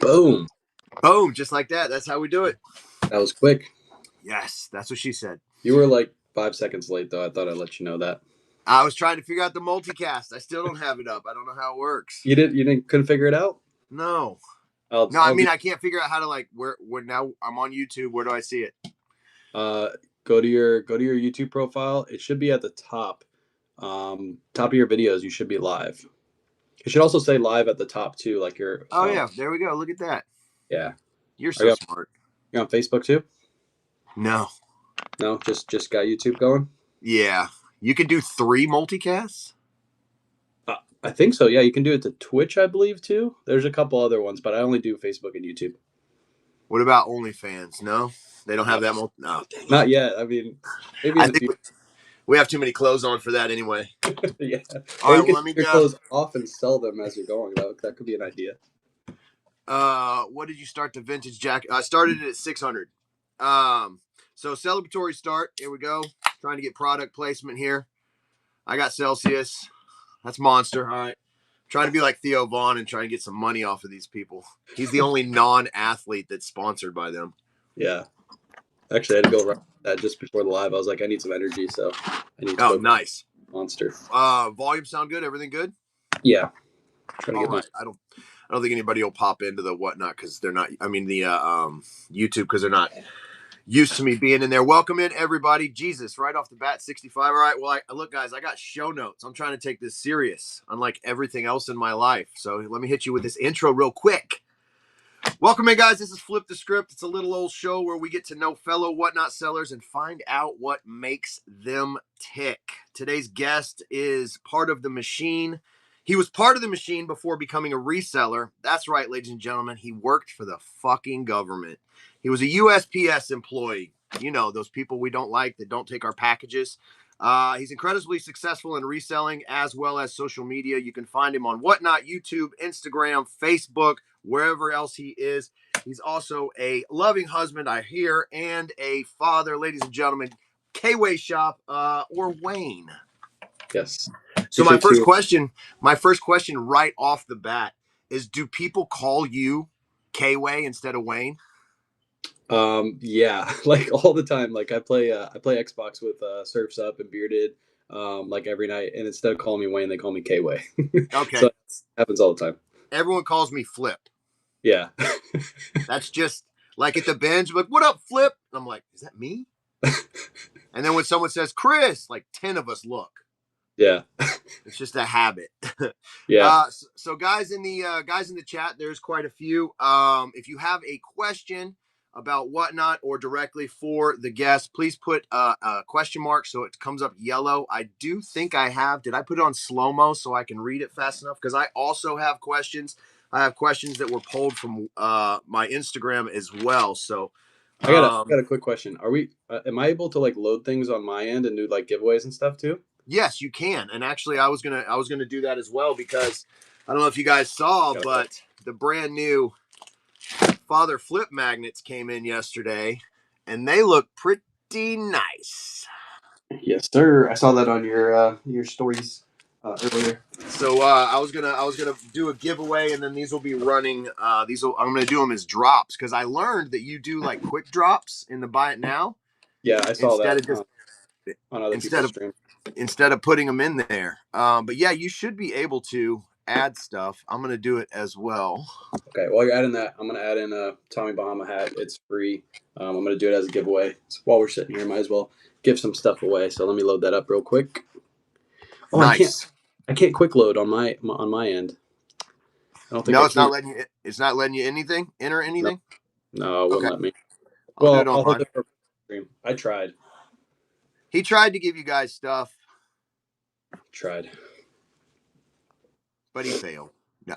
Boom. Boom, just like that. That's how we do it. That was quick. Yes, that's what she said. You were like 5 seconds late, though. I thought I'd let you know that. I was trying to figure out the multicast. I still don't have it up. I don't know how it works. You couldn't figure it out? No. I'll, No, I I'll mean, I can't figure out how to where now I'm on YouTube. Where do I see it? Go to your YouTube profile. It should be at the top. Top of your videos, you should be live. It should also say live at the top too, like your. Oh yeah, there we go. Look at that. Yeah. You're so smart. You're on Facebook too? No. No, just got YouTube going. Yeah, you can do 3 multicasts. I think so. Yeah, you can do it to Twitch, I believe too. There's a couple other ones, but I only do Facebook and YouTube. What about OnlyFans? No, they don't have that. No, not yet. I mean, maybe I think we have too many clothes on for that anyway. Yeah. All right, well, let me your clothes off and sell them as you're going. That could be an idea. What did you start the vintage jacket? I started it at 600. So celebratory start. Here we go. Trying to get product placement here. I got Celsius. That's Monster. All right. Trying to be like Theo Vaughn and trying to get some money off of these people. He's the only non-athlete that's sponsored by them. Yeah. Actually, I had to go around that just before the live. I was like, I need some energy, so I need to. Oh, nice. Monster. Volume sound good? Everything good? Yeah. All right. I don't think anybody will pop into the whatnot because they're not. I mean the YouTube because they're not used to me being in there. Welcome in everybody. Jesus, right off the bat, 65. All right. Well, look, guys, I got show notes. I'm trying to take this serious, unlike everything else in my life. So let me hit you with this intro real quick. Welcome in, guys. This is Flip the Script. It's a little old show where we get to know fellow whatnot sellers and find out what makes them tick. Today's guest is part of the machine. He was part of the machine before becoming a reseller. That's right, ladies and gentlemen. He worked for the fucking government. He was a USPS employee. You know, those people we don't like that don't take our packages. He's incredibly successful in reselling as well as social media. You can find him on Whatnot, YouTube, Instagram, Facebook, wherever else he is. He's also a loving husband, I hear, and a father, ladies and gentlemen. K-Way Shop or Wayne. Yes. So my first question right off the bat is, do people call you K-Way instead of Wayne? Yeah, like all the time. Like I play Xbox with Surfs Up and Bearded like every night, and instead of calling me Wayne, they call me K-Way. Okay. So it happens all the time. Everyone calls me Flip. Yeah. That's just like at the bench, like, what up, Flip? And I'm like, is that me? And then when someone says Chris, like 10 of us look. Yeah. It's just a habit. Yeah. So guys in the chat, there's quite a few. If you have a question about Whatnot or directly for the guest, please put a question mark so it comes up yellow. I do think I have. Did I put it on slow-mo so I can read it fast enough? Because I also have questions. I have questions that were pulled from my Instagram as well. So I got a quick question. Are we? Am I able to like load things on my end and do like giveaways and stuff too? Yes, you can. And actually, I was gonna do that as well because I don't know if you guys saw, but the brand new Father Flip magnets came in yesterday, and they look pretty nice. Yes, sir. I saw that on your stories earlier. So I was gonna do a giveaway, and then these will be running. I'm gonna do them as drops because I learned that you do like quick drops in the buy it now. Yeah, I saw that on other people's streams. Instead of putting them in there. But yeah, you should be able to add stuff. I'm going to do it as well. Okay, while you're adding that, I'm going to add in a Tommy Bahama hat. It's free. I'm going to do it as a giveaway. So while we're sitting here, might as well give some stuff away. So let me load that up real quick. Oh, nice. I can't quick load on my end. I don't think it's not letting you enter anything? No, it wouldn't let me. Well, I'll hold it for stream. I tried. He tried to give you guys stuff. Tried. But he failed. No.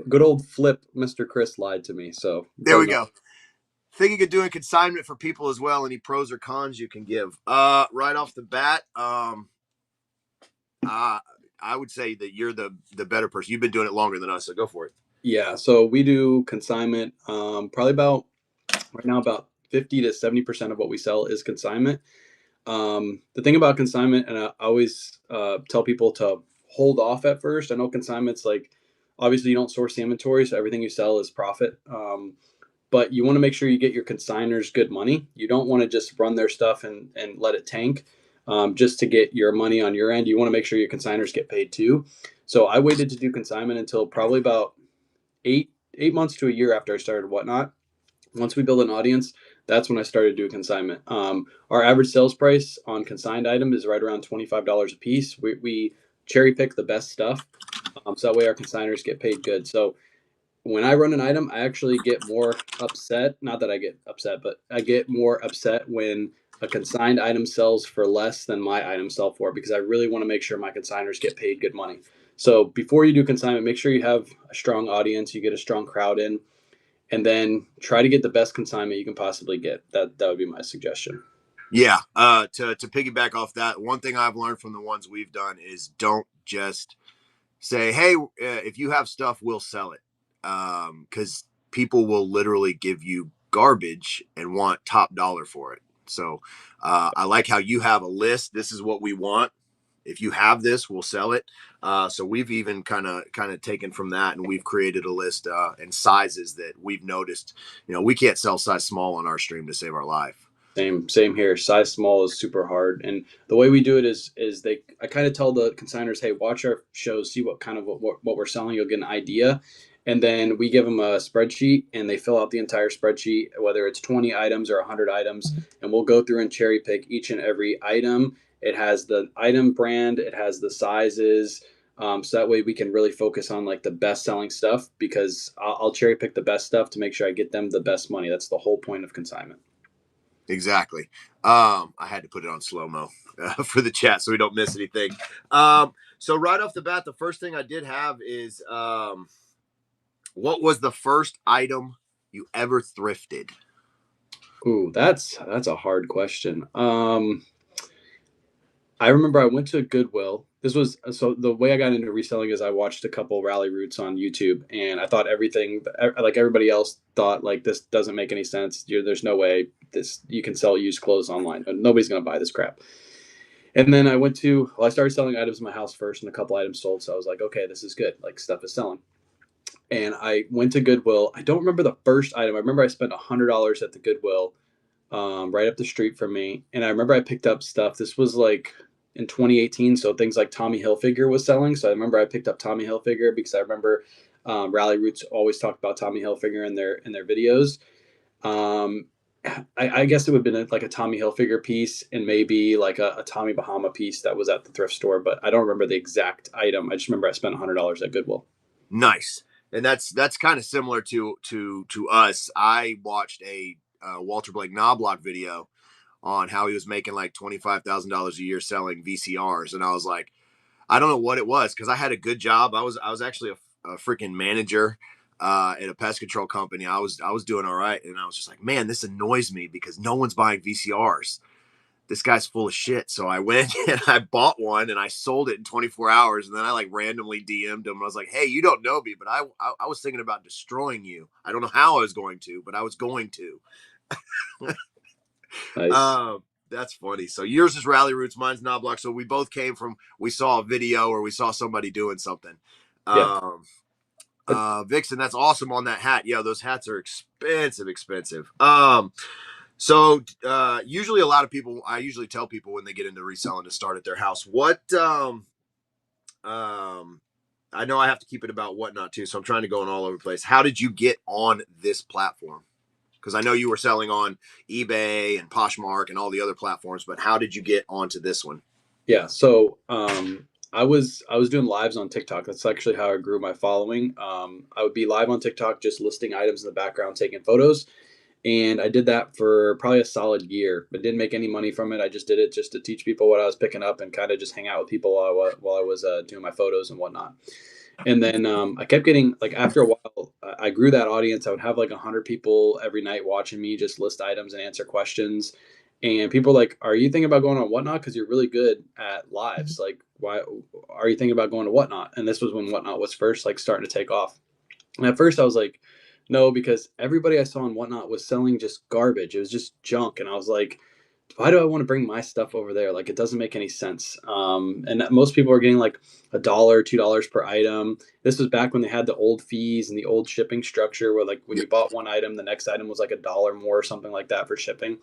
Good old Flip, Mr. Chris lied to me. So there we go. Thinking of doing consignment for people as well. Any pros or cons you can give? Right off the bat, I would say that you're the better person. You've been doing it longer than us, so go for it. Yeah, so we do consignment. Probably about 50 to 70% of what we sell is consignment. The thing about consignment, and I always tell people to hold off at first. I know consignment's like Obviously, you don't source the inventory, so everything you sell is profit. But you want to make sure you get your consigners good money. You don't want to just run their stuff and let it tank just to get your money on your end. You want to make sure your consigners get paid too. So I waited to do consignment until probably about eight months to a year after I started Whatnot. Once we build an audience, that's when I started doing consignment. Our average sales price on consigned item is right around $25 a piece. We cherry pick the best stuff, so that way our consigners get paid good. So when I run an item, I actually get more upset. Not that I get upset, but I get more upset when a consigned item sells for less than my item sell for, because I really want to make sure my consigners get paid good money. So before you do consignment, make sure you have a strong audience, you get a strong crowd in, and then try to get the best consignment you can possibly get. That would be my suggestion. Yeah. To piggyback off that, one thing I've learned from the ones we've done is don't just say, "Hey, if you have stuff, we'll sell it," because people will literally give you garbage and want top dollar for it. So I like how you have a list. This is what we want. If you have this, we'll sell it. So we've even kind of taken from that, and we've created a list and sizes that we've noticed. We can't sell size small on our stream to save our life. Same here. Size small is super hard, and the way we do it is I kind of tell the consigners, hey, watch our shows, see what kind of what we're selling. You'll get an idea, and then we give them a spreadsheet, and they fill out the entire spreadsheet, whether it's 20 items or 100 items, and we'll go through and cherry pick each and every item. It has the item brand, it has the sizes. So that way we can really focus on like the best selling stuff, because I'll cherry pick the best stuff to make sure I get them the best money. That's the whole point of consignment. Exactly. I had to put it on slow mo for the chat so we don't miss anything. So right off the bat, the first thing I did have is what was the first item you ever thrifted? Ooh, that's a hard question. I remember I went to Goodwill. This was so the way I got into reselling is I watched a couple rally routes on YouTube, and I thought everything like everybody else thought, like, this doesn't make any sense. There's no way this you can sell used clothes online. Nobody's gonna buy this crap. And then I started selling items in my house first, and a couple items sold. So I was like, okay, this is good. Like, stuff is selling. And I went to Goodwill. I don't remember the first item. I remember I spent $100 at the Goodwill, right up the street from me. And I remember I picked up stuff. This was like in 2018, so things like Tommy Hilfiger was selling. So I remember I picked up Tommy Hilfiger because I remember Rally Roots always talked about Tommy Hilfiger in their videos. Um, I guess it would have been like a Tommy Hilfiger piece and maybe like a Tommy Bahama piece that was at the thrift store, but I don't remember the exact item. I just remember I spent $100 at Goodwill. Nice. And that's kind of similar to us. I watched a Walter Blake Knobloch video on how he was making like $25,000 a year selling VCRs, and I was like, I don't know what it was, because I had a good job. I was actually a freaking manager at a pest control company. I was doing all right, and I was just like, man, this annoys me because no one's buying VCRs. This guy's full of shit. So I went and I bought one and I sold it in 24 hours. And then I like randomly DM'd him. I was like, hey, you don't know me, but I was thinking about destroying you. I don't know how I was going to, but I was going to. Nice. That's funny. So yours is Rally Roots, mine's Knobloch. So we both came from, we saw a video or we saw somebody doing something. Yeah. Vixen, that's awesome on that hat. Yeah, those hats are expensive. So usually a lot of people, I usually tell people when they get into reselling to start at their house. What I know I have to keep it about Whatnot too, so I'm trying to go in all over the place. How did you get on this platform? Because I know you were selling on eBay and Poshmark and all the other platforms, but how did you get onto this one? Yeah. So I was doing lives on TikTok. That's actually how I grew my following. I would be live on TikTok, just listing items in the background, taking photos. And I did that for probably a solid year, but didn't make any money from it. I just did it just to teach people what I was picking up and kind of just hang out with people while I was doing my photos and whatnot. And then I kept getting, like, after a while, I grew that audience. I would have like 100 people every night watching me just list items and answer questions. And people were like, are you thinking about going on Whatnot? Because you're really good at lives. Like, why are you thinking about going to Whatnot? And this was when Whatnot was first like starting to take off. And at first I was like, no, because everybody I saw on Whatnot was selling just garbage. It was just junk. And I was like, why do I want to bring my stuff over there? Like, it doesn't make any sense. And most people are getting like $1, $2 per item. This was back when they had the old fees and the old shipping structure where like when Yeah. you bought one item, the next item was like $1 more or something like that for shipping.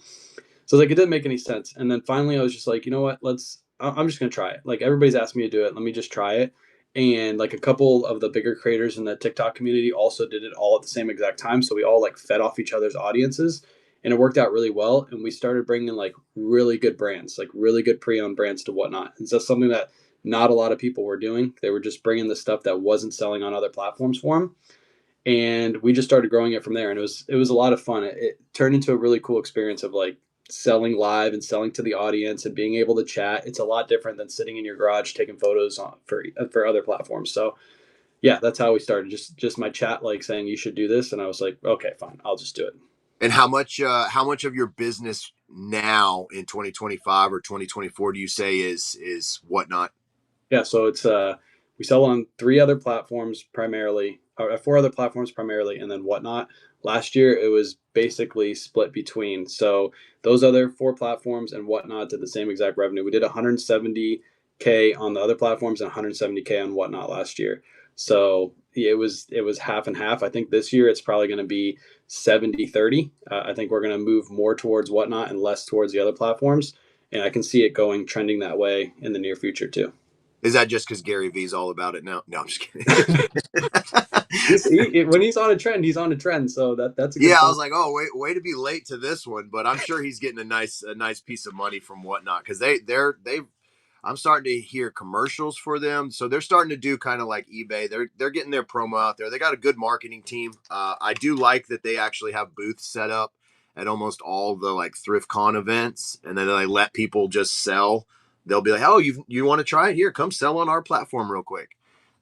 So like it didn't make any sense. And then finally I was just like, you know what? I'm just gonna try it. Like everybody's asked me to do it. Let me just try it. And like a couple of the bigger creators in the TikTok community also did it all at the same exact time. So we all like fed off each other's audiences and it worked out really well. And we started bringing like really good brands, like really good pre-owned brands to Whatnot. And so something that not a lot of people were doing. They were just bringing the stuff that wasn't selling on other platforms for them, and we just started growing it from there. And it was a lot of fun. It turned into a really cool experience of like selling live and selling to the audience and being able to chat. It's a lot different than sitting in your garage taking photos for other platforms. So yeah, that's how we started. Just my chat like saying you should do this, and I was like, okay, fine, I'll just do it. And how much of your business now in 2025 or 2024 do you say is Whatnot? Yeah, so it's we sell on three other platforms primarily, or four other platforms primarily, and then Whatnot. Last year it was basically split between. So those other four platforms and Whatnot did the same exact revenue. We did 170K on the other platforms and 170K on Whatnot last year. So it was half and half. I think this year it's probably going to be 70-30. I think we're going to move more towards Whatnot and less towards the other platforms, and I can see it going trending that way in the near future too. Is that just because Gary Vee's all about it now? No, I'm just kidding. When he's on a trend, he's on a trend. So that's a good Yeah, I sign. was like, oh, way to be late to this one, but I'm sure he's getting a nice piece of money from Whatnot because they I'm starting to hear commercials for them, so they're starting to do kind of like eBay. They're getting their promo out there. They got a good marketing team. I do like that they actually have booths set up at almost all the like thrift con events, and then they let people just sell. They'll be like, oh, you want to try it? Here, come sell on our platform real quick.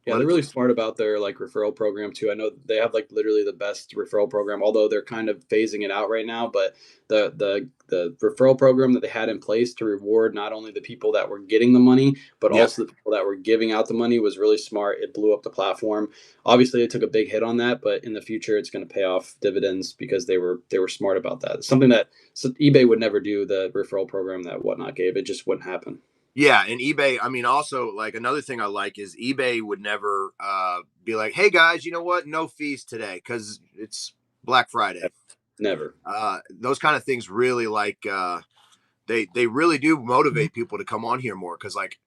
Yeah, Let they're it. really smart about their like referral program too. I know they have like literally the best referral program, although they're kind of phasing it out right now. But the referral program that they had in place to reward not only the people that were getting the money, but Yeah, also the people that were giving out the money was really smart. It blew up the platform. Obviously, it took a big hit on that, but in the future, it's going to pay off dividends because they were smart about that. Something that eBay would never do, the referral program that Whatnot gave. It just wouldn't happen. yeah, and eBay. I mean, also like another thing I like is eBay would never be like, "Hey guys, you know what? No fees today because it's Black Friday." Never. Those kind of things really like they really do motivate people to come on here more because like,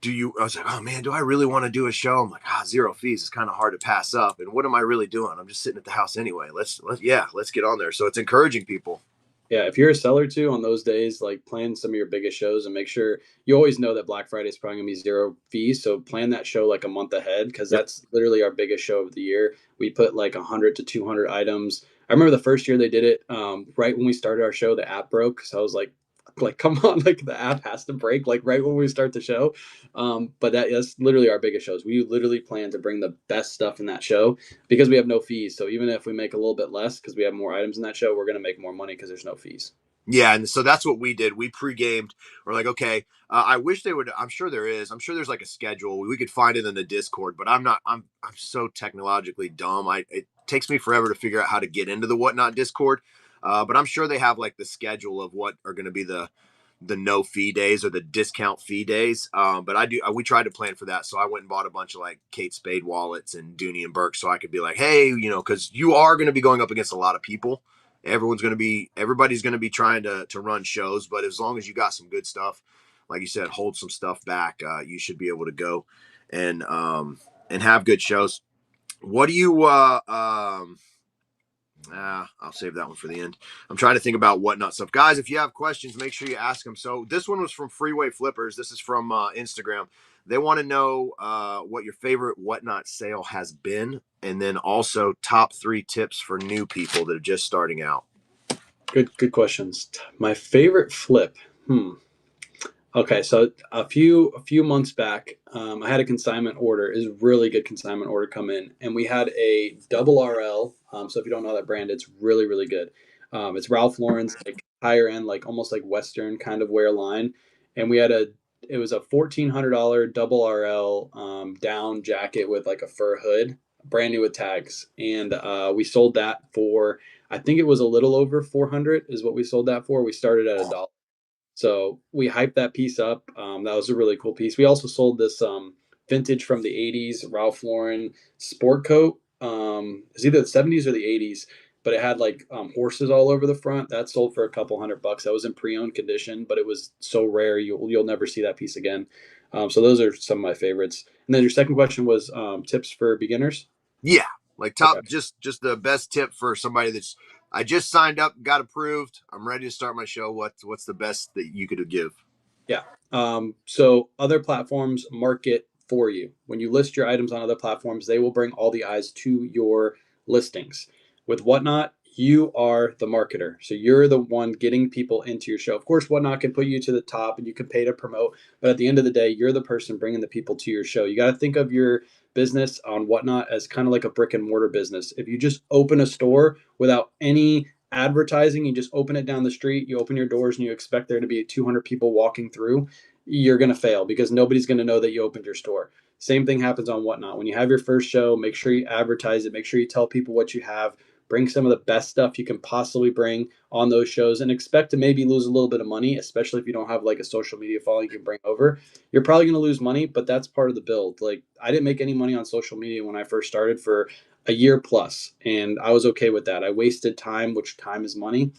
do you? I was like, oh man, do I really want to do a show? I'm like, zero fees is kind of hard to pass up. And what am I really doing? I'm just sitting at the house anyway. Let's get on there. So it's encouraging people. Yeah, if you're a seller too on those days, like plan some of your biggest shows and make sure you always know that Black Friday is probably gonna be zero fees. So plan that show like a month ahead because Yep. that's literally our biggest show of the year. We put like 100 to 200 items. I remember the first year they did it, right when we started our show, the app broke. So I was like, come on, like the app has to break like right when we start the show. But that's literally our biggest shows. We literally plan to bring the best stuff in that show because we have no fees. So even if we make a little bit less because we have more items in that show, we're going to make more money because there's no fees. Yeah, and so that's what we did. We pre-gamed. We're like, okay, I wish they would. I'm sure there is. I'm sure there's like a schedule. We could find it in the Discord, but I'm not. I'm so technologically dumb. It takes me forever to figure out how to get into the Whatnot Discord. But I'm sure they have like the schedule of what are going to be the no fee days or the discount fee days. But I do. We tried to plan for that, so I went and bought a bunch of like Kate Spade wallets and Dooney and Burke, so I could be like, hey, because you are going to be going up against a lot of people. Everybody's going to be trying to run shows, but as long as you got some good stuff, like you said, hold some stuff back, you should be able to go and have good shows. What do you I'll save that one for the end. I'm trying to think about Whatnot stuff. Guys, if you have questions, make sure you ask them. So this one was from Freeway Flippers. This is from Instagram. They want to know what your favorite Whatnot sale has been, and then also top 3 tips for new people that are just starting out. Good questions. My favorite flip. Okay, so a few months back, I had a consignment order. Is really good consignment order come in, and we had a double RL. So if you don't know that brand, it's really good. It's Ralph Lauren's like higher end, like almost like Western kind of wear line, and we had it was a $1,400 double RL down jacket with like a fur hood. brand new with tags, and we sold that for, I think it was a little over 400 is what we sold that for. We started at $1. So we hyped that piece up. That was a really cool piece. We also sold this vintage from the 80s Ralph Lauren sport coat. It's either the 70s or the 80s, but it had like horses all over the front. That sold for a couple $100. That was in pre-owned condition, but it was so rare you'll never see that piece again. So those are some of my favorites. And then your second question was tips for beginners. Yeah, like Okay. top, just the best tip for somebody that's I just signed up, got approved. I'm ready to start my show. What's the best that you could give? Yeah. So other platforms market for you. When you list your items on other platforms, they will bring all the eyes to your listings. With Whatnot, you are the marketer. So you're the one getting people into your show. Of course, Whatnot can put you to the top and you can pay to promote, but at the end of the day, you're the person bringing the people to your show. You got to think of your business on Whatnot as kind of like a brick and mortar business. If you just open a store without any advertising, you just open it down the street, you open your doors and you expect there to be 200 people walking through, you're going to fail because nobody's going to know that you opened your store. Same thing happens on Whatnot. When you have your first show, make sure you advertise it, make sure you tell people what you have, bring some of the best stuff you can possibly bring on those shows, and expect to maybe lose a little bit of money, especially if you don't have like a social media following you can bring over. You're probably going to lose money, but that's part of the build. Like, I didn't make any money on social media when I first started for a year plus, and I was okay with that. I wasted time, which time is money,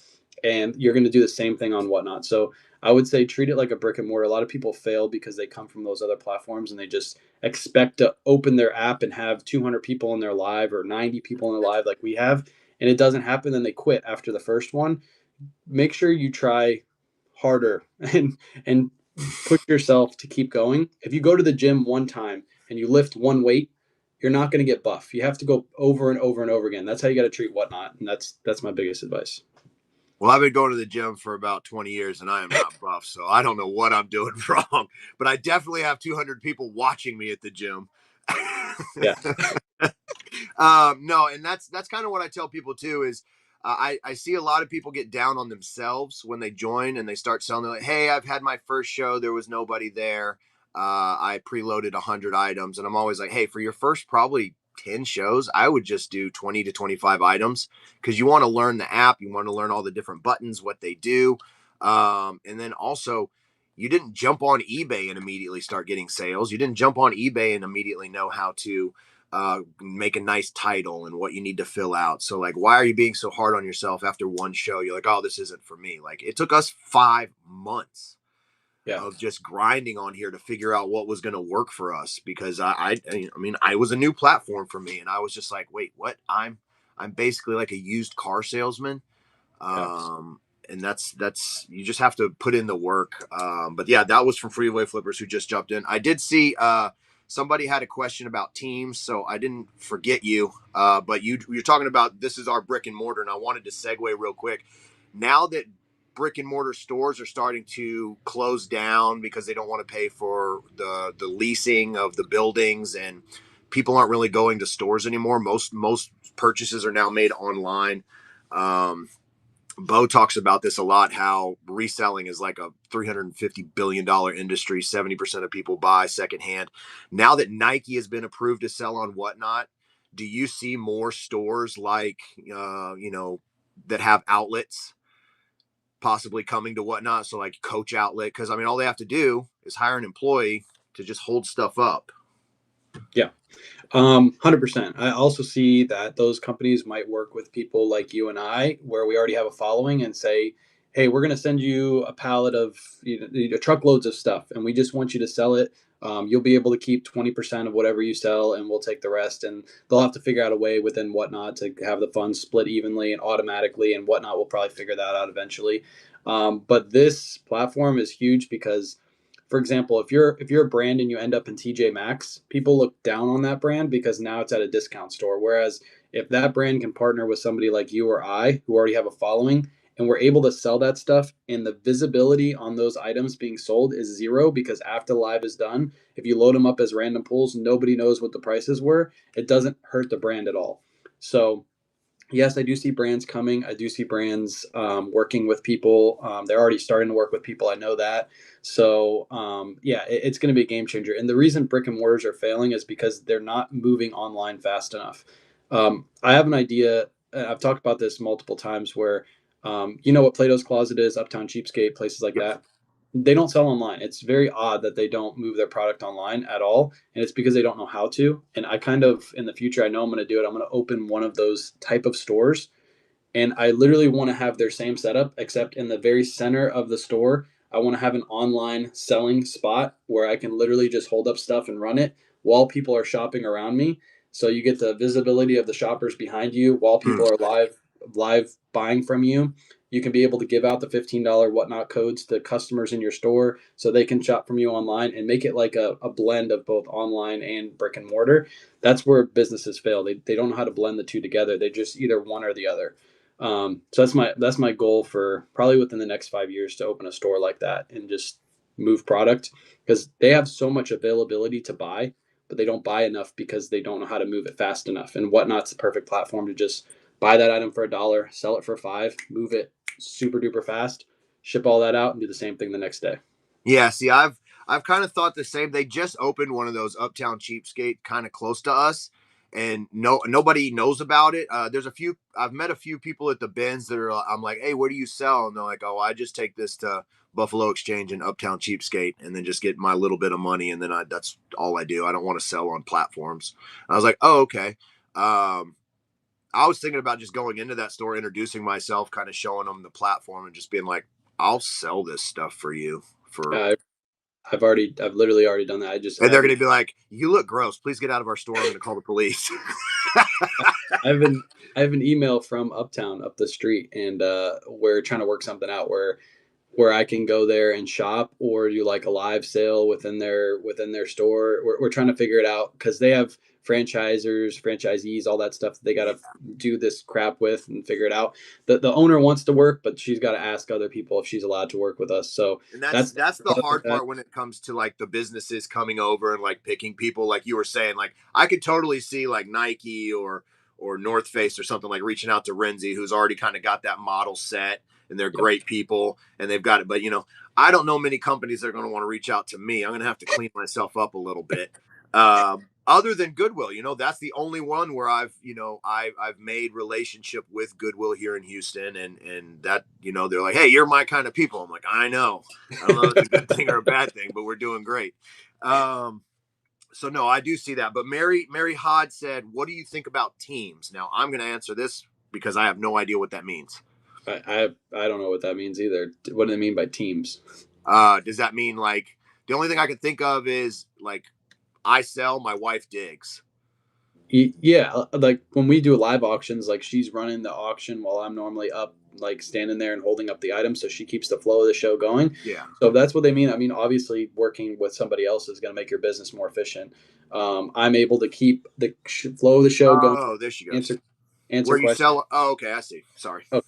and you're going to do the same thing on Whatnot. So I would say treat it like a brick and mortar. A lot of people fail because they come from those other platforms and they just expect to open their app and have 200 people in their live or 90 people in their live like we have, and it doesn't happen. Then they quit after the first one. Make sure you try harder and push yourself to keep going. If you go to the gym one time and you lift one weight, you're not going to get buff. You have to go over and over and over again. That's how you got to treat Whatnot, and that's my biggest advice. Well, I've been going to the gym for about 20 years and I am not buff, so I don't know what I'm doing wrong, but I definitely have 200 people watching me at the gym. Yeah, No, and that's kind of what I tell people too is I see a lot of people get down on themselves when they join and they start selling. They're like, hey, I've had my first show. There was nobody there. I preloaded 100 items. And I'm always like, hey, for your first probably 10 shows, I would just do 20 to 25 items because you want to learn the app. You want to learn all the different buttons, what they do. And then also, you didn't jump on eBay and immediately start getting sales. You didn't jump on eBay and immediately know how to make a nice title and what you need to fill out. So, like, why are you being so hard on yourself after one show? You're like, oh, this isn't for me. Like, it took us 5 months yeah, of just grinding on here to figure out what was going to work for us because I mean, I was a new platform for me, and I was just like, wait, what? I'm basically like a used car salesman. yeah, Um, and that's you just have to put in the work. But yeah, that was from Freeway Flippers who just jumped in. I did see somebody had a question about teams, so I didn't forget you. But you're talking about this is our brick and mortar, and I wanted to segue real quick. Now that brick and mortar stores are starting to close down because they don't want to pay for the leasing of the buildings and people aren't really going to stores anymore. Most purchases are now made online. Bo talks about this a lot, how reselling is like a $350 billion industry. 70% of people buy secondhand. Now that Nike has been approved to sell on Whatnot, do you see more stores like, that have outlets possibly coming to Whatnot? So like Coach Outlet, because I mean, all they have to do is hire an employee to just hold stuff up. yeah. 100%. I also see that those companies might work with people like you and I, where we already have a following, and say, "Hey, we're going to send you a pallet of truckloads of stuff, and we just want you to sell it. You'll be able to keep 20% of whatever you sell, and we'll take the rest." And they'll have to figure out a way within Whatnot to have the funds split evenly and automatically, and Whatnot will probably figure that out eventually. But this platform is huge because, for example, if you're a brand and you end up in TJ Maxx, people look down on that brand because now it's at a discount store. Whereas if that brand can partner with somebody like you or I, who already have a following, and we're able to sell that stuff, and the visibility on those items being sold is zero because after the live is done, if you load them up as random pulls, nobody knows what the prices were. It doesn't hurt the brand at all. So yes, I do see brands coming. I do see brands working with people. They're already starting to work with people. I know that. So yeah, it's going to be a game changer. And the reason brick and mortars are failing is because they're not moving online fast enough. I have an idea. I've talked about this multiple times. Where you know what Plato's Closet is, Uptown Cheapskate, places like Yep. that. They don't sell online. It's very odd that they don't move their product online at all, and it's because they don't know how to. And I kind of, in the future, I know I'm going to do it. I'm going to open one of those type of stores, and I literally want to have their same setup, except in the very center of the store, I want to have an online selling spot where I can literally just hold up stuff and run it while people are shopping around me. So you get the visibility of the shoppers behind you while Hmm. people are live buying from you. You can be able to give out the $15 whatnot codes to customers in your store so they can shop from you online and make it like a blend of both online and brick and mortar. That's where businesses fail. They don't know how to blend the two together. They just either one or the other. So that's my goal for probably within the next 5 years to open a store like that and just move product because they have so much availability to buy, but they don't buy enough because they don't know how to move it fast enough. And Whatnot's the perfect platform to just buy that item for $1, sell it for 5, move it super duper fast, ship all that out, and do the same thing the next day. Yeah, see, I've kind of thought the same. They just opened one of those Uptown Cheapskate kind of close to us, and nobody knows about it. There's a few. I've met a few people at the bins that are. I'm like, hey, what do you sell? And they're like, oh, I just take this to Buffalo Exchange and Uptown Cheapskate, and then just get my little bit of money, and then that's all I do. I don't want to sell on platforms. I was like, oh, okay. I was thinking about just going into that store, introducing myself, kind of showing them the platform, and just being like, I'll sell this stuff for you for. Uh, I've literally already done that. And they're going to be like, "You look gross. Please get out of our store. I'm going to call the police." I have an I have an email from Uptown up the street, and we're trying to work something out where I can go there and shop or do like a live sale within their store. We're trying to figure it out because they have franchisees, all that stuff that they got to do this crap with and figure it out. The owner wants to work, but she's got to ask other people if she's allowed to work with us. So And that's that's that's the part of hard that. part when it comes to like the businesses coming over and like picking people, like you were saying. Like I could totally see like Nike or North Face or something, like reaching out to Renzi, who's already kind of got that model set, and they're Yep. great people and they've got it. But I don't know many companies that are going to want to reach out to me. I'm going to have to clean myself up a little bit. Other than Goodwill, that's the only one where I've made relationship with Goodwill here in Houston, and that they're like, hey, you're my kind of people. I'm like, I know. I don't know if it's a good thing or a bad thing, but we're doing great. So no, I do see that. But Mary Hod said, what do you think about teams? Now I'm going to answer this because I have no idea what that means. I don't know what that means either. What do they mean by teams? Does that mean like the only thing I can think of is like I sell, my wife digs. Yeah, like when we do live auctions, like she's running the auction while I'm normally up, like standing there and holding up the item, so she keeps the flow of the show going. Yeah. So if that's what they mean. I mean, obviously, working with somebody else is going to make your business more efficient. I'm able to keep the flow of the show going, Oh, there she goes. answer answer Where you questions. sell? Oh, okay, I see. Sorry. Oh,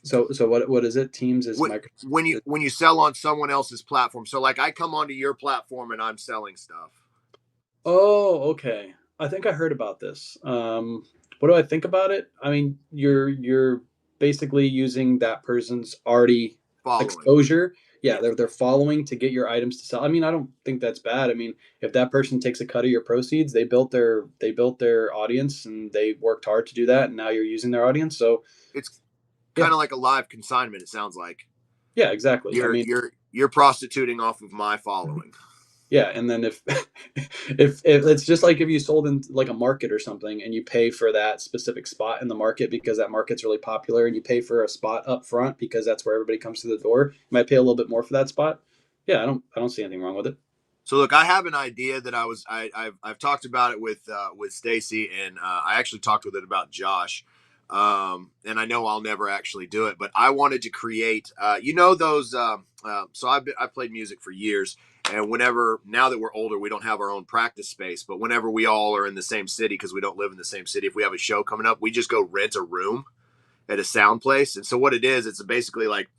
so what is it? Teams is micro. When you sell on someone else's platform, so like I come onto your platform and I'm selling stuff. Oh, okay. I think I heard about this. What do I think about it? I mean, you're basically using that person's already Following. exposure. Yeah, Yeah. they're following to get your items to sell. I mean, I don't think that's bad. I mean, if that person takes a cut of your proceeds, they built their audience and they worked hard to do that, and now you're using their audience. So It's yeah, kind of like a live consignment. It sounds like yeah, exactly. I you're mean, you're you're prostituting off of my following. yeah, and then if if it's just like if you sold in like a market or something and you pay for that specific spot in the market because that market's really popular and you pay for a spot up front because that's where everybody comes through the door, you might pay a little bit more for that spot. Yeah, I don't see anything wrong with it. So look, I have an idea that I've talked about it with Stacy, and I actually talked with it about Josh. And I know I'll never actually do it, but I wanted to create, those. So I played music for years, and whenever now that we're older, we don't have our own practice space. But whenever we all are in the same city, because we don't live in the same city, if we have a show coming up, we just go rent a room at a sound place. And so what it is, it's basically like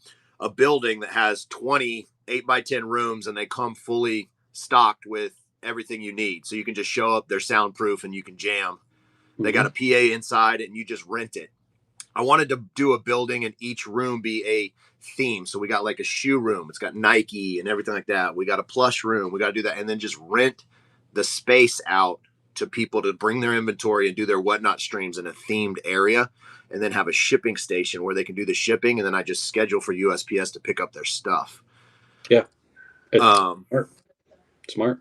a building that has 20 8x10 rooms, and they come fully stocked with everything you need. So you can just show up, they're soundproof, and you can jam. They got a PA inside and you just rent it. I wanted to do a building and each room be a theme. So we got like a shoe room. It's got Nike and everything like that. We got a plush room. We got to do that. And then just rent the space out to people to bring their inventory and do their whatnot streams in a themed area. And then have a shipping station where they can do the shipping. And then I just schedule for USPS to pick up their stuff. Yeah. It's Um, smart.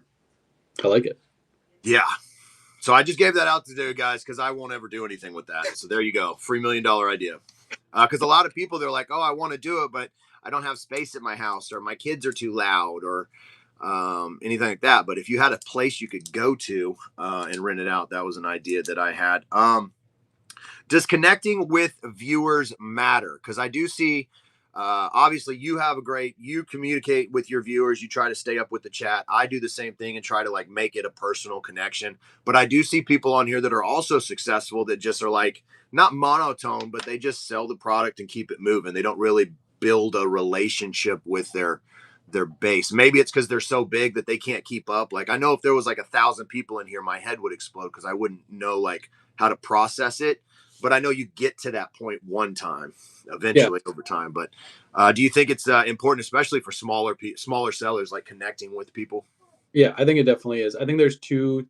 I like it. Yeah. So I just gave that out to do, guys, because I won't ever do anything with that. So there you go. $3 million idea. Because a lot of people, they're like, oh, I want to do it, but I don't have space at my house, or my kids are too loud, or anything like that. But if you had a place you could go to and rent it out, that was an idea that I had. Does connecting with viewers matter? Because I do see, obviously, you communicate with your viewers. You try to stay up with the chat. I do the same thing and try to like make it a personal connection. But I do see people on here that are also successful that just are like not monotone, but they just sell the product and keep it moving. They don't really build a relationship with their base. Maybe it's because they're so big that they can't keep up. Like I know if there was like 1,000 people in here, my head would explode because I wouldn't know like how to process it. But I know you get to that point one time, eventually over time. But do you think it's important, especially for smaller sellers, like connecting with people? Yeah, I think it definitely is. I think there's two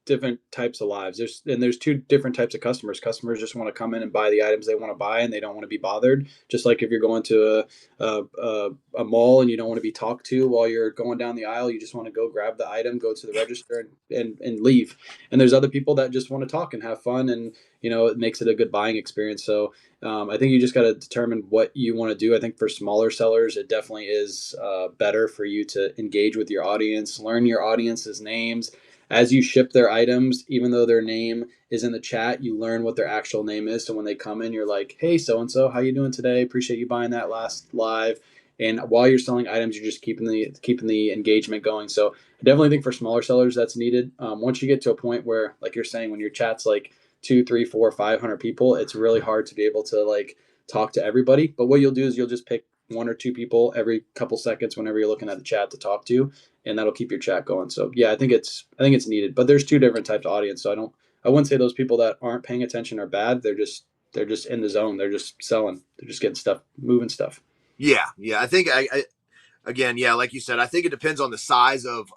different types of lives. There's two different types of customers. Customers just want to come in and buy the items they want to buy, and they don't want to be bothered. Just like if you're going to a mall and you don't want to be talked to while you're going down the aisle, you just want to go grab the item, go to the register, and leave. And there's other people that just want to talk and have fun, and it makes it a good buying experience. So I think you just got to determine what you want to do. I think for smaller sellers, it definitely is better for you to engage with your audience, learn your audience's names as you ship their items. Even though their name is in the chat, you learn what their actual name is. So when they come in, you're like, hey, so-and-so, how you doing today? Appreciate you buying that last live. And while you're selling items, you're just keeping the engagement going. So I definitely think for smaller sellers, that's needed. Once you get to a point where, like you're saying, when your chat's like 2, 3, 4, 500 people, it's really hard to be able to like talk to everybody. But what you'll do is you'll just pick 1 or 2 people every couple seconds whenever you're looking at the chat to talk to, and that'll keep your chat going. So yeah, I think it's needed. But there's two different types of audience. So I wouldn't say those people that aren't paying attention are bad. They're just in the zone. They're just selling. They're just getting stuff, moving stuff. Yeah. I think again, yeah, like you said, I think it depends on the size of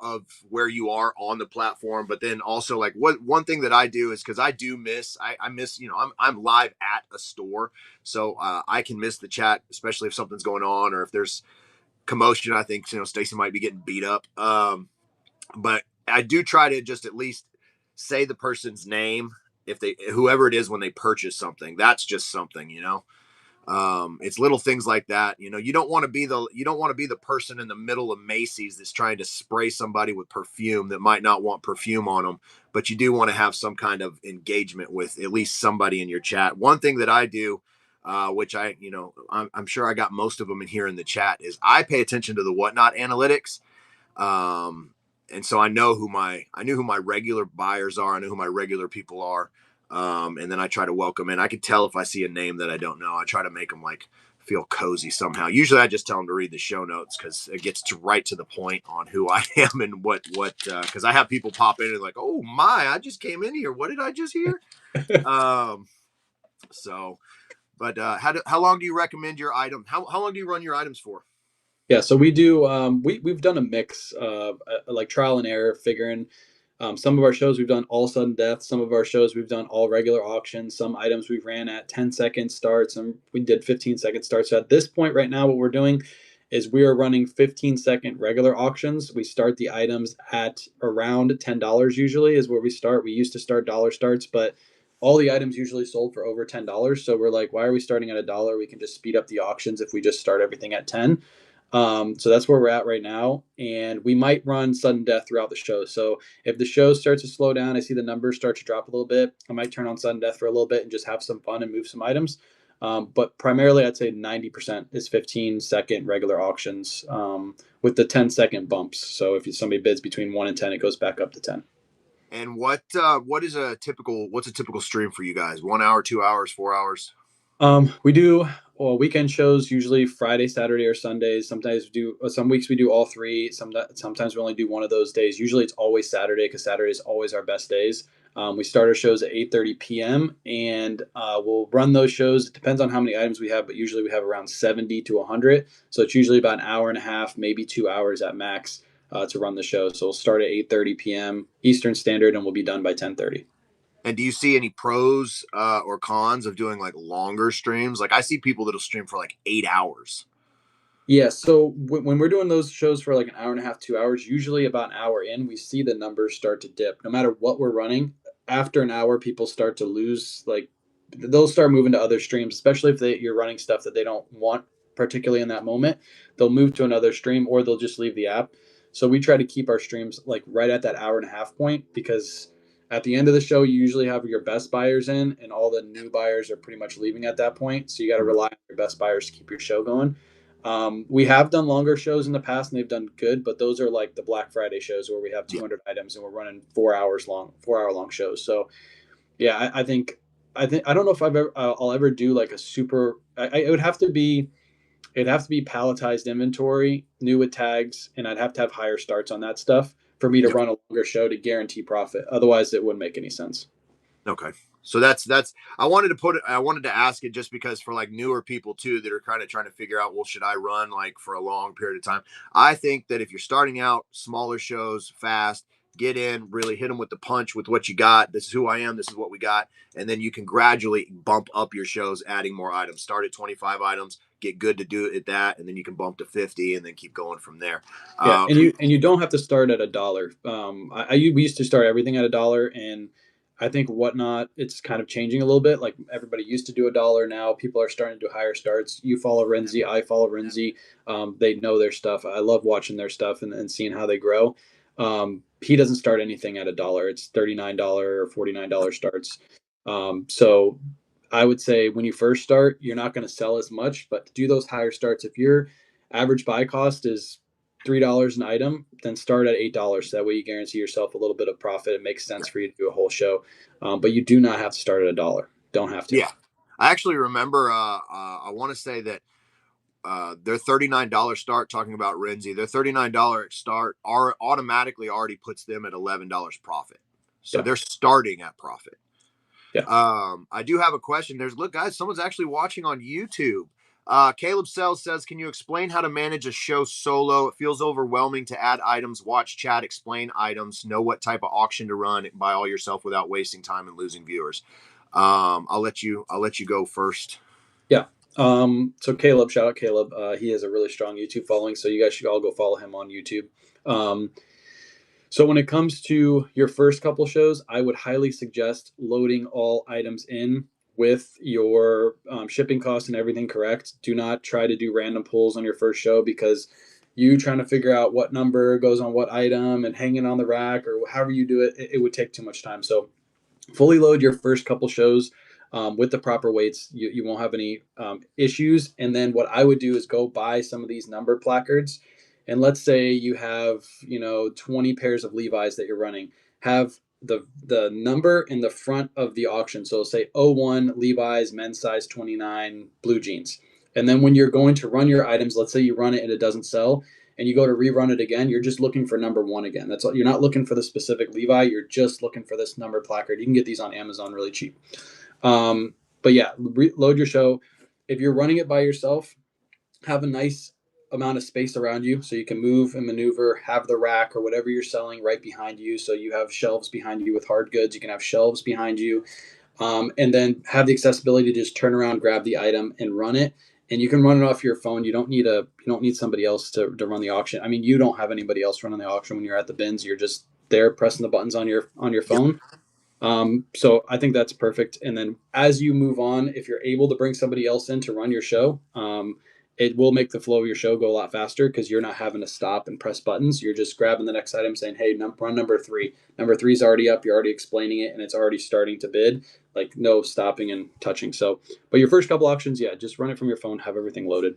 where you are on the platform. But then also like one thing that I do is because I do miss, I miss, I'm live at a store. So I can miss the chat, especially if something's going on or if there's commotion. I think, Stacy might be getting beat up. But I do try to just at least say the person's name if whoever it is, when they purchase something. That's just something. It's little things like that. You don't want to be the person in the middle of Macy's that's trying to spray somebody with perfume that might not want perfume on them, but you do want to have some kind of engagement with at least somebody in your chat. One thing that I do, which I'm sure I got most of them in here in the chat, is I pay attention to the whatnot analytics. And so I knew who my regular buyers are. I know who my regular people are. And then I try to welcome in. I can tell if I see a name that I don't know. I try to make them like feel cozy somehow. Usually I just tell them to read the show notes because it gets right to the point on who I am and what, because I have people pop in and like, oh my, I just came in here. What did I just hear? But how long do you recommend your item? How long do you run your items for? Yeah, so we do. We've done a mix of like trial and error, figuring. Some of our shows we've done all sudden death. Some of our shows we've done all regular auctions. Some items we've ran at 10-second starts, and we did 15-second starts. So at this point right now, what we're doing is we are running 15-second regular auctions. We start the items at around $10 usually is where we start. We used to start dollar starts, but all the items usually sold for over $10. So we're like, why are we starting at $1? We can just speed up the auctions if we just start everything at 10. So that's where we're at right now, and we might run sudden death throughout the show. So if the show starts to slow down, I see the numbers start to drop a little bit, I might turn on sudden death for a little bit and just have some fun and move some items. But primarily, I'd say 90% is 15-second regular auctions with the 10-second bumps. So if somebody bids between 1 and 10, it goes back up to 10. And what's a typical stream for you guys? 1 hour, 2 hours, 4 hours? We do weekend shows, usually Friday, Saturday, or Sundays. Sometimes some weeks we do all three. Sometimes we only do one of those days. Usually it's always Saturday because Saturday is always our best days. We start our shows at 8:30 p.m. and we'll run those shows. It depends on how many items we have, but usually we have around 70 to 100. So it's usually about an hour and a half, maybe 2 hours at max to run the show. So we'll start at 8:30 p.m. Eastern Standard, and we'll be done by 10:30. And do you see any pros or cons of doing like longer streams? Like I see people that'll stream for like 8 hours. Yeah, so when we're doing those shows for like an hour and a half, 2 hours, usually about an hour in, we see the numbers start to dip. No matter what we're running, after an hour, people start to lose, like they'll start moving to other streams, especially if you're running stuff that they don't want, particularly in that moment. They'll move to another stream or they'll just leave the app. So we try to keep our streams like right at that hour and a half point because at the end of the show, you usually have your best buyers in, and all the new buyers are pretty much leaving at that point. So you got to rely on your best buyers to keep your show going. We have done longer shows in the past and they've done good, but those are like the Black Friday shows where we have 200 items and we're running 4 hour long shows. So yeah, I don't know if I'll ever do like a super, it would have to be, it'd have to be palletized inventory, new with tags, and I'd have to have higher starts on that stuff for me to Yep. run a longer show to guarantee profit. Otherwise it wouldn't make any sense. Okay. So that's I wanted to put it, I wanted to ask it just because for like newer people too that are kind of trying to figure out, well, should I run like for a long period of time? I think that if you're starting out smaller shows fast, get in, really hit them with the punch with what you got. This is who I am, this is what we got, and then you can gradually bump up your shows adding more items. Start at 25 items, get good to do it at that, and then you can bump to 50 and then keep going from there. Yeah, Um, and you don't have to start at a dollar. We used to start everything at a dollar, and I think Whatnot it's kind of changing a little bit. Like everybody used to do a dollar, now people are starting to do higher starts. You follow Renzi, I follow Renzi. They know their stuff. I love watching their stuff and seeing how they grow. He doesn't start anything at a dollar. It's $39 or $49 starts. So I would say when you first start, you're not going to sell as much, but do those higher starts. If your average buy cost is $3 an item, then start at $8. So that way you guarantee yourself a little bit of profit. It makes sense for you to do a whole show, but you do not have to start at a dollar. Don't have to. yeah, I actually remember. I want to say that their $39 start, talking about Renzi, their $39 start are automatically already puts them at $11 profit. So Yeah, they're starting at profit. yeah. I do have a question. Look, guys, someone's actually watching on YouTube. Caleb Sells says, can you explain how to manage a show solo? It feels overwhelming to add items, watch chat, explain items, know what type of auction to run by all yourself without wasting time and losing viewers. I'll let you go first. Yeah. So Caleb, shout out Caleb. He has a really strong YouTube following, so you guys should all go follow him on YouTube. Um, so when it comes to your first couple shows, I would highly suggest loading all items in with your shipping costs and everything correct. Do not try to do random pulls on your first show because you trying to figure out what number goes on what item and hanging on the rack or however you do it would take too much time. So fully load your first couple shows with the proper weights. You won't have any issues. And then what I would do is go buy some of these number placards. And let's say you have 20 pairs of Levi's that you're running. Have the number in the front of the auction. So say '01 Levi's men's size 29 blue jeans. And then when you're going to run your items, let's say you run it and it doesn't sell, and you go to rerun it again, you're just looking for number one again. That's all. You're not looking for the specific Levi. You're just looking for this number placard. You can get these on Amazon really cheap. But yeah, load your show. If you're running it by yourself, have a nice amount of space around you so you can move and maneuver, have the rack or whatever you're selling right behind you. So you have shelves behind you with hard goods. You can have shelves behind you, and then have the accessibility to just turn around, grab the item, and run it. And you can run it off your phone. You don't need somebody else to run the auction. I mean, you don't have anybody else running the auction when you're at the bins. You're just there pressing the buttons on your Yep. phone. So I think that's perfect. And then as you move on, if you're able to bring somebody else in to run your show, it will make the flow of your show go a lot faster because you're not having to stop and press buttons. You're just grabbing the next item saying, hey, run number three. Number three is already up. You're already explaining it and it's already starting to bid. Like no stopping and touching. So, but your first couple auctions, yeah, just run it from your phone, have everything loaded.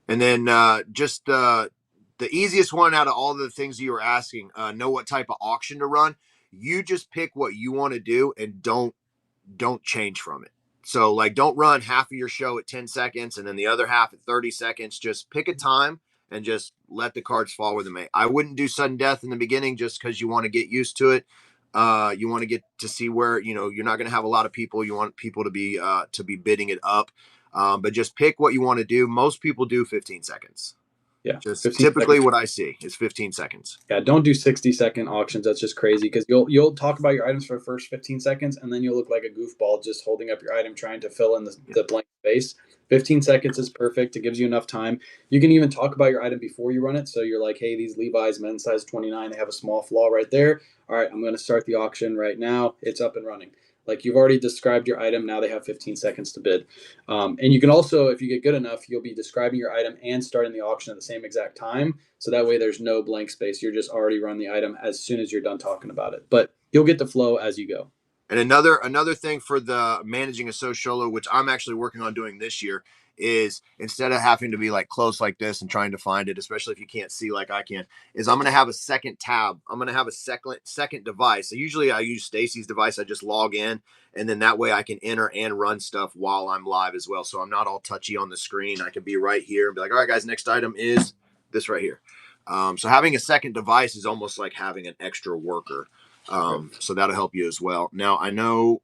And then just the easiest one out of all the things you were asking, know what type of auction to run. You just pick what you want to do and don't change from it. So like don't run half of your show at 10 seconds and then the other half at 30 seconds. Just pick a time and just let the cards fall where they may. I wouldn't do sudden death in the beginning just because you want to get used to it. You want to get to see where, you're not going to have a lot of people. You want people to be bidding it up. But just pick what you want to do. Most people do 15 seconds. Yeah, Just 15 typically seconds. what I see is 15 seconds. Yeah, don't do 60-second auctions. That's just crazy because you'll talk about your items for the first 15 seconds and then you'll look like a goofball just holding up your item trying to fill in the blank space. 15 seconds is perfect. It gives you enough time. You can even talk about your item before you run it. So you're like, hey, these Levi's men's size 29, they have a small flaw right there. All right, I'm going to start the auction right now. It's up and running. Like you've already described your item. Now they have 15 seconds to bid. And you can also, if you get good enough, you'll be describing your item and starting the auction at the same exact time. So that way there's no blank space. You're just already run the item as soon as you're done talking about it. But you'll get the flow as you go. And another thing for the managing a sociolo, which I'm actually working on doing this year, is instead of having to be like close like this and trying to find it, especially if you can't see like I can, is I'm going to have a second tab. I'm going to have a second device. So usually I use Stacy's device. I just log in, and then that way I can enter and run stuff while I'm live as well. So I'm not all touchy on the screen. I can be right here and be like, all right, guys, next item is this right here. So having a second device is almost like having an extra worker. So that'll help you as well. Now I know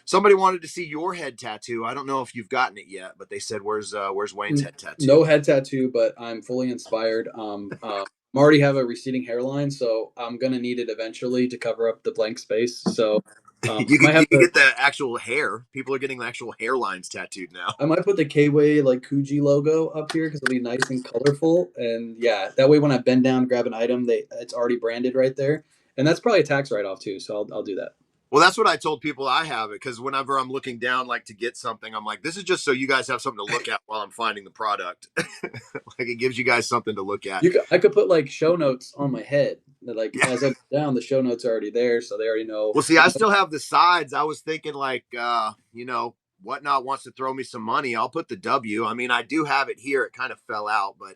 somebody wanted to see your head tattoo. I don't know if you've gotten it yet, but they said where's Wayne's head tattoo? No head tattoo, but I'm fully inspired. I already have a receding hairline, so I'm gonna need it eventually to cover up the blank space. So you I might can have to. get the actual hair. People are getting the actual hairlines tattooed now. I might put the K-Way like Coogee logo up here because it'll be nice and colorful. And yeah, that way when I bend down, grab an item, it's already branded right there. And that's probably a tax write-off too. So I'll do that. Well, that's what I told people I have it because whenever I'm looking down, like to get something, I'm like, this is just so you guys have something to look at while I'm finding the product. Like it gives you guys something to look at. I could put like show notes on my head. Like as I go down, the show notes are already there, so they already know. Well, see, I still have the sides. I was thinking like, Whatnot wants to throw me some money. I'll put the W. I mean, I do have it here. It kind of fell out, but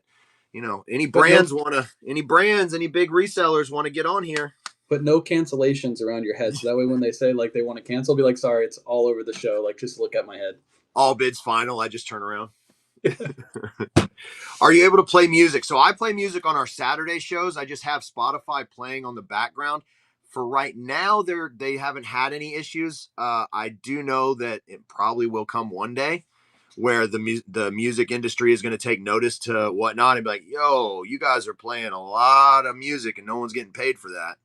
any brands any big resellers want to get on here. Put no cancellations around your head, so that way when they say like they want to cancel, be like, sorry, it's all over the show. Like just look at my head. All bids final. I just turn around. Are you able to play music? So I play music on our Saturday shows. I just have Spotify playing on the background. For right now, they haven't had any issues. I do know that it probably will come one day where the music industry is going to take notice to Whatnot and be like, yo, you guys are playing a lot of music and no one's getting paid for that.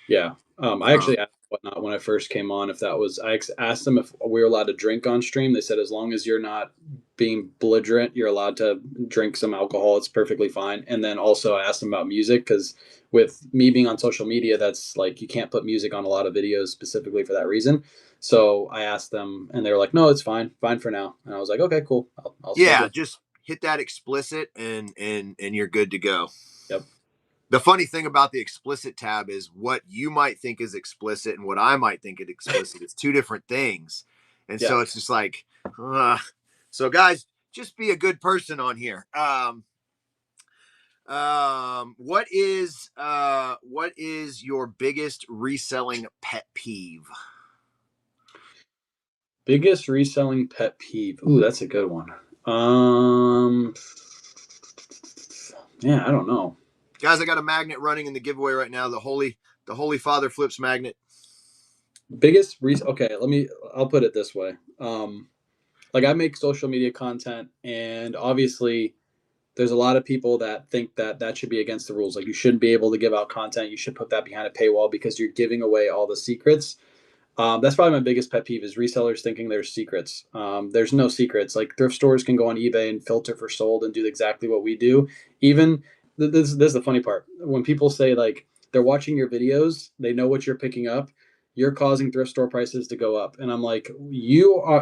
Yeah. I actually asked Whatnot when I first came on if that was, I asked them if we were allowed to drink on stream. They said, as long as you're not being belligerent, you're allowed to drink some alcohol. It's perfectly fine. And then also I asked them about music because with me being on social media, that's like, you can't put music on a lot of videos specifically for that reason. So I asked them and they were like, no, it's fine for now. And I was like, okay, cool. I'll just hit that explicit and you're good to go. Yep. The funny thing about the explicit tab is what you might think is explicit and what I might think is explicit. It's two different things. And so it's just like, so guys, just be a good person on here. What is your biggest reselling pet peeve? Biggest reselling pet peeve. Ooh, that's a good one. Yeah, I don't know. Guys, I got a magnet running in the giveaway right now. The Holy Father flips magnet. Biggest reason. Okay, I'll put it this way. Like I make social media content, and obviously, there's a lot of people that think that should be against the rules. Like you shouldn't be able to give out content. You should put that behind a paywall because you're giving away all the secrets. That's probably my biggest pet peeve is resellers thinking there's secrets. There's no secrets. Like thrift stores can go on eBay and filter for sold and do exactly what we do. Even this is the funny part. When people say like they're watching your videos, they know what you're picking up. You're causing thrift store prices to go up. And I'm like,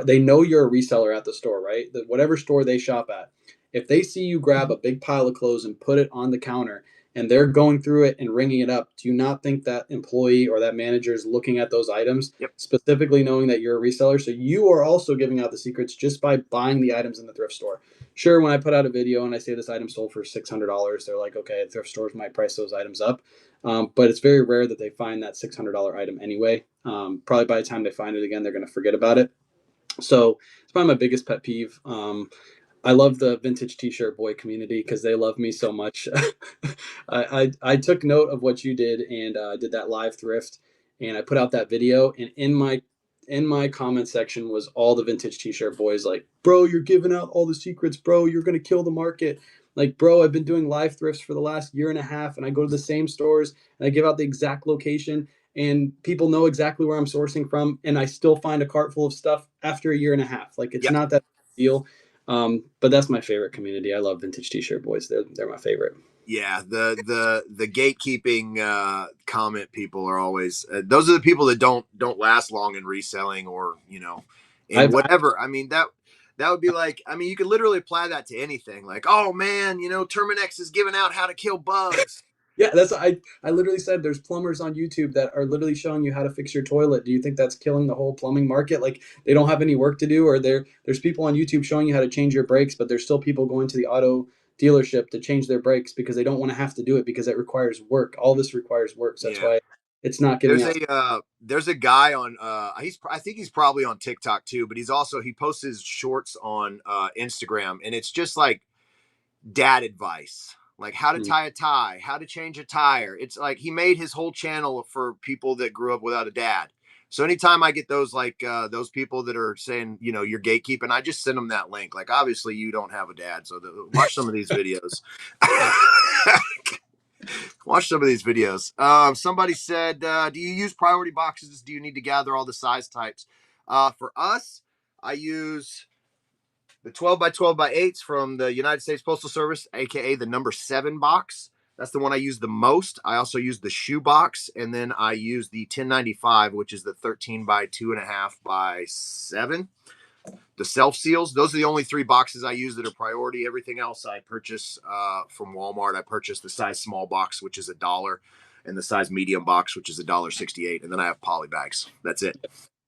they know you're a reseller at the store, right? Whatever store they shop at. If they see you grab a big pile of clothes and put it on the counter and they're going through it and ringing it up, do you not think that employee or that manager is looking at those items, specifically knowing that you're a reseller? So you are also giving out the secrets just by buying the items in the thrift store. Sure, when I put out a video and I say this item sold for $600, they're like, okay, thrift stores might price those items up. But it's very rare that they find that $600 item anyway. Probably by the time they find it again, they're going to forget about it. So it's probably my biggest pet peeve. I love the vintage t-shirt boy community because they love me so much. I took note of what you did and did that live thrift. and I put out that video, and in my comment section was all the vintage t-shirt boys like, bro, you're giving out all the secrets, bro, you're gonna kill the market. Like, bro, I've been doing live thrifts for the last year and a half, and I go to the same stores and I give out the exact location, and people know exactly where I'm sourcing from, and I still find a cart full of stuff after a year and a half. Like, it's Yeah. not that big a deal. But that's my favorite community. I love vintage t-shirt boys. They're my favorite. Yeah, the gatekeeping comment people are always those are the people that don't last long in reselling or in I've whatever. I mean that would be like, I mean, you could literally apply that to anything. Like, oh man, Terminex is giving out how to kill bugs. Yeah, I literally said there's plumbers on YouTube that are literally showing you how to fix your toilet. Do you think that's killing the whole plumbing market? Like, they don't have any work to do, or there's people on YouTube showing you how to change your brakes, but there's still people going to the auto dealership to change their brakes because they don't want to have to do it because it requires work. All this requires work. So that's Yeah. why it's not giving out. There's a guy on I think he's probably on TikTok too, but he posts his shorts on Instagram, and it's just like dad advice, like how to tie a tie, how to change a tire. It's like he made his whole channel for people that grew up without a dad. So anytime I get those those people that are saying, you're gatekeeping, I just send them that link. Like, obviously you don't have a dad, so watch some of these videos. Watch some of these videos. Somebody said, do you use priority boxes? Do you need to gather all the size types? For us, I use the 12 by 12 by 8s from the United States Postal Service, aka the number 7 box. That's the one I use the most. I also use the shoe box, and then I use the 1095, which is the 13 by 2.5 by 7. The self seals, those are the only 3 boxes I use that are priority. Everything else I purchase from Walmart. I purchase the size small box, which is $1, and the size medium box, which is $1.68. And then I have poly bags. That's it.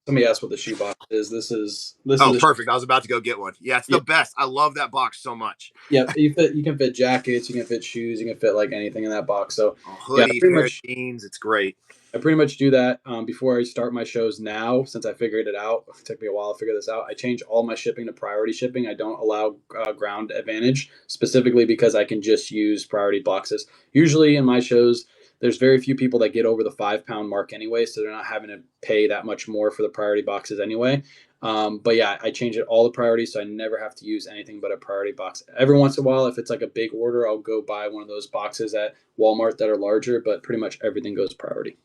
Somebody asked what the shoebox is. This is Oh, a perfect. I was about to go get one. Yeah, it's the yeah, best. I love that box so much. yeah. You can fit jackets, you can fit shoes, you can fit like anything in that box. So A yeah, hoodie, pair of jeans. It's great. I pretty much do that before I start my shows now. Since I figured it out, it took me a while to figure this out. I change all my shipping to priority shipping. I don't allow ground advantage, specifically because I can just use priority boxes. Usually in my shows, there's very few people that get over the 5 pound mark anyway, so they're not having to pay that much more for the priority boxes anyway. But yeah, I change it all the priorities, so I never have to use anything but a priority box. Every once in a while, if it's like a big order, I'll go buy one of those boxes at Walmart that are larger, but pretty much everything goes priority.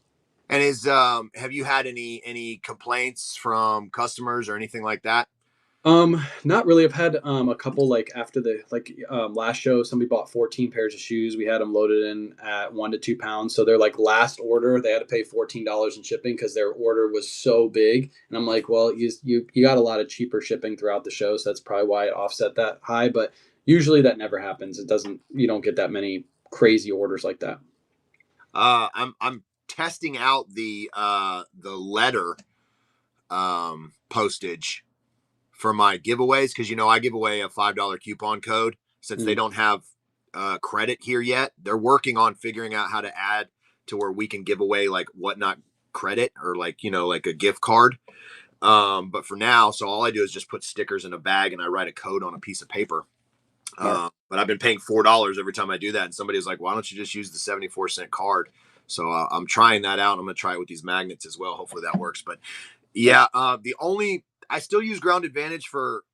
And have you had any complaints from customers or anything like that? Not really. I've had a couple like after the last show, somebody bought 14 pairs of shoes. We had them loaded in at 1 to 2 pounds. So their like last order, they had to pay $14 in shipping because their order was so big. And I'm like, well, you got a lot of cheaper shipping throughout the show, so that's probably why it offset that high. But usually that never happens. It doesn't. You don't get that many crazy orders like that. I'm testing out the letter postage for my giveaways, because I give away a $5 coupon code since they don't have credit here yet. They're working on figuring out how to add to where we can give away like whatnot credit, or like like a gift card. But for now, so all I do is just put stickers in a bag and I write a code on a piece of paper. But I've been paying $4 every time I do that, and somebody was like, "Why don't you just use the 74-cent card?" So I'm trying that out. I'm going to try it with these magnets as well. Hopefully that works. But yeah, I still use ground advantage for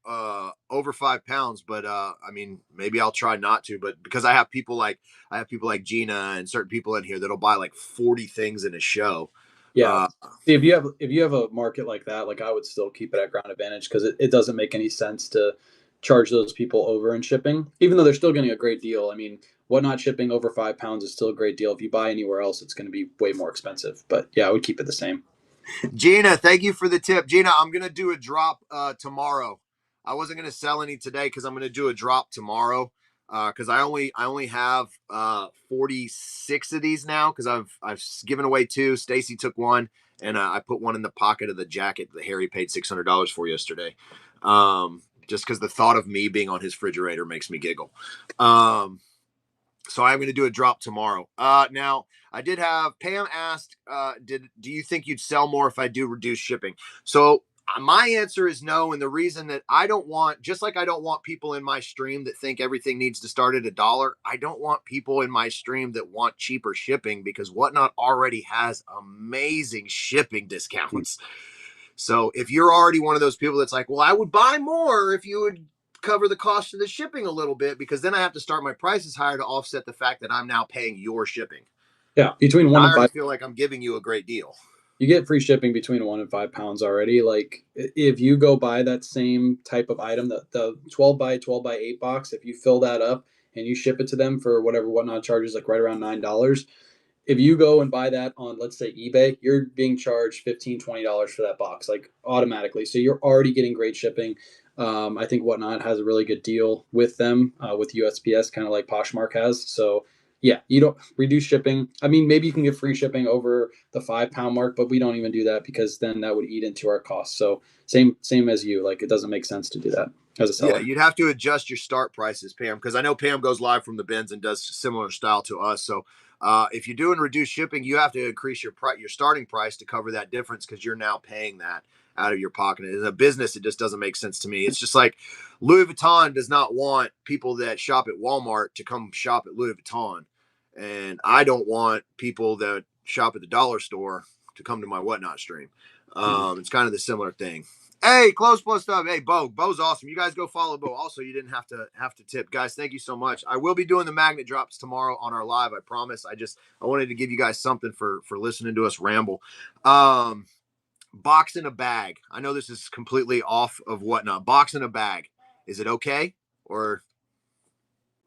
over 5 pounds, but I mean, maybe I'll try not to. But because I have people like Gina and certain people in here that'll buy like 40 things in a show. Yeah. See, if you have a market like that, like I would still keep it at ground advantage because it doesn't make any sense to charge those people over in shipping, even though they're still getting a great deal. I mean, whatnot shipping over 5 pounds is still a great deal. If you buy anywhere else, it's going to be way more expensive. But yeah, I would keep it the same. Gina, thank you for the tip. Gina, I'm gonna do a drop tomorrow. I wasn't gonna sell any today because I'm gonna do a drop tomorrow. Because I only have 46 of these now, because I've given away 2. Stacy took one, and I put one in the pocket of the jacket that Harry paid $600 for yesterday. Just because the thought of me being on his refrigerator makes me giggle. So I'm going to do a drop tomorrow. Now, I did have Pam asked, do you think you'd sell more if I do reduce shipping? So My answer is no. And the reason that I don't want, just like I don't want people in my stream that think everything needs to start at $1, I don't want people in my stream that want cheaper shipping, because Whatnot already has amazing shipping discounts. So if you're already one of those people that's like, well, I would buy more if you would cover the cost of the shipping a little bit, because then I have to start my prices higher to offset the fact that I'm now paying your shipping. Yeah, between I one and already five, feel like I'm giving you a great deal. you get free shipping between 1 and 5 pounds already. Like if you go buy that same type of item, the 12 by 8 box, if you fill that up and you ship it to them for whatever Whatnot charges, like right around $9. If you go and buy that on, let's say, eBay, you're being charged $15-$20 for that box, like automatically. So you're already getting great shipping. I think Whatnot has a really good deal with them, with USPS, kind of like Poshmark has. So yeah, you don't reduce shipping. I mean, maybe you can get free shipping over the 5 pound mark, but we don't even do that because then that would eat into our costs. So same as you, like it doesn't make sense to do that as a Yeah, seller. you'd have to adjust your start prices, Pam, because I know Pam goes live from the bins and does similar style to us. So if you're doing reduced shipping, you have to increase your starting price to cover that difference, because you're now paying that out of your pocket. As a business, it just doesn't make sense to me. It's just like Louis Vuitton does not want people that shop at Walmart to come shop at Louis Vuitton, and I don't want people that shop at the dollar store to come to my Whatnot stream. It's kind of the similar thing. Hey, close plus stuff. Hey, Bo's awesome. You guys go follow Bo. Also, you didn't have to tip, guys. Thank you so much. I will be doing the magnet drops tomorrow on our live. I promise. I wanted to give you guys something for listening to us ramble. Box in a bag. I know this is completely off of Whatnot. Box in a bag. Is it okay? Or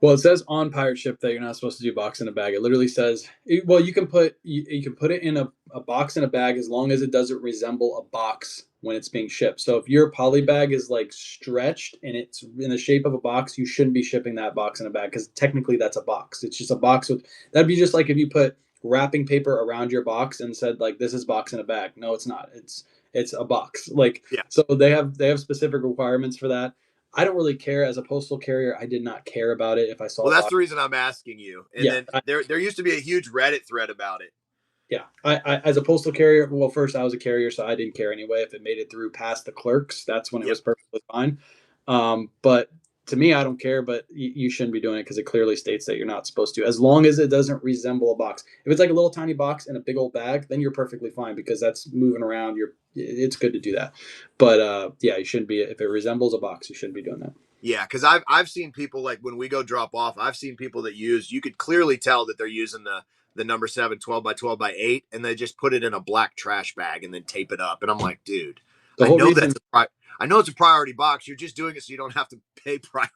Well, it says on pirate ship that you're not supposed to do box in a bag. It literally says, well, you can put it in a box in a bag as long as it doesn't resemble a box when it's being shipped. So if your poly bag is like stretched and it's in the shape of a box, you shouldn't be shipping that box in a bag because technically that's a box. It's just a box with, that'd be just like if you put wrapping paper around your box and said like this is box in a bag. No, it's not. It's a box. Like yeah. so they have specific requirements for that. I don't really care as a postal carrier. I did not care about it if I saw. Well, that's the reason I'm asking you. And Yeah, then there used to be a huge Reddit thread about it. yeah. I as a postal carrier, well, first I was a carrier, so I didn't care anyway. If it made it through past the clerks, that's when it Yep. was perfectly fine. But to me, I don't care. But you shouldn't be doing it because it clearly states that you're not supposed to, as long as it doesn't resemble a box. If it's like a little tiny box in a big old bag, then you're perfectly fine because that's moving around. It's good to do that. But yeah, you shouldn't be. If it resembles a box, you shouldn't be doing that. Yeah, because I've seen people, like when we go drop off, I've seen people that you could clearly tell that they're using the number 7 12 by 12 by 8, and they just put it in a black trash bag and then tape it up. And I'm like, dude, The I whole know reason I know it's a priority box. You're just doing it so you don't have to pay priority.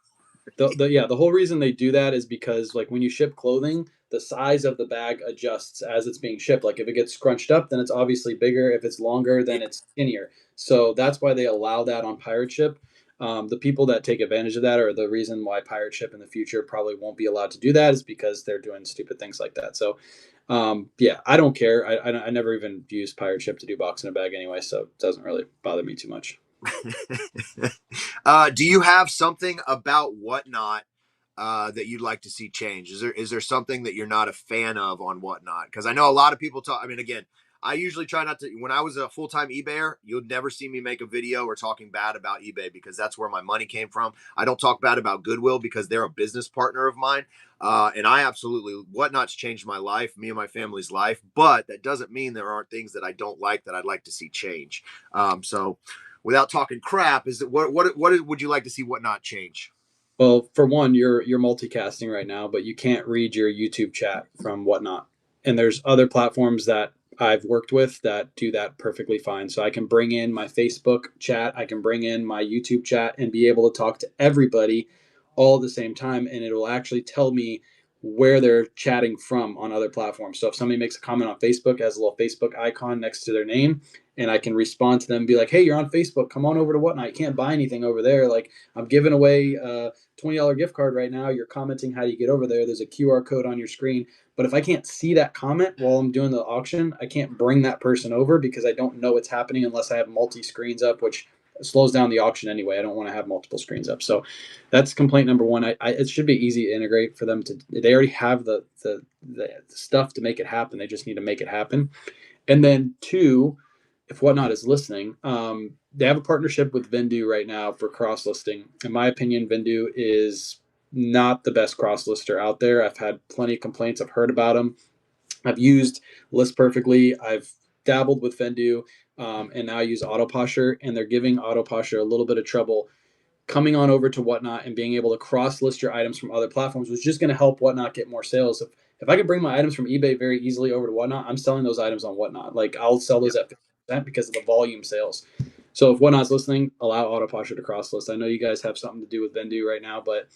the whole reason they do that is because like when you ship clothing, the size of the bag adjusts as it's being shipped. Like if it gets scrunched up, then it's obviously bigger. If it's longer, Yeah. then it's skinnier. So that's why they allow that on pirate ship. The people that take advantage of that, or the reason why pirate ship in the future probably won't be allowed to do that, is because they're doing stupid things like that. So yeah, I don't care. I never even used pirate ship to do box in a bag anyway, so it doesn't really bother me too much. Do you have something about Whatnot that you'd like to see change? Is there something that you're not a fan of on Whatnot? Because I know a lot of people talk. I mean, again, I usually try not to. When I was a full time eBayer, you'd never see me make a video or talking bad about eBay, because that's where my money came from. I don't talk bad about Goodwill because they're a business partner of mine. And I absolutely, Whatnot's changed my life, me and my family's life. But that doesn't mean there aren't things that I don't like that I'd like to see change. So without talking crap, is that what would you like to see Whatnot change? Well, for one, you're multicasting right now, but you can't read your YouTube chat from Whatnot. And there's other platforms that I've worked with that do that perfectly fine. So I can bring in my Facebook chat, I can bring in my YouTube chat and be able to talk to everybody all at the same time, and it will actually tell me where they're chatting from on other platforms. So if somebody makes a comment on Facebook, it has a little Facebook icon next to their name, and I can respond to them and be like, "Hey, you're on Facebook. Come on over to Whatnot. You can't buy anything over there. Like I'm giving away $20 gift card right now. You're commenting how do you get over there. There's a QR code on your screen. But if I can't see that comment while I'm doing the auction, I can't bring that person over because I don't know what's happening unless I have multi screens up, which slows down the auction anyway. I don't want to have multiple screens up. So that's complaint number one. It should be easy to integrate for them to. They already have the stuff to make it happen. They just need to make it happen. And then two, if Whatnot is listening, they have a partnership with Vendu right now for cross listing. In my opinion, Vendu is not the best cross lister out there. I've had plenty of complaints. I've heard about them. I've used List Perfectly. I've dabbled with Vendu, and now I use Autoposher, and they're giving Autoposher a little bit of trouble coming on over to Whatnot and being able to cross list your items from other platforms was just going to help Whatnot get more sales. If I could bring my items from eBay very easily over to Whatnot, I'm selling those items on Whatnot. Like I'll sell those at 50% because of the volume sales. So if Whatnot's listening, allow Autoposher to cross list. I know you guys have something to do with Vendu right now, but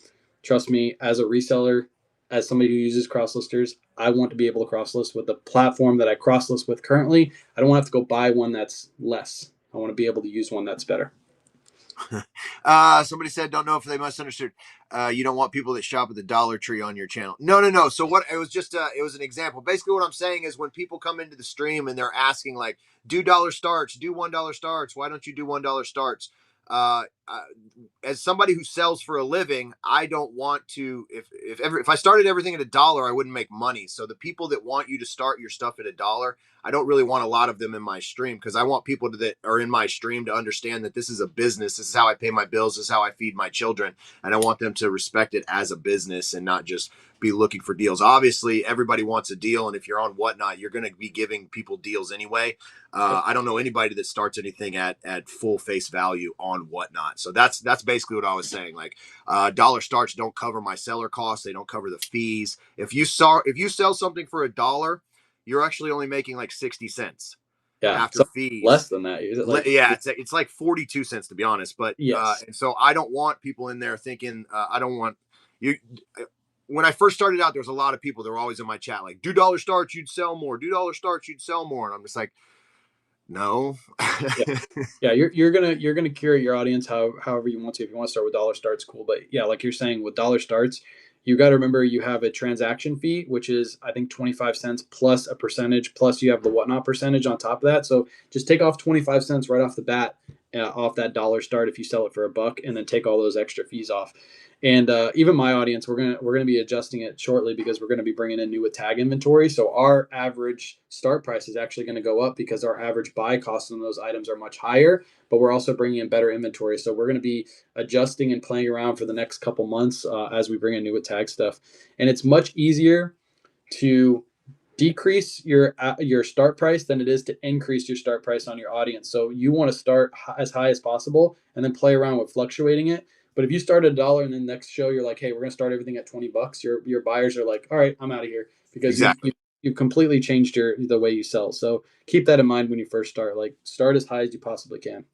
trust me, as a reseller, as somebody who uses cross listers, I want to be able to cross list with the platform that I cross list with currently. I don't want to have to go buy one that's less. I want to be able to use one that's better. Somebody said, don't know if they misunderstood. You don't want people that shop at the Dollar Tree on your channel. No. So what, it was just, it was an example. Basically what I'm saying is when people come into the stream and they're asking like, do dollar starts, do $1 starts. Why don't you do $1 starts? As somebody who sells for a living, I don't want to, if I started everything at $1, I wouldn't make money. So the people that want you to start your stuff at $1, I don't really want a lot of them in my stream because I want people that are in my stream to understand that this is a business. This is how I pay my bills. This is how I feed my children. And I want them to respect it as a business and not just be looking for deals. Obviously, everybody wants a deal. And if you're on Whatnot, you're going to be giving people deals anyway. I don't know anybody that starts anything at full face value on Whatnot. So that's basically what I was saying. Like dollar starts don't cover my seller costs. They don't cover the fees. If you sell something for $1, you're actually only making like 60 cents Yeah, after fees. less than that. Is it like Yeah, it's like 42 cents to be honest. But yes, and so I don't want people in there thinking I don't want you. When I first started out, there was a lot of people that were always in my chat like, do dollar starts, you'd sell more. Do dollar starts, you'd sell more. And I'm just like, no. yeah, yeah. You're gonna curate your audience however you want to. If you want to start with dollar starts, cool. But yeah, like you're saying with dollar starts, you got to remember you have a transaction fee, which is I think 25 cents plus a percentage, plus you have the Whatnot percentage on top of that. So just take off 25 cents right off the bat off that dollar start if you sell it for $1, and then take all those extra fees off. And even my audience, we're gonna be adjusting it shortly because we're gonna be bringing in new with tag inventory. So our average start price is actually going to go up because our average buy costs on those items are much higher. But we're also bringing in better inventory. So we're going to be adjusting and playing around for the next couple months as we bring in new with tag stuff. And it's much easier to decrease your start price than it is to increase your start price on your audience. So you want to start as high as possible and then play around with fluctuating it. But if you start at $1 and then next show you're like, hey, we're gonna start everything at $20, your buyers are like, all right, I'm out of here because Exactly. you've completely changed the way you sell. So keep that in mind when you first start. Like start as high as you possibly can.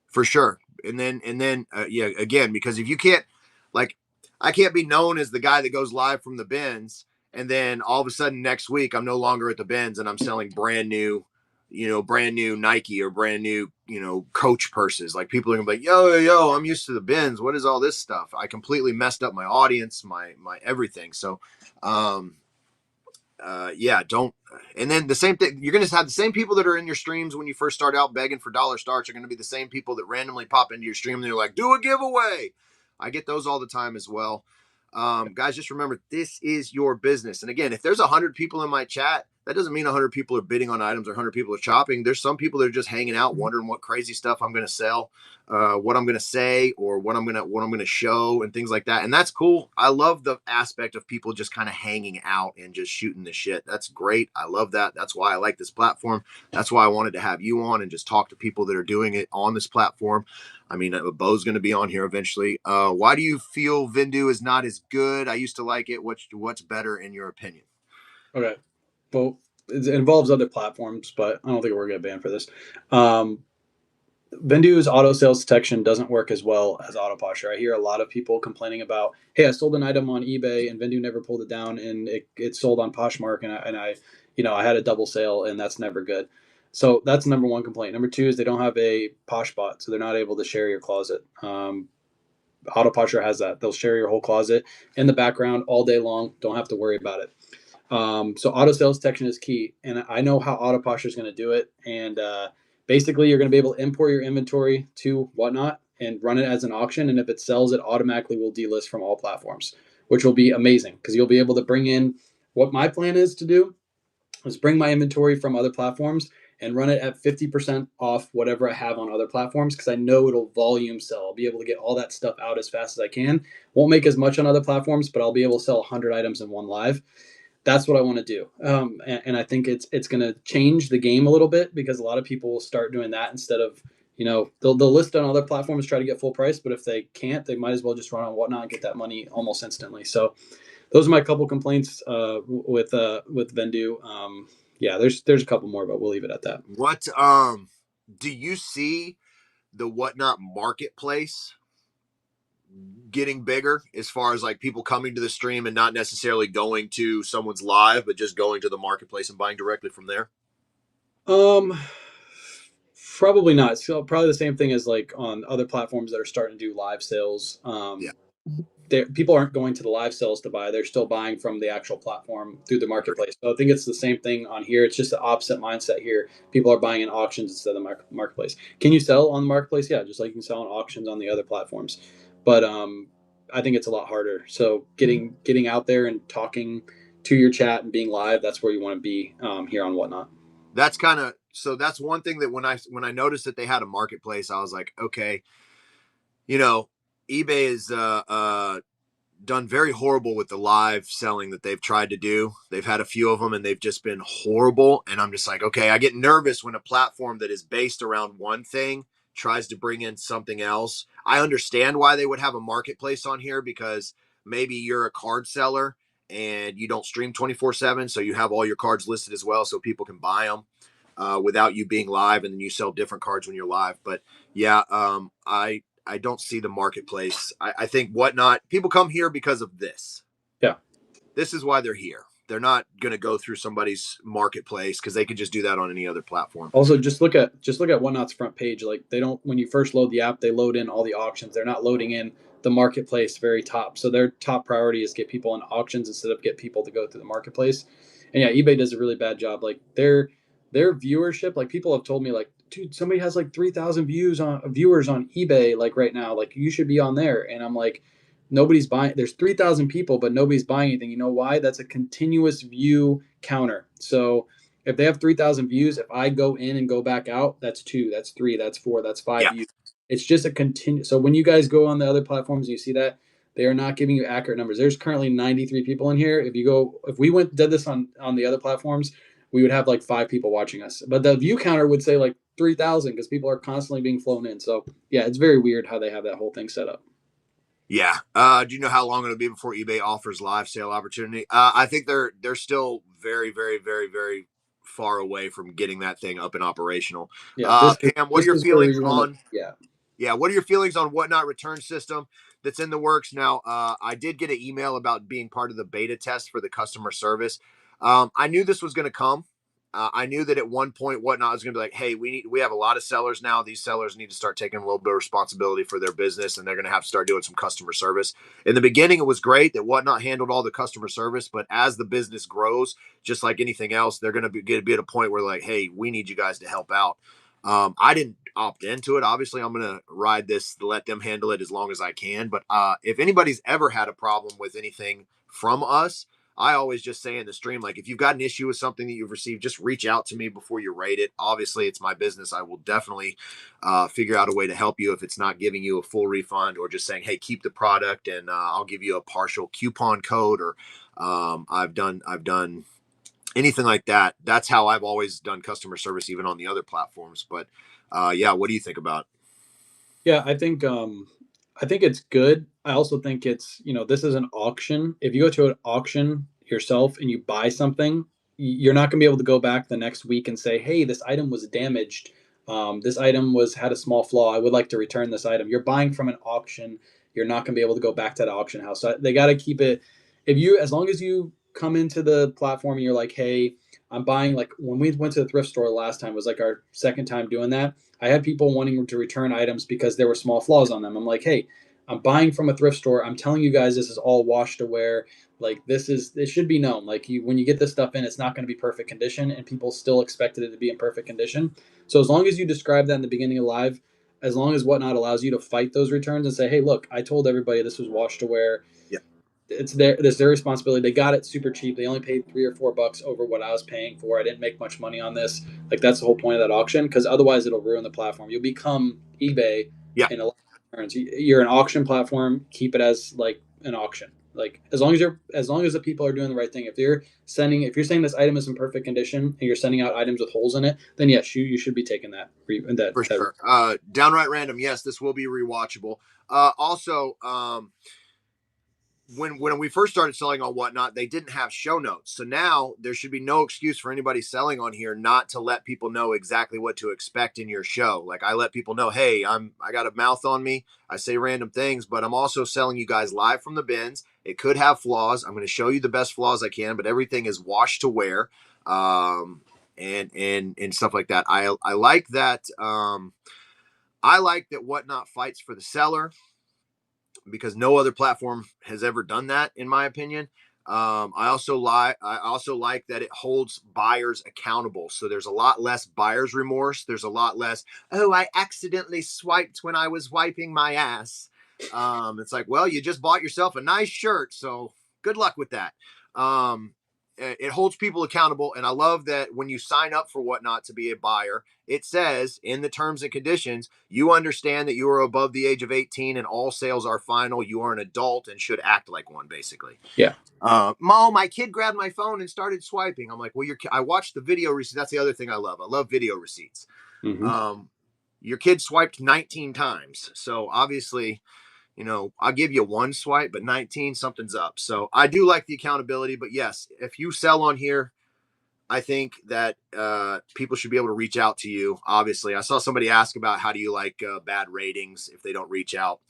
For sure. And then yeah, again, because if you can't, like, I can't be known as the guy that goes live from the bins and then all of a sudden next week I'm no longer at the bins and I'm selling brand new Nike or brand new, Coach purses. Like people are gonna be like, yo, I'm used to the bins. What is all this stuff? I completely messed up my audience, my everything. So yeah, don't. And then the same thing, you're going to have the same people that are in your streams when you first start out begging for dollar starts are going to be the same people that randomly pop into your stream and they're like, do a giveaway. I get those all the time as well. Guys, just remember, this is your business. And again, if there's 100 people in my chat, that doesn't mean 100 people are bidding on items or 100 people are shopping. There's some people that are just hanging out, wondering what crazy stuff I'm going to sell, what I'm going to say, or what I'm going to show, and things like that. And that's cool. I love the aspect of people just kind of hanging out and just shooting the shit. That's great. I love that. That's why I like this platform. That's why I wanted to have you on and just talk to people that are doing it on this platform. I mean, Bo's going to be on here eventually. Why do you feel Vendu is not as good? I used to like it. What's better in your opinion? Okay. Well, it involves other platforms, but I don't think we're going to ban for this. Vendu's auto sales detection doesn't work as well as Autoposher. I hear a lot of people complaining about, hey, I sold an item on eBay and Vendu never pulled it down and it sold on Poshmark and I had a double sale and that's never good. So that's number one complaint. Number two is they don't have a Poshbot, so they're not able to share your closet. Autoposher has that. They'll share your whole closet in the background all day long. Don't have to worry about it. So auto sales detection is key, and I know how Autoposher is going to do it. And basically, you're going to be able to import your inventory to Whatnot and run it as an auction. And if it sells, it automatically will delist from all platforms, which will be amazing because you'll be able to bring in what my plan is to do is bring my inventory from other platforms and run it at 50% off whatever I have on other platforms, because I know it'll volume sell. I'll be able to get all that stuff out as fast as I can. Won't make as much on other platforms, but I'll be able to sell 100 items in one live. That's what I want to do. And I think it's going to change the game a little bit, because a lot of people will start doing that instead of, they'll list on other platforms, try to get full price, but if they can't, they might as well just run on Whatnot and get that money almost instantly. So those are my couple complaints with Vendu. Yeah, there's a couple more, but we'll leave it at that. What do you see the Whatnot marketplace getting bigger, as far as like people coming to the stream and not necessarily going to someone's live, but just going to the marketplace and buying directly from there? Probably not. So probably the same thing as like on other platforms that are starting to do live sales. Yeah. People aren't going to the live sales to buy. They're still buying from the actual platform through the marketplace. So I think it's the same thing on here. It's just the opposite mindset here. People are buying in auctions instead of the marketplace. Can you sell on the marketplace? Yeah, just like you can sell on auctions on the other platforms. But I think it's a lot harder. So getting out there and talking to your chat and being live, that's where you want to be here on Whatnot. That's that's one thing that when I noticed that they had a marketplace, I was like, okay, eBay is done very horrible with the live selling that they've tried to do. They've had a few of them and they've just been horrible. And I'm just like, okay, I get nervous when a platform that is based around one thing tries to bring in something else. I understand why they would have a marketplace on here, because maybe you're a card seller and you don't stream 24/7. So you have all your cards listed as well, so people can buy them without you being live. And then you sell different cards when you're live. But yeah, I don't see the marketplace. I think Whatnot, people come here because of this. Yeah. This is why they're here. They're not going to go through somebody's marketplace, because they could just do that on any other platform. Also, just look at Whatnot's front page. Like, they don't, when you first load the app, they load in all the auctions. They're not loading in the marketplace very top. So their top priority is get people in auctions instead of get people to go through the marketplace. And yeah, eBay does a really bad job. Like their viewership, like people have told me, like, dude, somebody has like 3,000 viewers on eBay, like right now, like you should be on there. And I'm like, nobody's buying. There's 3,000 people, but nobody's buying anything. You know why? That's a continuous view counter. So if they have 3,000 views, if I go in and go back out, that's 2, that's 3, that's 4, that's 5 views. It's just a continue. So when you guys go on the other platforms, you see that they are not giving you accurate numbers. There's currently 93 people in here. If we did this on the other platforms, we would have like 5 people watching us. But the view counter would say like 3,000, because people are constantly being flown in. So yeah, it's very weird how they have that whole thing set up. Yeah. Do you know how long it'll be before eBay offers live sale opportunity? I think they're still very, very, very, very far away from getting that thing up and operational. Yeah. Pam, what are your feelings on? Yeah. Yeah. What are your feelings on Whatnot return system that's in the works now? I did get an email about being part of the beta test for the customer service. I knew this was going to come. I knew that at one point Whatnot was going to be like, hey, we have a lot of sellers now. These sellers need to start taking a little bit of responsibility for their business, and they're going to have to start doing some customer service. In the beginning, it was great that Whatnot handled all the customer service, but as the business grows, just like anything else, they're going to be at a point where like, hey, we need you guys to help out. I didn't opt into it. Obviously, I'm going to ride this, let them handle it as long as I can. But if anybody's ever had a problem with anything from us, I always just say in the stream, like, if you've got an issue with something that you've received, just reach out to me before you rate it. Obviously, it's my business. I will definitely figure out a way to help you if it's not giving you a full refund, or just saying, hey, keep the product and I'll give you a partial coupon code, or I've done anything like that. That's how I've always done customer service, even on the other platforms. But yeah, what do you think about it? Yeah, I think it's good. I also think it's, this is an auction. If you go to an auction yourself and you buy something, you're not going to be able to go back the next week and say, hey, this item was damaged. This item had a small flaw. I would like to return this item. You're buying from an auction. You're not going to be able to go back to that auction house. So they got to keep it. As long as you come into the platform and you're like, hey, I'm buying, like when we went to the thrift store last time, was like our second time doing that. I had people wanting to return items because there were small flaws on them. I'm like, hey, I'm buying from a thrift store. I'm telling you guys, this is all washed aware. Like it should be known. Like when you get this stuff in, it's not going to be perfect condition, and people still expected it to be in perfect condition. So as long as you describe that in the beginning of live, as long as Whatnot allows you to fight those returns and say, hey, look, I told everybody this was washed aware. Yeah. it's their responsibility. They got it super cheap. They only paid $3 or $4 over what I was paying for. I didn't make much money on this. Like that's the whole point of that auction, because otherwise it'll ruin the platform. You'll become eBay Yeah, in a lot of terms. You're an auction platform. Keep it as like an auction. Like as long as the people are doing the right thing. If you're saying this item is in perfect condition and you're sending out items with holes in it, then yes, you should be taking that. for sure. Downright random. Yes, this will be rewatchable. Also, when we first started selling on Whatnot, they didn't have show notes. So now there should be no excuse for anybody selling on here not to let people know exactly what to expect in your show. Like I let people know, hey, I got a mouth on me. I say random things, but I'm also selling you guys live from the bins. It could have flaws. I'm going to show you the best flaws I can, but everything is washed to wear. And stuff like that. I like that. I like that Whatnot fights for the seller, because no other platform has ever done that, in my opinion. I also like that it holds buyers accountable. So there's a lot less buyer's remorse. There's a lot less, oh, I accidentally swiped when I was wiping my ass. It's like, well, you just bought yourself a nice shirt, so good luck with that. It holds people accountable, and I love that when you sign up for Whatnot to be a buyer, it says in the terms and conditions, you understand that you are above the age of 18 and all sales are final. You are an adult and should act like one, basically. Yeah. Mom, my kid grabbed my phone and started swiping. I'm like, well, I watched the video receipts. That's the other thing I love. I love video receipts. Mm-hmm. Your kid swiped 19 times. So obviously, I'll give you one swipe, but 19, something's up. So I do like the accountability. But yes, if you sell on here, I think that people should be able to reach out to you. Obviously, I saw somebody ask about how do you like bad ratings if they don't reach out.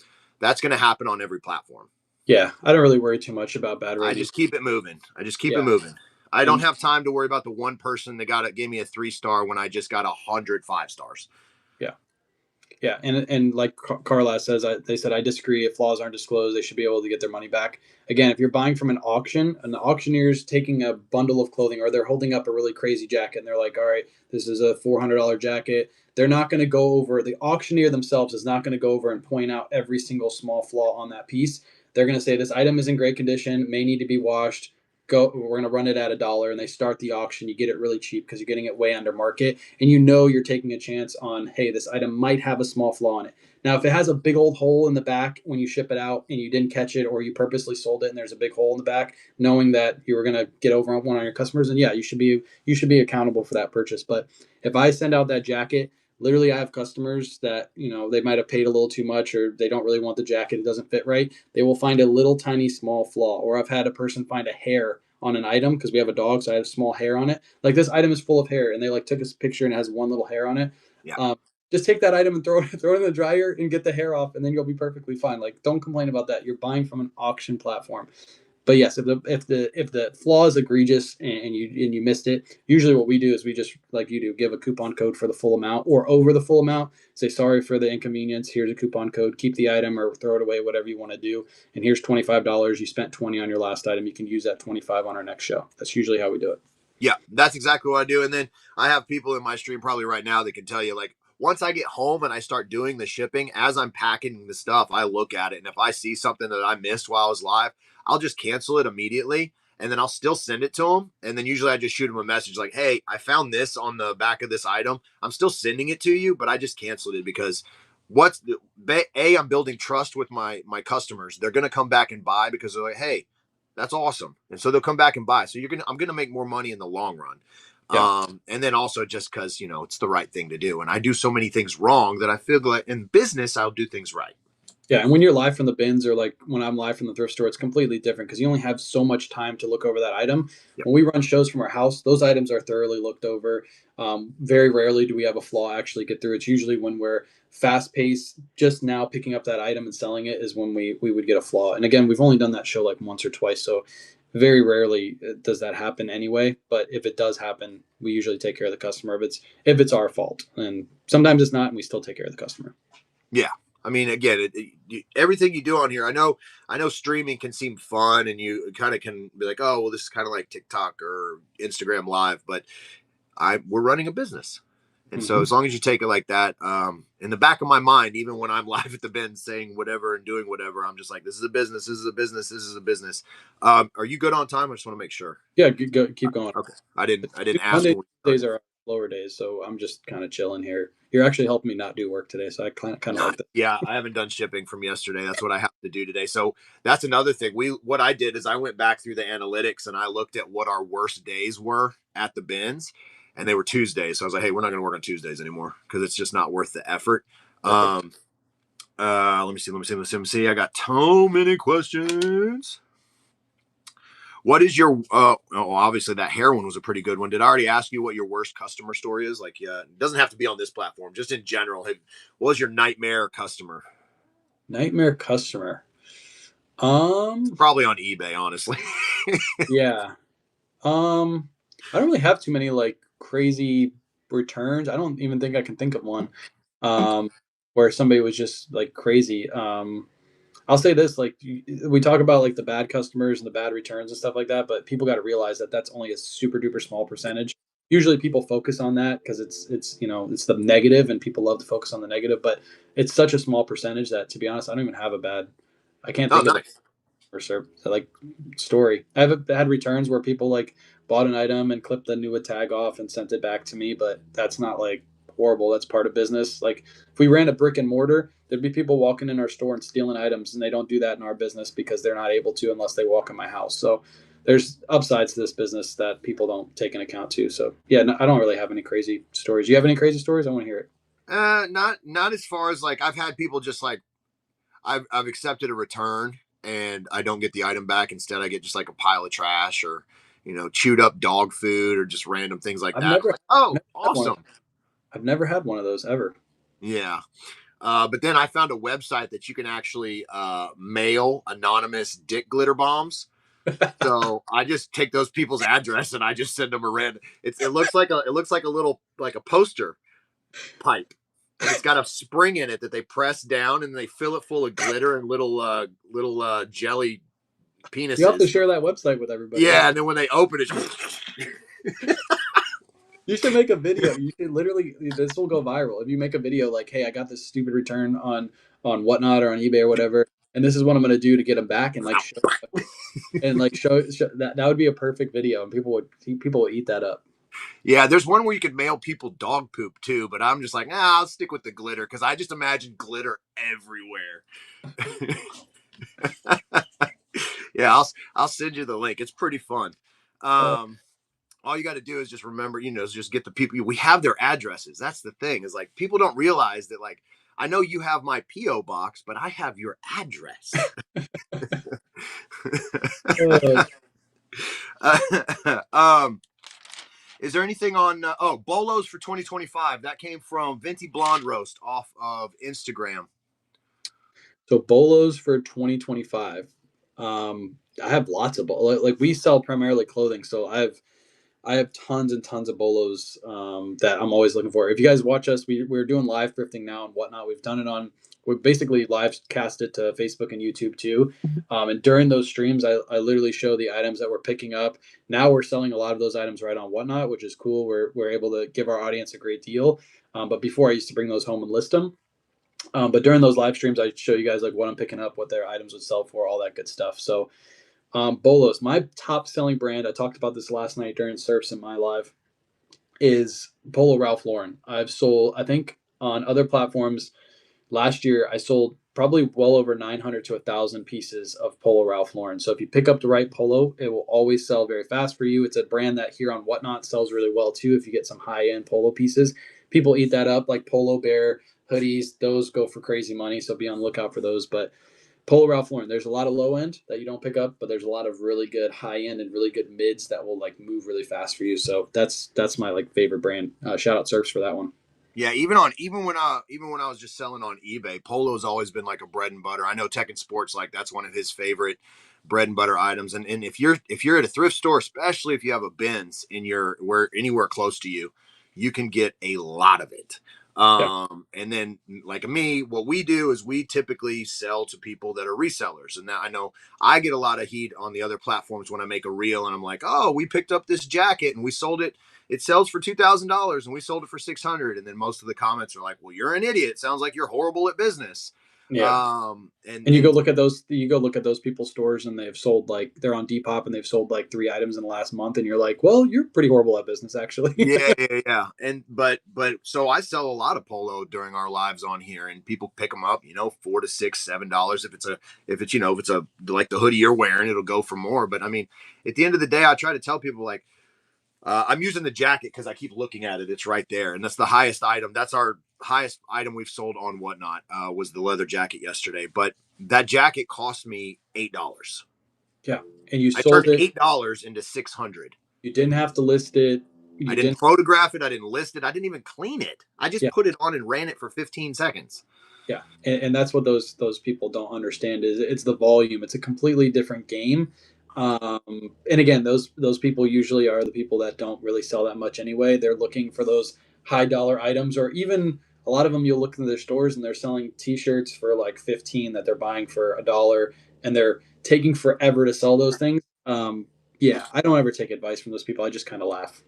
That's going to happen on every platform. Yeah, I don't really worry too much about bad I ratings. just keep it moving. Yeah, I don't and have time to worry about the one person that gave me a 3-star when I just got 105 stars. yeah, yeah, and like Carla says, they said I disagree. If flaws aren't disclosed, they should be able to get their money back. Again, if you're buying from an auctioneer's taking a bundle of clothing, or they're holding up a really crazy jacket, and they're like, "All right, this is a $400 jacket." They're not going to go over. The auctioneer themselves is not going to go over and point out every single small flaw on that piece. They're going to say this item is in great condition, may need to be washed. Go, we're going to run it at $1, and they start the auction. You get it really cheap because you're getting it way under market, and you're taking a chance on, hey, this item might have a small flaw in it. Now, if it has a big old hole in the back when you ship it out and you didn't catch it, or you purposely sold it and there's a big hole in the back, knowing that you were going to get over on one of your customers, and yeah, you should be accountable for that purchase. But if I send out that jacket, literally I have customers that they might have paid a little too much, or they don't really want the jacket, it doesn't fit right. They will find a little tiny small flaw. Or I've had a person find a hair on an item because we have a dog, so I have small hair on it. Like, this item is full of hair, and they like took a picture and it has one little hair on it. Yeah. Just take that item and throw it in the dryer and get the hair off, and then you'll be perfectly fine. Like, don't complain about that. You're buying from an auction platform. But yes, if the flaw is egregious and you missed it, usually what we do is we just, like you do, give a coupon code for the full amount or over the full amount. Say, sorry for the inconvenience. Here's a coupon code. Keep the item or throw it away, whatever you want to do. And here's $25. You spent 20 on your last item. You can use that 25 on our next show. That's usually how we do it. Yeah, that's exactly what I do. And then I have people in my stream probably right now that can tell you, like, once I get home and I start doing the shipping, as I'm packing the stuff, I look at it. And if I see something that I missed while I was live, I'll just cancel it immediately. And then I'll still send it to them. And then usually I just shoot them a message like, hey, I found this on the back of this item. I'm still sending it to you, but I just canceled it because I'm building trust with my customers. They're going to come back and buy because they're like, hey, that's awesome. And so they'll come back and buy. So I'm going to make more money in the long run. Yeah. And then also just because, it's the right thing to do. And I do so many things wrong that I feel like in business, I'll do things right. Yeah, and when you're live from the bins, or like when I'm live from the thrift store, it's completely different because you only have so much time to look over that item. Yep. When we run shows from our house, those items are thoroughly looked over. Very rarely do we have a flaw actually get through. It's usually when we're fast paced, just now picking up that item and selling it is when we would get a flaw. And again, we've only done that show like once or twice, so very rarely does that happen anyway. But if it does happen, we usually take care of the customer if it's our fault, and sometimes it's not, and we still take care of the customer. Yeah. I mean, again, everything you do on here, I know streaming can seem fun and you kind of can be like, oh, well, this is kind of like TikTok or Instagram Live, but we're running a business. And so as long as you take it like that, in the back of my mind, even when I'm live at the bin saying whatever and doing whatever, I'm just like, this is a business, this is a business, this is a business. Are you good on time? I just want to make sure. Yeah, keep going. Okay. I didn't ask Monday, when we Tuesdays started. are lower days, so I'm just kind of chilling here. You're actually helping me not do work today, so I kind of like that. Yeah, I haven't done shipping from yesterday. That's what I have to do today. So that's another thing. What I did is I went back through the analytics and I looked at what our worst days were at the bins, and they were Tuesdays. So I was like, hey, we're not going to work on Tuesdays anymore because it's just not worth the effort. Perfect. Let me see. I got so many questions. What is your obviously that hair one was a pretty good one. Did I already ask you what your worst customer story is? Like, yeah, it doesn't have to be on this platform, just in general. What was your nightmare customer? Nightmare customer. Probably on eBay, honestly. Yeah. I don't really have too many like crazy returns. I don't even think I can think of one. Um, where somebody was just like crazy. I'll say this: like we talk about like the bad customers and the bad returns and stuff like that, but people got to realize that that's only a super duper small percentage. Usually, people focus on that because it's it's the negative, and people love to focus on the negative. But it's such a small percentage that, to be honest, I don't even have a bad. I can't Oh, think of a nice. or like story. I've had returns where people like bought an item and clipped the new tag off and sent it back to me, but that's not like horrible. That's part of business. Like if we ran a brick and mortar, there'd be people walking in our store and stealing items, and they don't do that in our business because they're not able to unless they walk in my house. So there's upsides to this business that people don't take into account too. So yeah, no, I don't really have any crazy stories. You have any crazy stories? I want to hear it. Not as far as like I've had people just like I've accepted a return and I don't get the item back. Instead, I get just like a pile of trash or chewed up dog food or just random things like I've that. I'm never, like, oh, never had one. awesome. I've never had one of those ever. Yeah. But then I found a website that you can actually mail anonymous dick glitter bombs. So I just take those people's address and I just send them a red. It looks like a little like a poster pipe, and it's got a spring in it that they press down and they fill it full of glitter and little jelly You have to penises. share that website with everybody. Yeah, and then when they open it, You should make a video. You should literally. This will go viral if you make a video like, "Hey, I got this stupid return on whatnot or on eBay or whatever, and this is what I'm going to do to get them back," and like show that that would be a perfect video, and people would eat that up. yeah, there's one where you could mail people dog poop too, but I'm just like, I'll stick with the glitter because I just imagine glitter everywhere. Yeah, I'll send you the link. It's pretty fun. Uh, Um, all you got to do is just remember, just get the people. We have their addresses. That's the thing. Is like people don't realize that. Like I know you have my PO box, but I have your address. uh, um, is there anything on? Bolos for 2025 that came from Venti Blonde Roast off of Instagram. so bolos for 2025. I have lots of like we sell primarily clothing, so I have tons and tons of bolos that I'm always looking for. If you guys watch us, we're doing live thrifting now and whatnot. We've done it on, we basically live cast it to Facebook and YouTube too. And during those streams, I literally show the items that we're picking up. Now we're selling a lot of those items right on whatnot, which is cool. We're able to give our audience a great deal. But before I used to bring those home and list them. But during those live streams, I show you guys like what I'm picking up, what their items would sell for, all that good stuff. So Bolos, my top selling brand, I talked about this last night during Surfs in my live, is Polo Ralph Lauren. I've sold, I think, on other platforms last year, I sold probably well over 900 to 1,000 pieces of Polo Ralph Lauren. So if you pick up the right polo, it will always sell very fast for you. It's a brand that here on Whatnot sells really well too. If you get some high end polo pieces, people eat that up like Polo Bear hoodies. Those go for crazy money. So be on the lookout for those. But Polo Ralph Lauren, there's a lot of low end that you don't pick up, but there's a lot of really good high end and really good mids that will like move really fast for you. So that's my like favorite brand. Shout out Surfs for that one. Yeah, even when I was just selling on eBay, Polo's always been like a bread and butter. I know Tech and Sports like that's one of his favorite bread and butter items. And if you're at a thrift store, especially if you have a bins in your where anywhere close to you, you can get a lot of it. Yeah. And then like me, what we do is we typically sell to people that are resellers. And now I know I get a lot of heat on the other platforms when I make a reel and I'm like, oh, we picked up this jacket and we sold it. It sells for $2,000 and we sold it for 600. And then most of the comments are like, well, you're an idiot. It sounds like you're horrible at business. Yeah. And And you go look at those. You go look at those people's stores, and they've sold like they're on Depop, and they've sold like 3 items in the last month, and you're like, well, you're pretty horrible at business, actually. yeah. And but so I sell a lot of polo during our lives on here, and people pick them up, $4 to $6, $7. If it's a like the hoodie you're wearing, it'll go for more. But I mean, at the end of the day, I try to tell people like I'm using the jacket because I keep looking at it. It's right there, and that's the highest item. That's our highest item we've sold on Whatnot. Was the leather jacket yesterday, but that jacket cost me $8. Yeah, and you I turned sold it. $8 into 600. You didn't have to list it. I You didn't didn't. photograph it. I didn't list it. I didn't even clean it. I just Yeah, put it on and ran it for 15 seconds. yeah, and that's what those people don't understand is it's the volume. It's a completely different game. And again, those people usually are the people that don't really sell that much anyway. They're looking for those high dollar items, or even a lot of them. You'll look in their stores and they're selling T-shirts for like 15 that they're buying for $1, and they're taking forever to sell those things. Yeah, I don't ever take advice from those people. I just kind of laugh.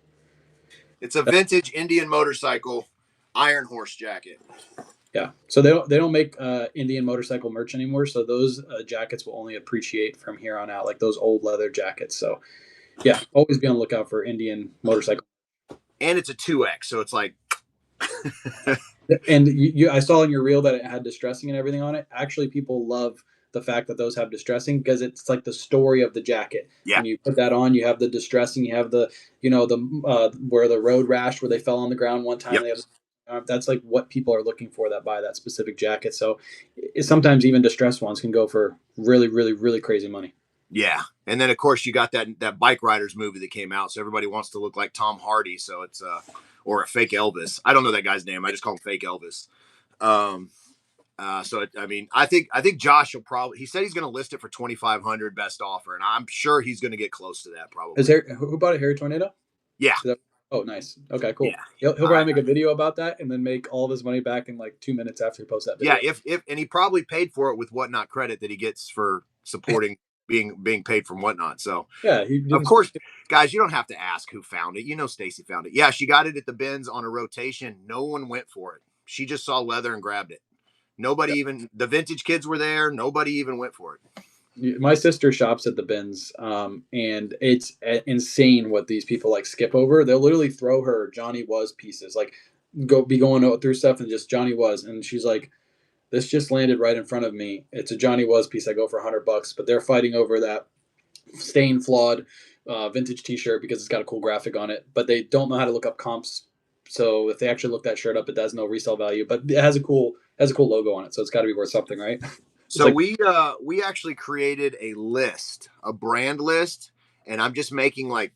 It's a vintage Indian motorcycle iron horse jacket. Yeah, so they don't make Indian motorcycle merch anymore. So those jackets will only appreciate from here on out, like those old leather jackets. So yeah, always be on the lookout for Indian motorcycle. And it's a 2X. So it's like, And I saw in your reel that it had distressing and everything on it. Actually, people love the fact that those have distressing because it's like the story of the jacket. yeah, When you put that on, you have the distressing, you have the where the road rash where they fell on the ground one time. yep, They have that's like what people are looking for that buy that specific jacket. So sometimes even distressed ones can go for really, really, really crazy money. yeah. And then of course you got that Bike Riders movie that came out. So everybody wants to look like Tom Hardy. So it's or a fake Elvis. I don't know that guy's name. I just call him fake Elvis. Um, I mean, I think Josh will probably. He said he's going to list it for 2,500 best offer, and I'm sure he's going to get close to that Is probably. there who bought a Harry Tornado? Yeah, Is that, oh, nice. Okay, yeah, cool. He'll probably make a video about that and then make all of his money back in like 2 minutes after he posts that yeah. video. If and he probably paid for it with Whatnot credit that he gets for supporting being paid from Whatnot. So Yeah, he of didn't. course, guys, you don't have to ask who found it. Stacy found it. Yeah, she got it at the bins on a rotation. No one went for it. She just saw leather and grabbed it. Nobody Yeah. even the vintage kids were there. Nobody even went for it. My sister shops at the bins, and it's insane what these people like skip over. They'll literally throw her Johnny Was pieces, like be going through stuff and just Johnny Was, and she's like, "This just landed right in front of me. It's a Johnny Was piece. I go for $100, but they're fighting over that stain flawed vintage T-shirt because it's got a cool graphic on it, but they don't know how to look up comps. So if they actually look that shirt up, it has no resale value, but it has a cool logo on it, so it's got to be worth something, right? It's So like we actually created a list, a brand list, and I'm just making like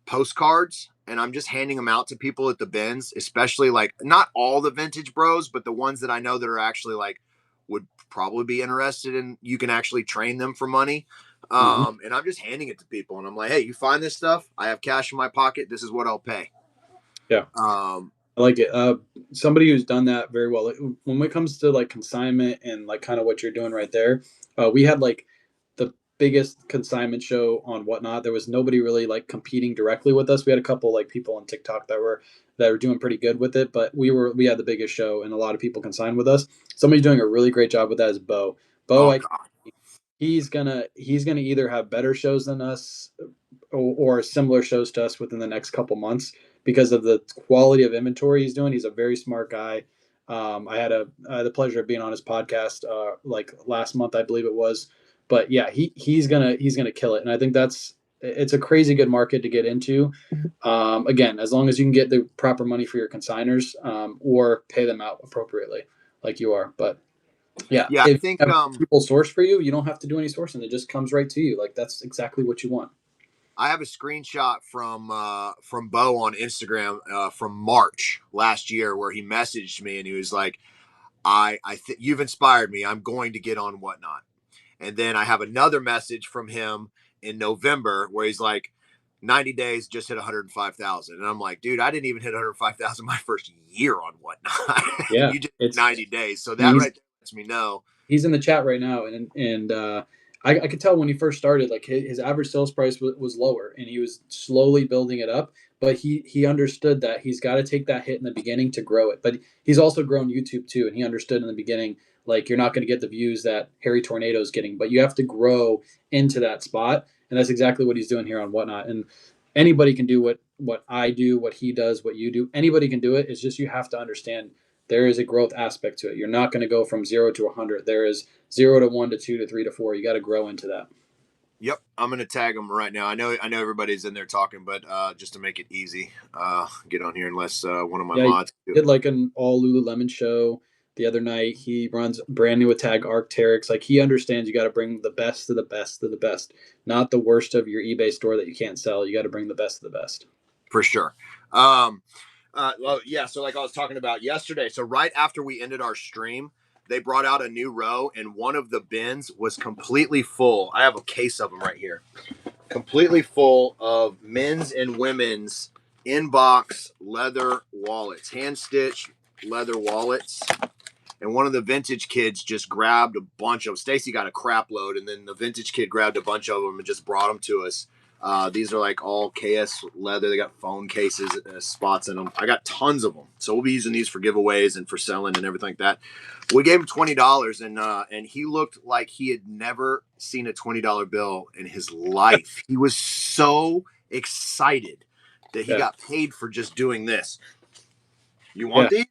postcards and I'm just handing them out to people at the bins, especially like not all the vintage bros, but the ones that I know that are actually like would probably be interested in. You can actually train them for money. mhm. And I'm just handing it to people and I'm like, hey, you find this stuff? I have cash in my pocket. This is what I'll pay. Yeah, Um, I like it. Somebody who's done that very well. Like, when it comes to like consignment and like kind of what you're doing right there, we had like the biggest consignment show on Whatnot. There was nobody really like competing directly with us. We had a couple like people on TikTok that were doing pretty good with it, but we had the biggest show and a lot of people consigned with us. Somebody's doing a really great job with that is Bo. Bo, oh I God. he's gonna either have better shows than us or similar shows to us within the next couple months because of the quality of inventory he's doing. He's a very smart guy. I had the pleasure of being on his podcast like last month, I believe it was. But yeah, he's gonna kill it, and I think it's a crazy good market to get into. Again, as long as you can get the proper money for your consigners or pay them out appropriately, like you are. But yeah, Yeah, I if think you have people source for you, you don't have to do any sourcing. It just comes right to you. Like that's exactly what you want. I have a screenshot from Bo on Instagram from March last year where he messaged me and he was like, you've inspired me. I'm going to get on Whatnot." And then I have another message from him in November where he's like, 90 days, just hit 105,000. And I'm like, dude, I didn't even hit 105,000 my first year on Whatnot. And Yeah, you just it's 90 days. So that he's right there lets me know. he's in the chat right now, and I could tell when he first started, like his average sales price was lower, and he was slowly building it up. But he understood that he's got to take that hit in the beginning to grow it. But he's also grown YouTube too, and he understood in the beginning, like you're not going to get the views that Harry Tornado's getting, but you have to grow into that spot, and that's exactly what he's doing here on Whatnot. And anybody can do what I do, what he does, what you do. Anybody can do it. It's just you have to understand there is a growth aspect to it. You're not going to go from 0 to 100. There is 0 to 1 to 2 to 3 to 4. You got to grow into that. Yep, I'm gonna tag them right now. I know everybody's in there talking, but just to make it easy, get on here unless one of my Yeah, he mods do. did like an all Lululemon show the other night. He runs brand new with tag Arcteryx. Like he understands you got to bring the best of the best of the best, not the worst of your eBay store that you can't sell. You got to bring the best of the best. For sure. Well, yeah. So like I was talking about yesterday. So right after we ended our stream, they brought out a new row, and one of the bins was completely full. I have a case of them right here, completely full of men's and women's inbox leather wallets, hand stitched leather wallets. And one of the vintage kids just grabbed a bunch of. Stacy got a crap load, and then the vintage kid grabbed a bunch of them and just brought them to us. These are like all KS leather. They got phone cases, spots in them. I got tons of them, so we'll be using these for giveaways and for selling and everything like that. We gave him $20, and he looked like he had never seen a $20 bill in his life. He was so excited that he got paid for just doing this. You want these?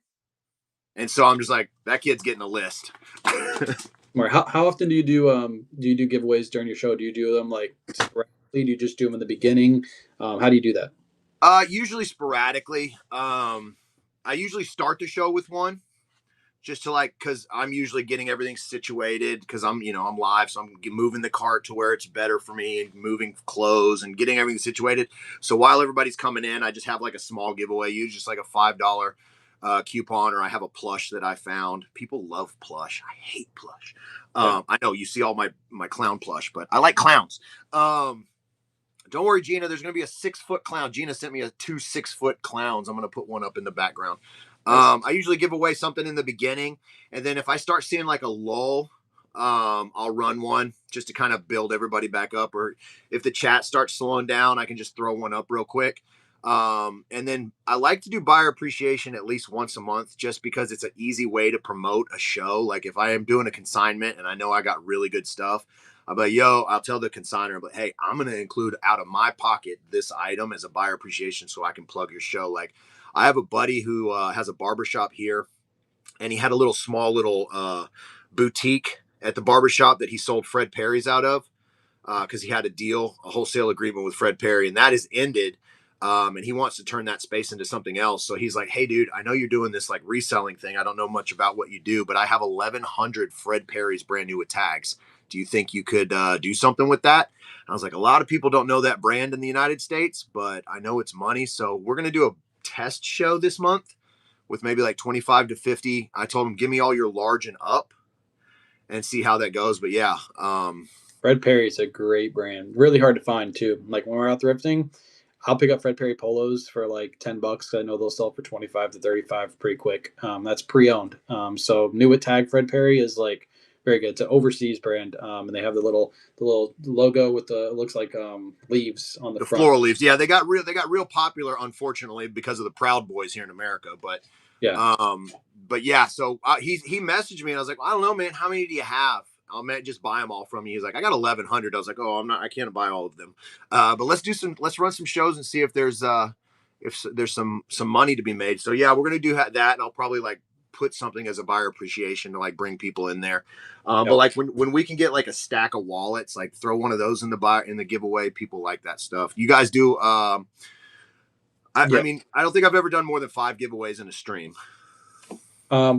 And so I'm just like, that kid's getting a list. How often do you do giveaways during your show? Do you do them like sporadically? Do you just do them in the beginning? How do you do that? Usually sporadically. I usually start the show with one just to like, cause I'm usually getting everything situated cause I'm live. So I'm moving the cart to where it's better for me and moving clothes and getting everything situated. So while everybody's coming in, I just have like a small giveaway, usually just like a $5 coupon, or I have a plush that I found. People love plush. I hate plush. I know you see all my clown plush, but I like clowns. Don't worry, Gina. There's going to be a 6-foot clown. Gina sent me 2 6-foot clowns. I'm going to put one up in the background. I usually give away something in the beginning, and then if I start seeing like a lull, I'll run one just to kind of build everybody back up. Or if the chat starts slowing down, I can just throw one up real quick. And then I like to do buyer appreciation at least once a month, just because it's an easy way to promote a show. Like if I am doing a consignment and I know I got really good stuff, I'll be like, I'll tell the consigner, but hey, I'm going to include out of my pocket this item as a buyer appreciation so I can plug your show. Like I have a buddy who has a barbershop here, and he had a small little boutique at the barbershop that he sold Fred Perry's out of because he had a wholesale agreement with Fred Perry, and that has ended. And he wants to turn that space into something else. So he's like, hey, dude, I know you're doing this like reselling thing. I don't know much about what you do, but I have 1,100 Fred Perry's brand new with tags. Do you think you could do something with that? And I was like, a lot of people don't know that brand in the United States, but I know it's money. So we're going to do a test show this month with maybe like 25 to 50. I told him, give me all your large and up and see how that goes. But yeah. Fred Perry's a great brand. Really hard to find too. Like when we're out thrifting, I'll pick up Fred Perry polos for like $10. I know they'll sell for 25 to 35 pretty quick. That's pre-owned. So new with tag Fred Perry is like very good. It's an overseas brand, and they have the little logo with the looks like leaves on the front. Floral leaves. Yeah, they got real popular, unfortunately, because of the Proud Boys here in America. But yeah. So he messaged me, and I was like, I don't know, man. How many do you have? I'll just buy them all from you. He's like, I got 1,100. I was like, I can't buy all of them. But let's run some shows and see if there's some money to be made. So yeah, we're gonna do that, and I'll probably like put something as a buyer appreciation to like bring people in there. But like when we can get like a stack of wallets, like throw one of those in the giveaway. People like that stuff. You guys do. I mean, I don't think I've ever done more than 5 giveaways in a stream.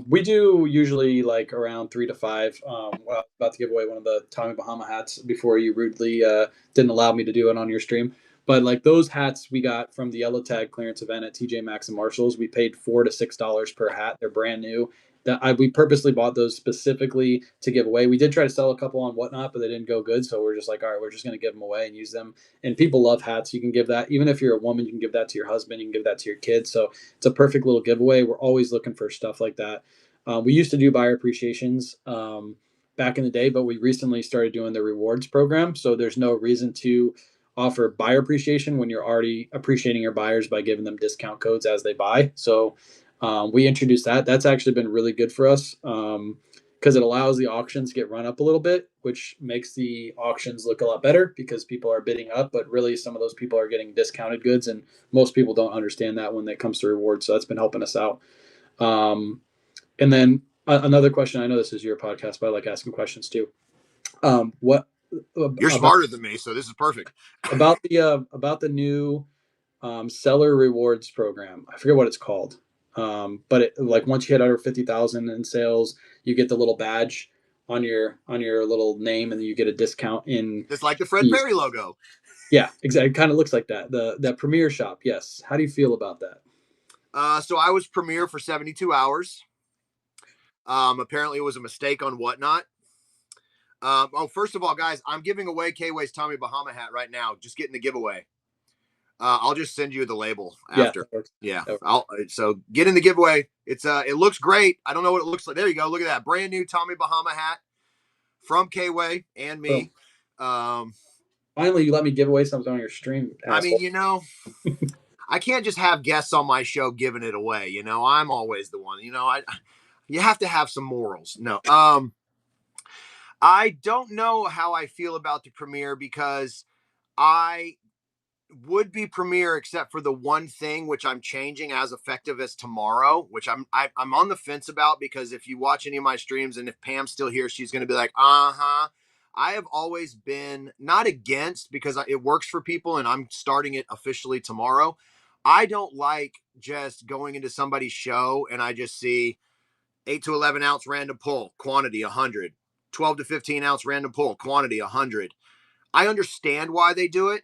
We do usually like around 3 to 5. Well, I was about to give away one of the Tommy Bahama hats before you rudely didn't allow me to do it on your stream. But like those hats we got from the yellow tag clearance event at TJ Maxx and Marshalls. We paid $4 to $6 per hat. They're brand new, we purposely bought those specifically to give away. We did try to sell a couple on Whatnot, but they didn't go good. So we're just like, all right, we're just going to give them away and use them. And people love hats. You can give that, even if you're a woman, you can give that to your husband, you can give that to your kids. So it's a perfect little giveaway. We're always looking for stuff like that. We used to do buyer appreciations back in the day, but we recently started doing the rewards program. So there's no reason to offer buyer appreciation when you're already appreciating your buyers by giving them discount codes as they buy. So we introduced that. That's actually been really good for us because it allows the auctions to get run up a little bit, which makes the auctions look a lot better because people are bidding up, but really some of those people are getting discounted goods, and most people don't understand that when it comes to rewards. So that's been helping us out. And then another question. I know this is your podcast, but I like asking questions too. What You're about smarter than me, so this is perfect. about the new seller rewards program? I forget what it's called, but like once you hit under 50,000 in sales, you get the little badge on your little name, and then you get a discount in It's like the Fred fees. Perry logo. Yeah, exactly. It kind of looks like that. The Premier Shop. Yes. How do you feel about that? So I was Premier for 72 hours. Apparently it was a mistake on Whatnot. First of all, guys, I'm giving away K-Way's Tommy Bahama hat right now. Just getting the giveaway. I'll just send you the label after. Yeah, that works. Yeah. That works. So get in the giveaway. It looks great. I don't know what it looks like. There you go. Look at that. Brand new Tommy Bahama hat from K-Way and me. Finally, you let me give away something on your stream. I Asshole. mean, I can't just have guests on my show giving it away. I'm always the one. You have to have some morals. No. I don't know how I feel about the premiere because I would be Premier except for the one thing which I'm changing as effective as tomorrow, which I'm on the fence about, because if you watch any of my streams and if Pam's still here, she's going to be like, I have always been not against, because it works for people and I'm starting it officially tomorrow. I don't like just going into somebody's show and I just see 8 to 11 ounce random pull, quantity 100, 12 to 15 ounce random pull, quantity 100. I understand why they do it.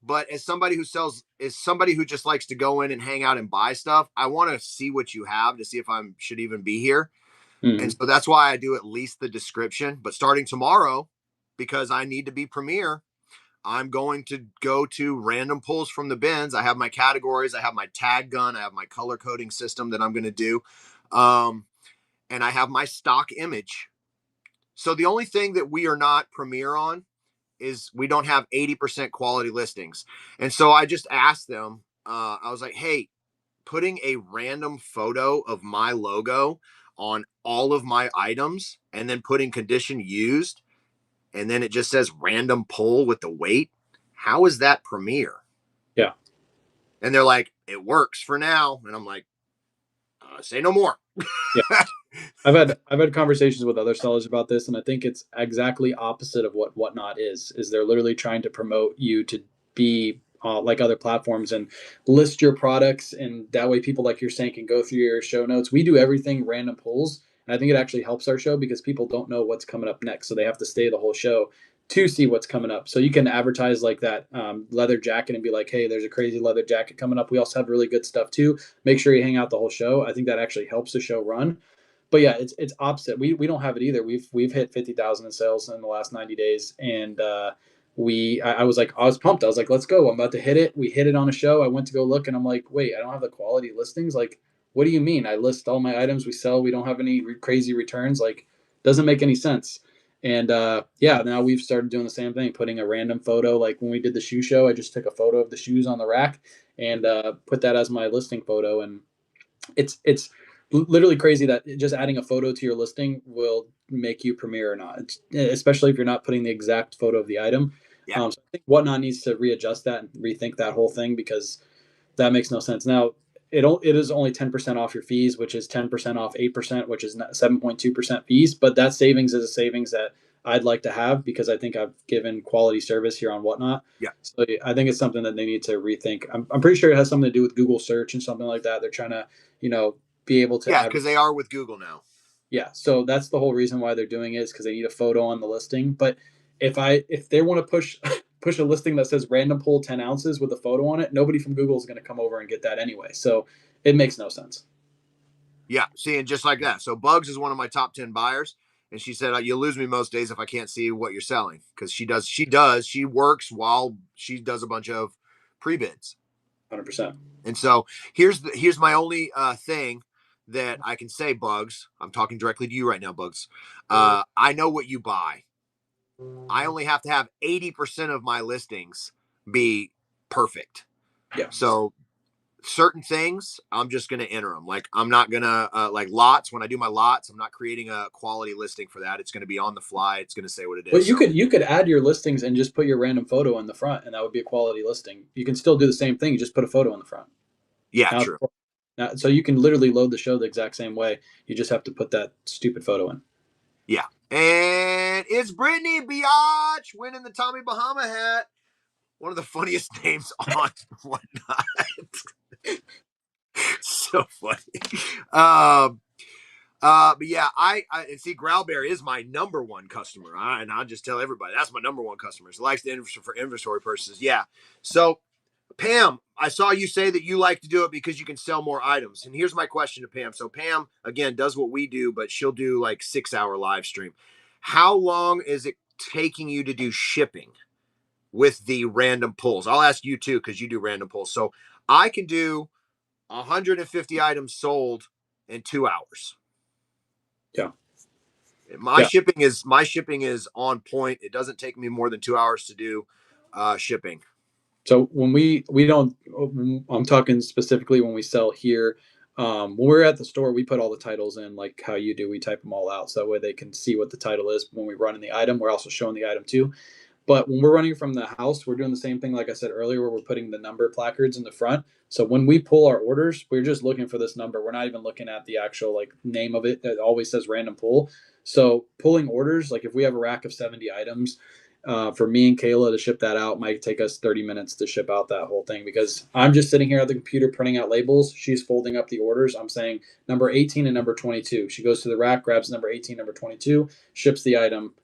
But as somebody who just likes to go in and hang out and buy stuff, I want to see what you have to see if I should even be here. Mm-hmm. And so that's why I do at least the description. But starting tomorrow, because I need to be Premier, I'm going to go to random pulls from the bins. I have my categories. I have my tag gun. I have my color coding system that I'm going to do. And I have my stock image. So the only thing that we are not Premier on is we don't have 80% quality listings. And so I just asked them, I was like, hey, putting a random photo of my logo on all of my items and then putting condition used, and then it just says random pull with the weight, how is that Premier? Yeah. And they're like, it works for now. And I'm like, say no more. Yeah. I've had conversations with other sellers about this, and I think it's exactly opposite of what Whatnot is they're literally trying to promote you to be like other platforms and list your products, and that way people, like you're saying, can go through your show notes. We do everything random pulls, and I think it actually helps our show because people don't know what's coming up next, so they have to stay the whole show to see what's coming up. So you can advertise like that leather jacket and be like, hey, there's a crazy leather jacket coming up. We also have really good stuff too. Make sure you hang out the whole show. I think that actually helps the show run. But yeah, it's opposite. We don't have it either. We've hit 50,000 in sales in the last 90 days, and I was pumped. I was like, let's go. I'm about to hit it. We hit it on a show. I went to go look, and I'm like, wait, I don't have the quality listings. Like, what do you mean? I list all my items we sell. We don't have any crazy returns. Like, doesn't make any sense. And now we've started doing the same thing, putting a random photo. Like when we did the shoe show, I just took a photo of the shoes on the rack and put that as my listing photo, and it's literally crazy that just adding a photo to your listing will make you Premier or not, especially if you're not putting the exact photo of the item. Yeah. So I think Whatnot needs to readjust that and rethink that whole thing, because that makes no sense. Now, it is only 10% off your fees, which is 10% off 8%, which is 7.2% fees. But that savings is a savings that I'd like to have because I think I've given quality service here on Whatnot. Yeah. So I think it's something that they need to rethink. I'm pretty sure it has something to do with Google search and something like that. They're trying to, be able to. Yeah, because they are with Google now. Yeah, so that's the whole reason why they're doing it, is because they need a photo on the listing. But if they want to push a listing that says random pull 10 ounces with a photo on it, nobody from Google is going to come over and get that anyway. So it makes no sense. Yeah, see, and just like that. So Bugs is one of my top 10 buyers. And she said, "You lose me most days if I can't see what you're selling." Because she works while she does a bunch of pre-bids. 100%. And so here's my only thing that I can say, Bugs. I'm talking directly to you right now, Bugs. I know what you buy. I only have to have 80% of my listings be perfect. Yeah. So certain things, I'm just going to enter them. Like I'm not going to like lots. When I do my lots, I'm not creating a quality listing for that. It's going to be on the fly. It's going to say what it Well, is. So you could add your listings and just put your random photo in the front, and that would be a quality listing. You can still do the same thing. You just put a photo in the front. yeah, Now, true. so you can literally load the show the exact same way. You just have to put that stupid photo in. Yeah. And it's Brittany Biatch winning the Tommy Bahama hat. One of the funniest names on whatnot. So funny. But yeah, I and see Growlberry is my number one customer, and I'll just tell everybody that's my number one customer. So likes to for inventory purposes. Yeah. So Pam, I saw you say that you like to do it because you can sell more items. And here's my question to Pam. So Pam again does what we do, but she'll do like 6-hour live stream. How long is it taking you to do shipping with the random pulls? I'll ask you too because you do random pulls. So I can do 150 items sold in 2 hours. Yeah. My Yeah. shipping is on point. It doesn't take me more than 2 hours to do shipping. So when we don't, I'm talking specifically when we sell here. When we're at the store, we put all the titles in like how you do. We type them all out so that way they can see what the title is when we run in the item. We're also showing the item too. But when we're running from the house, we're doing the same thing, like I said earlier, where we're putting the number placards in the front. So when we pull our orders, we're just looking for this number. We're not even looking at the actual like name of it. It always says random pull. So pulling orders, like if we have a rack of 70 items, for me and Kayla to ship that out might take us 30 minutes to ship out that whole thing because I'm just sitting here at the computer printing out labels. She's folding up the orders. I'm saying number 18 and number 22. She goes to the rack, grabs number 18, number 22, ships the item,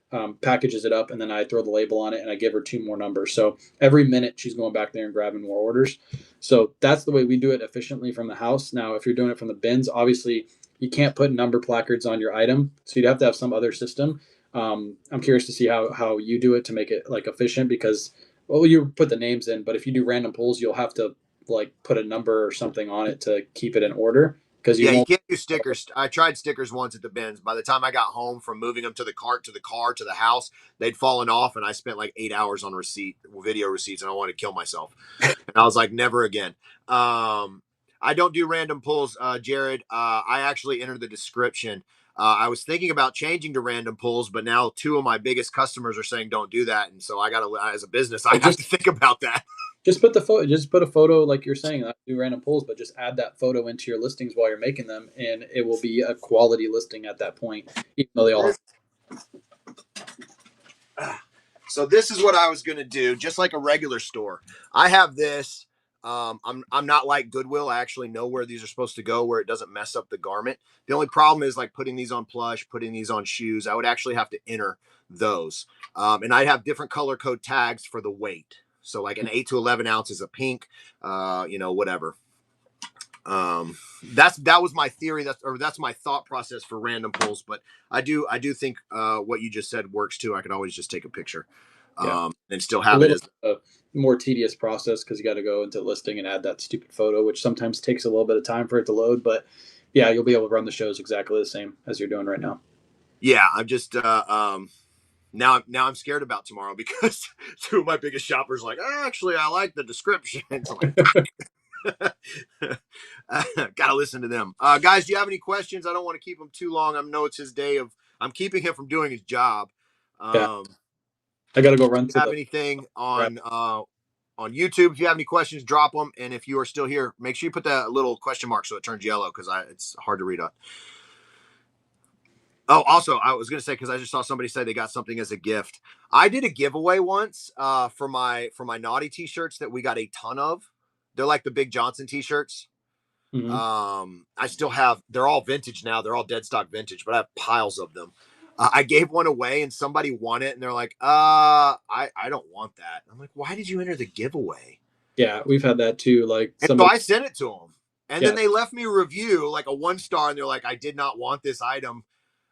packages it up, and then I throw the label on it and I give her two more numbers. So every minute she's going back there and grabbing more orders. So that's the way we do it efficiently from the house. Now, if you're doing it from the bins, obviously you can't put number placards on your item. So you'd have to have some other system. I'm curious to see how you do it to make it like efficient because well you put the names in, but if you do random pulls, you'll have to like put a number or something on it to keep it in order because you Yeah, you won't. can't do stickers. I tried stickers once at the bins. By the time I got home from moving them to the cart to the car to the house, they'd fallen off, and I spent like 8 hours on video receipts, and I wanted to kill myself. And I was like, never again. I don't do random pulls, Jared. I actually entered the description. I was thinking about changing to random pulls, but now two of my biggest customers are saying don't do that, and so I got to, as a business, I have to think about that. Just put the photo. Just put a photo, like you're saying. Not do random pulls, but just add that photo into your listings while you're making them, and it will be a quality listing at that point. Even though they all have. So this is what I was going to do, just like a regular store. I have this. I'm not like Goodwill. I actually know where these are supposed to go, where it doesn't mess up the garment. The only problem is like putting these on plush, putting these on shoes. I would actually have to enter those, and I'd have different color code tags for the weight. So like an 8 to 11 ounce is a pink, whatever. That was my theory. That's my thought process for random pulls. But I do think what you just said works too. I could always just take a picture, Yeah, and still a have it little as. more tedious process because you got to go into listing and add that stupid photo, which sometimes takes a little bit of time for it to load. But yeah, you'll be able to run the shows exactly the same as you're doing right now. Yeah, I'm just now I'm scared about tomorrow because two of my biggest shoppers are like, actually, I like the description. I'm like, gotta listen to them. Guys, do you have any questions? I don't want to keep him too long. I know it's his day of. I'm keeping him from doing his job. Yeah, Um, I got to go run to have the. anything on YouTube? If you have any questions, drop them. And if you are still here, make sure you put that little question mark so it turns yellow because it's hard to read on. Oh, also, I was gonna say because I just saw somebody say they got something as a gift. I did a giveaway once for my naughty T-shirts that we got a ton of. They're like the Big Johnson T-shirts. Mhm. I still have. They're all vintage now. They're all dead stock vintage, but I have piles of them. I gave one away and somebody won it, and they're like, I don't want that. I'm like, why did you enter the giveaway? Yeah, we've had that too. Like And so somebody. I sent it to them. And then Yeah. they left me a review, like a 1 star, and they're like, I did not want this item,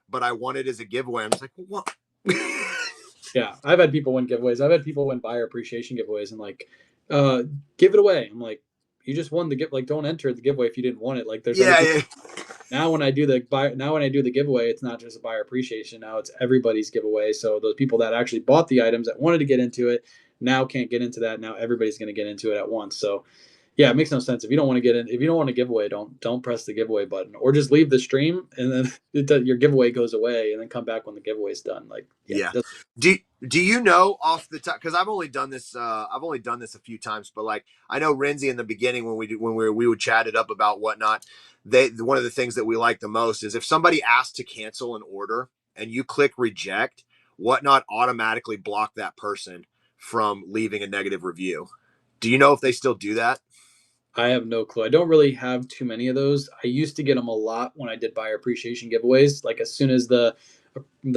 but I want it as a giveaway. I'm just like, what? Yeah, I've had people win giveaways. I've had people win buyer appreciation giveaways and like, give it away. I'm like, you just won the give. Like, don't enter the giveaway if you didn't want it. Like, there's other Yeah, people. yeah. Now when I do the buy, now when I do the giveaway, it's not just a buyer appreciation. Now it's everybody's giveaway. So those people that actually bought the items that wanted to get into it now can't get into that. Now everybody's going to get into it at once. So yeah, it makes no sense. If you don't want to get in, if you don't want to give away, don't press the giveaway button, or just leave the stream and then your giveaway goes away, and then come back when the giveaway's done. Like, yeah, Yeah. Do you know off the top? Because I've only done this. I've only done this a few times, but like I know Renzi in the beginning when we would chat it up about whatnot. One of the things that we like the most is if somebody asks to cancel an order and you click reject, whatnot automatically block that person from leaving a negative review. Do you know if they still do that? I have no clue. I don't really have too many of those. I used to get them a lot when I did buyer appreciation giveaways. Like as soon as the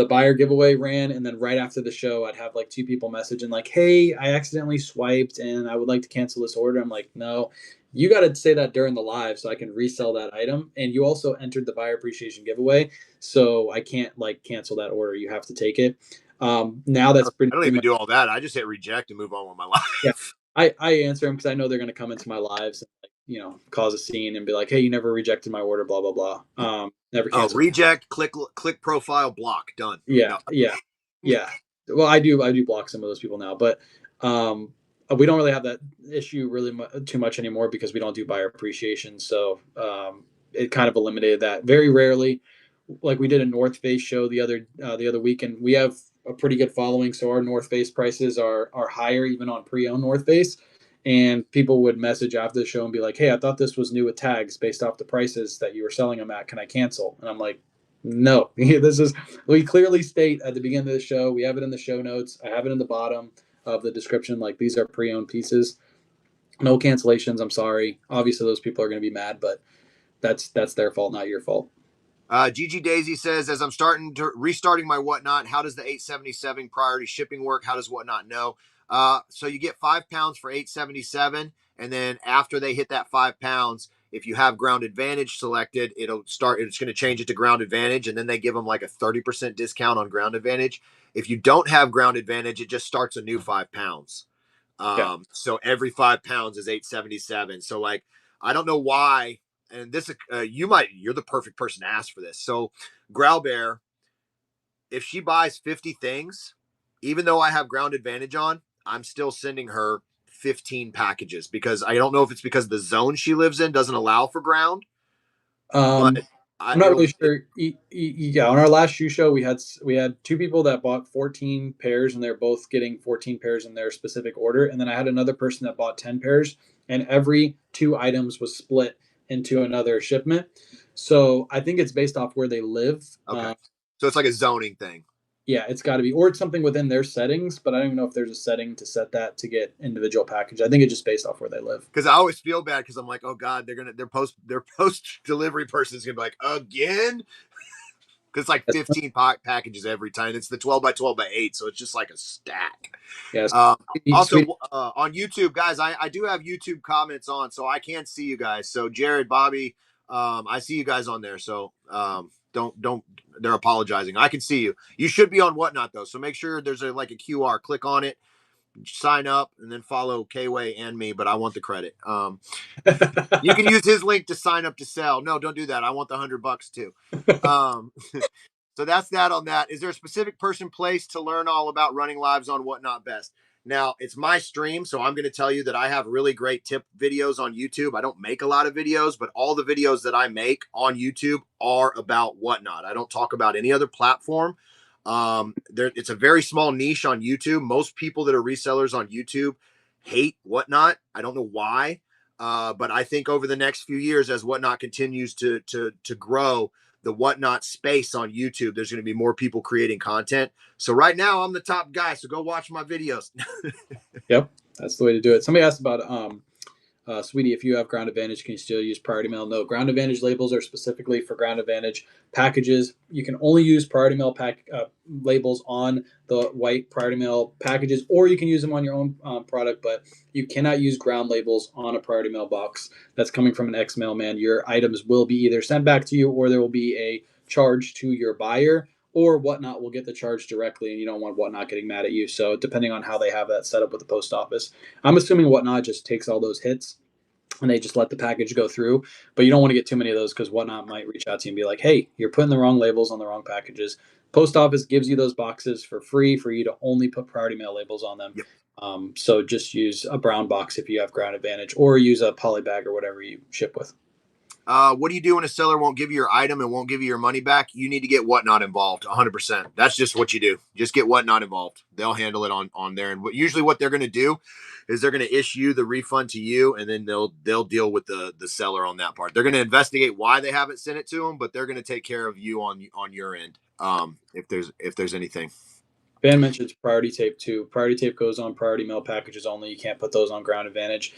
buyer giveaway ran, and then right after the show, I'd have like two people messaging like, "Hey, I accidentally swiped, and I would like to cancel this order." I'm like, "No, you got to say that during the live so I can resell that item, and you also entered the buyer appreciation giveaway, so I can't like cancel that order. You have to take it." Now I that's don't, pretty, I don't pretty even much. do all that. I just hit reject and move on with my Yeah, life. I answer them because I know they're going to come into my lives and like, cause a scene and be like, "Hey, you never rejected my order, blah blah blah." Never Oh, cancel. reject, click profile, block, done. Yeah, No. yeah, yeah. Well, I do block some of those people now, but um, we don't really have that issue really too much anymore because we don't do buyer appreciation. So it kind of eliminated that. Very rarely, like we did a North Face show the other weekend. We have a pretty good following, so our North Face prices are higher even on pre-owned North Face. And people would message after the show and be like, "Hey, I thought this was new with tags based off the prices that you were selling them at. Can I cancel?" And I'm like, "No, this is." We clearly state at the beginning of the show. We have it in the show notes. I have it in the bottom of the description. Like these are pre-owned pieces. No cancellations. I'm sorry. Obviously, those people are going to be mad, but that's their fault, not your fault. Gigi Daisy says, as I'm restarting my whatnot, how does the 877 priority shipping work? How does whatnot know? So you get 5 pounds for 877, and then after they hit that 5 pounds, if you have ground advantage selected, it's going to change it to ground advantage, and then they give them like a 30% discount on ground advantage. If you don't have ground advantage, it just starts a new 5 pounds. Yeah. So every 5 pounds is 877. So like, I don't know why. And this, you're the perfect person to ask for this. So Growl Bear, if she buys 50 things, even though I have ground advantage on, I'm still sending her 15 packages because I don't know if it's because the zone she lives in doesn't allow for ground, but Um, I'm not really sure. Yeah, on our last shoe show, we had two people that bought 14 pairs, and they're both getting 14 pairs in their specific order. And then I had another person that bought 10 pairs, and every two items was split into another shipment. So I think it's based off where they live. okay. So it's like a zoning thing. Yeah, it's got to be, or it's something within their settings, but I don't even know if there's a setting to set that to get individual package. I think it's just based off where they live. Because I always feel bad because I'm like, oh God, their post delivery person is gonna be like, again, because it's like Yes. 15 packages every time. It's the 12 by 12 by 8, so it's just like a stack. Yes. Also, Sweet. on YouTube, guys, I do have YouTube comments on, so I can see you guys. So Jared, Bobby, I see you guys on there. So don't they're apologizing. I can see you. You should be on whatnot though. So make sure there's like a QR. Click on it, sign up, and then follow Kway and me. But I want the credit. You can use his link to sign up to sell. No, don't do that. I want the $100 too. Um, so that's that on that. Is there a specific person, place to learn all about running lives on Whatnot Best? Now, it's my stream, so I'm going to tell you that I have really great tip videos on YouTube. I don't make a lot of videos, but all the videos that I make on YouTube are about Whatnot. I don't talk about any other platform. It's a very small niche on YouTube. Most people that are resellers on YouTube hate Whatnot. I don't know why. But I think over the next few years, as Whatnot continues to grow, the Whatnot space on YouTube, there's going to be more people creating content. So right now, I'm the top guy. So go watch my videos. Yep, that's the way to do it. Somebody asked about Sweetie, if you have Ground Advantage, can you still use Priority Mail? No, Ground Advantage labels are specifically for Ground Advantage packages. You can only use Priority Mail labels on the white Priority Mail packages, or you can use them on your own product, but you cannot use ground labels on a Priority Mail box that's coming from an ex-mailman. Your items will be either sent back to you, or there will be a charge to your buyer, or Whatnot will get the charge directly, and you don't want Whatnot getting mad at you. So depending on how they have that set up with the post office, I'm assuming Whatnot just takes all those hits and they just let the package go through. But you don't want to get too many of those because Whatnot might reach out to you and be like, hey, you're putting the wrong labels on the wrong packages. Post office gives you those boxes for free for you to only put Priority Mail labels on them. Yep. So just use a brown box if you have Ground Advantage, or use a poly bag or whatever you ship with. What do you do when a seller won't give you your item and won't give you your money back? You need to get Whatnot involved 100%. That's just what you do. Just get Whatnot involved. They'll handle it on there. And usually what they're going to do is they're going to issue the refund to you, and then they'll deal with the seller on that part. They're going to investigate why they haven't sent it to them, but they're going to take care of you on your end. If there's anything. Ben mentions priority tape too. Priority tape goes on Priority Mail packages only. You can't put those on Ground Advantage.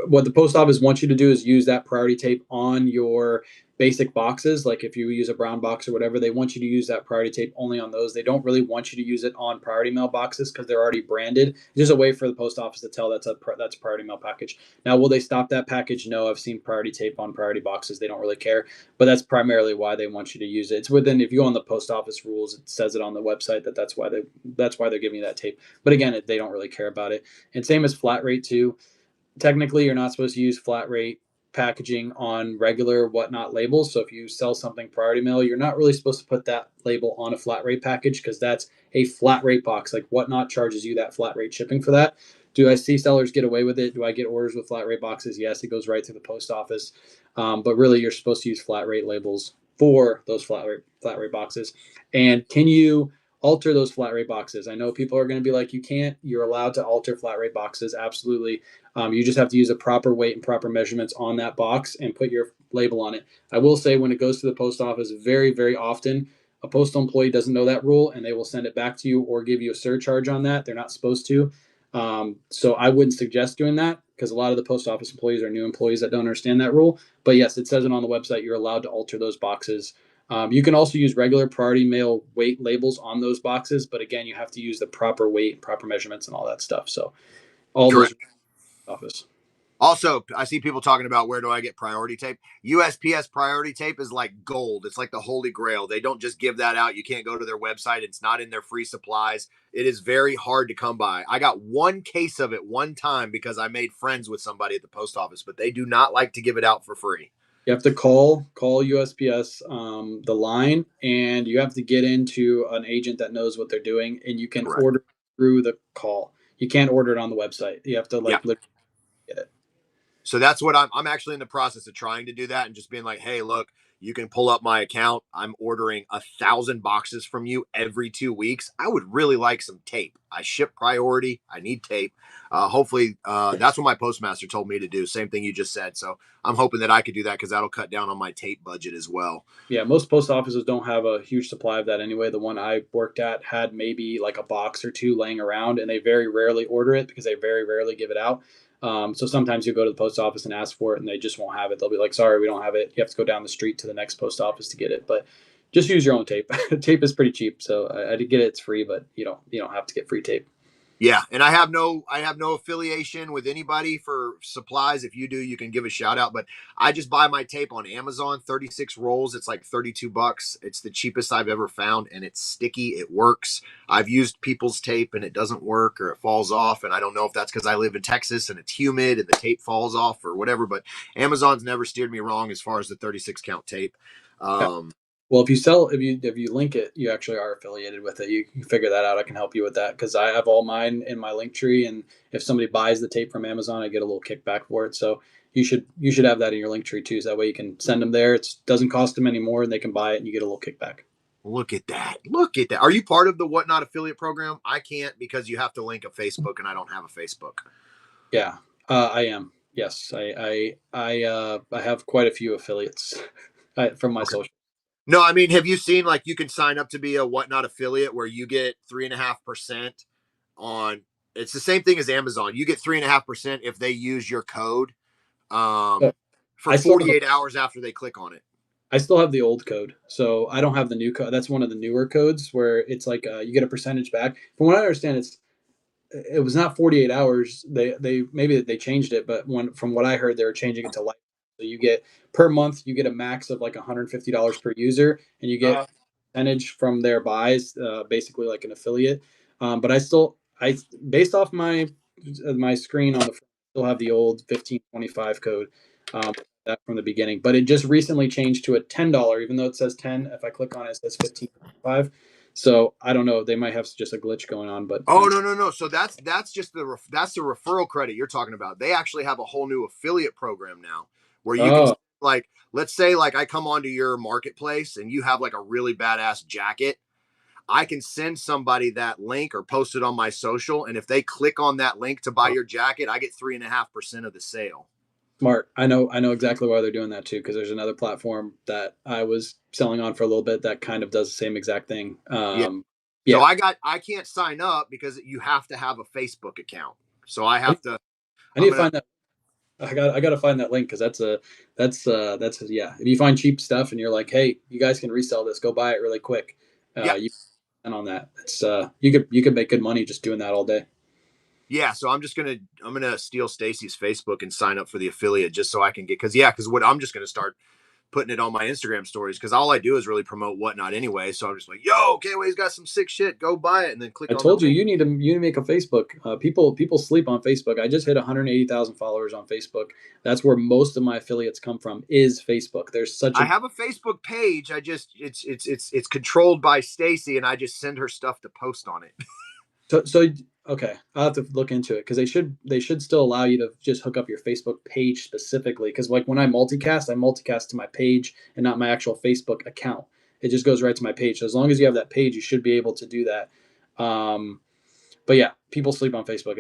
What the post office wants you to do is use that priority tape on your basic boxes. Like if you use a brown box or whatever, they want you to use that priority tape only on those. They don't really want you to use it on Priority Mail boxes because they're already branded. It's just a way for the post office to tell that's a Priority Mail package. Now, will they stop that package? No, I've seen priority tape on priority boxes. They don't really care, but that's primarily why they want you to use it. It's within, if you go on the post office rules, it says it on the website that's why they're giving you that tape. But again, they don't really care about it. And same as flat rate too. Technically, you're not supposed to use flat rate packaging on regular Whatnot labels. So if you sell something Priority Mail, you're not really supposed to put that label on a flat rate package because that's a flat rate box. Like Whatnot charges you that flat rate shipping for that. Do I see sellers get away with it? Do I get orders with flat rate boxes? Yes, it goes right through the post office. But really, you're supposed to use flat rate labels for those flat rate boxes. And can you alter those flat rate boxes? I know people are going to be like, you can't. You're allowed to alter flat rate boxes. Absolutely. You just have to use a proper weight and proper measurements on that box and put your label on it. I will say when it goes to the post office, very, very often, a postal employee doesn't know that rule and they will send it back to you or give you a surcharge on that. They're not supposed to. So I wouldn't suggest doing that because a lot of the post office employees are new employees that don't understand that rule. But yes, it says it on the website. You're allowed to alter those boxes. You can also use regular Priority Mail weight labels on those boxes, but again, you have to use the proper weight, proper measurements, and all that stuff. So all Correct. those office. Also, I see people talking about where do I get priority tape. USPS priority tape is like gold. It's like the holy grail. They don't just give that out. You can't go to their website. It's not in their free supplies. It is very hard to come by. I got one case of it one time because I made friends with somebody at the post office, but they do not like to give it out for free. You have to call USPS the line, and you have to get into an agent that knows what they're doing, and you can Correct. order through the call. You can't order it on the website. You have to Yeah. literally get it. So that's what I'm actually in the process of trying to do that and just being like, hey, look, you can pull up my account. I'm ordering 1,000 boxes from you every 2 weeks. I would really like some tape. I ship priority. I need tape. Hopefully, that's what my postmaster told me to do. Same thing you just said. So I'm hoping that I could do that because that'll cut down on my tape budget as well. Yeah, most post offices don't have a huge supply of that anyway. The one I worked at had maybe like a box or two laying around, and they very rarely order it because they very rarely give it out. So sometimes you go to the post office and ask for it, and they just won't have it. They'll be like, "Sorry, we don't have it. You have to go down the street to the next post office to get it." But just use your own tape. Tape is pretty cheap, so I did get it. It's free, but you don't have to get free tape. Yeah, and I have no affiliation with anybody for supplies. If you do, you can give a shout out. But I just buy my tape on Amazon, 36 rolls. It's like $32. It's the cheapest I've ever found, and it's sticky. It works. I've used people's tape and it doesn't work or it falls off. And I don't know if that's because I live in Texas and it's humid and the tape falls off or whatever. But Amazon's never steered me wrong as far as the 36 count tape. Yeah. Well, if you link it, you actually are affiliated with it. You can figure that out. I can help you with that because I have all mine in my link tree, and if somebody buys the tape from Amazon, I get a little kickback for it. So you should have that in your link tree too. So that way you can send them there. It doesn't cost them any more, and they can buy it, and you get a little kickback. Look at that. Look at that. Are you part of the Whatnot affiliate program? I can't because you have to link a Facebook and I don't have a Facebook. Yeah, I am. Yes, I have quite a few affiliates from my social. No, I mean, have you seen like you can sign up to be a Whatnot affiliate where you get 3.5% on it's the same thing as Amazon. You get 3.5% if they use your code. um, But for I still have 48 hours after they click on it. I still have the old code, so I don't have the new code. That's one of the newer codes where it's like you get a percentage back. From what I understand, it was not 48 hours. They maybe they changed it, but from what I heard, they were changing it to life. So you get per month, you get a max of like $150 per user, and you get percentage from their buys, basically like an affiliate. But I based off my screen on the phone, I still have the old 1525 code. That from the beginning, but it just recently changed to a $10. Even though it says 10, if I click on it, it says 1525. So I don't know. They might have just a glitch going on, but Oh, no. So that's just that's the referral credit you're talking about. They actually have a whole new affiliate program now where you can, oh, like, let's say like I come onto your marketplace and you have like a really badass jacket. I can send somebody that link or post it on my social, and if they click on that link to buy your jacket, I get 3.5% of the sale. smart. I know exactly why they're doing that too, because there's another platform that I was selling on for a little bit that kind of does the same exact thing. Yeah. So Yeah, I can't sign up because you have to have a Facebook account. So I I need, have to. I need I'm to gonna. find that. I got to find that link because that's yeah. If you find cheap stuff and you're like, hey, you guys can resell this, go buy it really quick. Yeah. You and on that, it's you could make good money just doing that all day. Yeah, so I'm gonna steal Stacy's Facebook and sign up for the affiliate just so I can get because what I'm just gonna start putting it on my Instagram stories because all I do is really promote whatnot anyway. So I'm just like, yo, KWay's got some sick shit, go buy it, and then click I on the told you link. you need to make a Facebook. People sleep on Facebook. I just hit 180,000 followers on Facebook. That's where most of my affiliates come from is Facebook. There's such I a have a Facebook page. I just it's controlled by Stacy, and I just send her stuff to post on it. so okay. I'll have to look into it because they should still allow you to just hook up your Facebook page specifically. Because like when I multicast to my page and not my actual Facebook account. It just goes right to my page. So as long as you have that page, you should be able to do that. But yeah, people sleep on Facebook.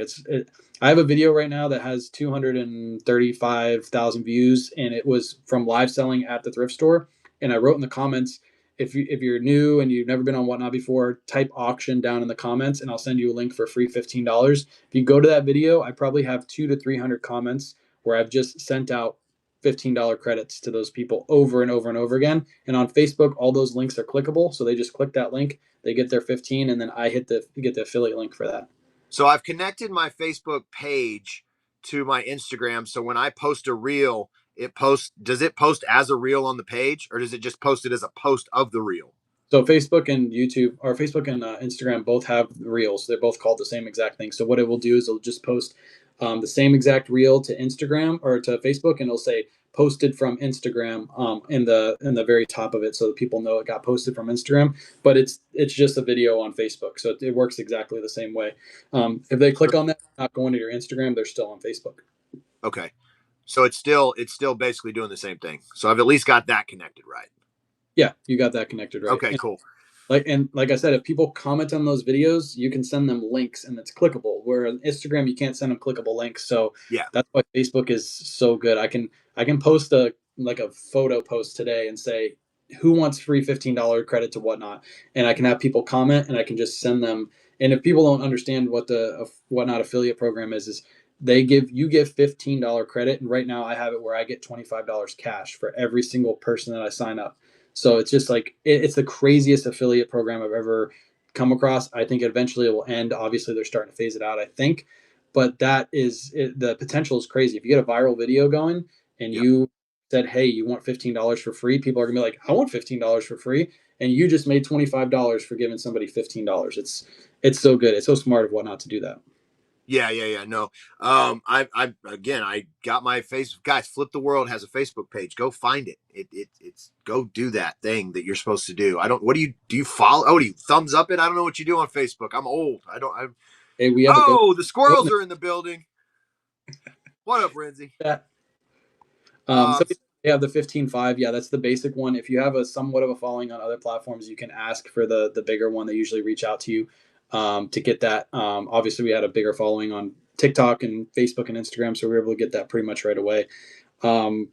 I have a video right now that has 235,000 views, and it was from live selling at the thrift store. And I wrote in the comments, if you're new and you've never been on Whatnot before, type auction down in the comments, and I'll send you a link for free $15. If you go to that video, I probably have 200 to 300 comments where I've just sent out $15 credits to those people over and over and over again. And on Facebook, all those links are clickable, so they just click that link, they get their 15, and then I get the affiliate link for that. So I've connected my Facebook page to my Instagram. So when I post a reel, does it post as a reel on the page, or does it just post it as a post of the reel? So Facebook and YouTube, or Facebook and Instagram, both have reels. They're both called the same exact thing. So what it will do is it'll just post the same exact reel to Instagram or to Facebook, and it'll say posted from Instagram in the very top of it, so that people know it got posted from Instagram. But it's just a video on Facebook, so it works exactly the same way. If they click on that, not going to your Instagram, they're still on Facebook. Okay. So it's still basically doing the same thing. So I've at least got that connected right. Yeah, you got that connected right. Okay, cool. Like I said, if people comment on those videos, you can send them links and it's clickable. Where on Instagram you can't send them clickable links. So Yeah. that's why Facebook is so good. I can post a photo post today and say who wants free $15 credit to Whatnot, and I can have people comment and I can just send them. And if people don't understand what the Whatnot affiliate program is you give $15 credit, and right now I have it where I get $25 cash for every single person that I sign up. So it's just like it's the craziest affiliate program I've ever come across. I think eventually it will end. Obviously, they're starting to phase it out, I think, but the potential is crazy. If you get a viral video going and Yep. you said, "Hey, you want $15 for free?" People are gonna be like, "I want $15 for free," and you just made $25 for giving somebody $15. It's so good. It's so smart of Whatnot to do that. Yeah. No. I again, I got my face. Guys, Flip the World has a Facebook page. Go find it. It's go do that thing that you're supposed to do. I don't. What do you follow? Oh, do you thumbs up it? I don't know what you do on Facebook. I'm old. I don't. I'm. Hey, we have a Oh, the go squirrels are in the building. What up, Renzi? that. Um. So they have the 15.5. Yeah, that's the basic one. If you have a somewhat of a following on other platforms, you can ask for the bigger one. They usually reach out to you to get that. Obviously, we had a bigger following on TikTok and Facebook and Instagram, so we were able to get that pretty much right away. Um,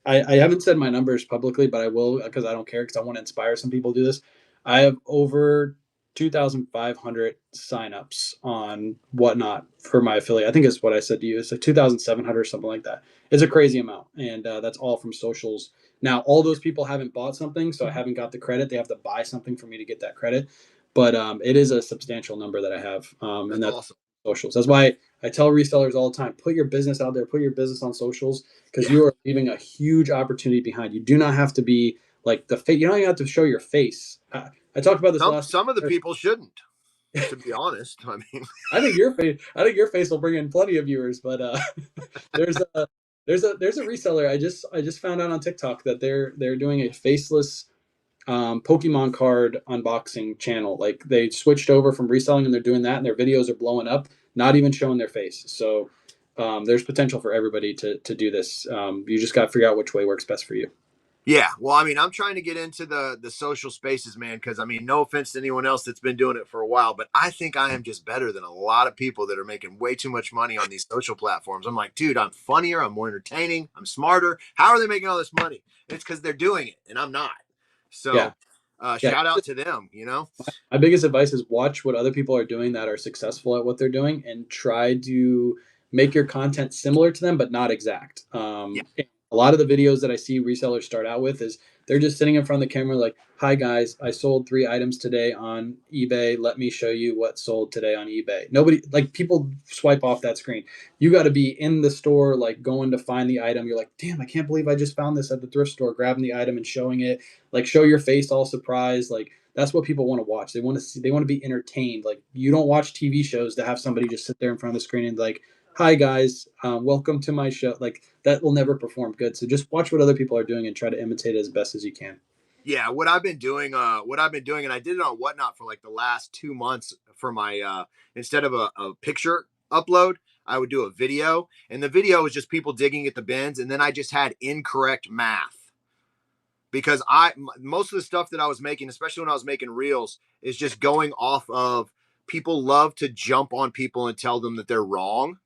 I haven't said my numbers publicly, but I will because I don't care because I want to inspire some people to do this. I have over 2,500 signups on Whatnot for my affiliate. I think it's what I said to you. It's like 2,700 or something like that. It's a crazy amount, and that's all from socials. Now, all those people haven't bought something, so I haven't got the credit. They have to buy something for me to get that credit, but it is a substantial number that I have, and That's that's awesome. socials. That's why I tell resellers all the time: put your business out there, put your business on socials, because Yeah. you are leaving a huge opportunity behind. You do not have to be like the face. You don't even have to show your face. I talked about this last. Some of the people shouldn't, to be honest. I mean, I think your face will bring in plenty of viewers, but there's a there's a reseller I just found out on TikTok that they're doing a faceless Pokemon card unboxing channel. Like they switched over from reselling and they're doing that, and their videos are blowing up, not even showing their face. So there's potential for everybody to do this. You just got to figure out which way works best for you. yeah. Well, I mean, I'm trying to get into the social spaces, man, because I mean, no offense to anyone else that's been doing it for a while, but I think I am just better than a lot of people that are making way too much money on these social platforms. I'm like, dude, I'm funnier, I'm more entertaining, I'm smarter. How are they making all this money? And it's because they're doing it, and I'm not. Yeah, So, yeah. shout out to them. You know. My biggest advice is watch what other people are doing that are successful at what they're doing and try to make your content similar to them, but not exact. Yeah. A lot of the videos that I see resellers start out with is they're just sitting in front of the camera like, hi guys, I sold 3 items today on eBay. Let me show you what sold today on eBay. Nobody, like people swipe off that screen. You got to be in the store, like going to find the item. You're like, damn, I can't believe I just found this at the thrift store, grabbing the item and showing it. Like show your face all surprised. Like that's what people want to watch. They want to see, they want to be entertained. Like you don't watch TV shows to have somebody just sit there in front of the screen and like, hi guys, welcome to my show. Like that will never perform good. So just watch what other people are doing and try to imitate it as best as you can. Yeah, what I've been doing, and I did it on Whatnot for like the last 2 months for my instead of a picture upload, I would do a video, and the video was just people digging at the bins, and then I just had incorrect math because most of the stuff that I was making, especially when I was making reels, is just going off of people love to jump on people and tell them that they're wrong.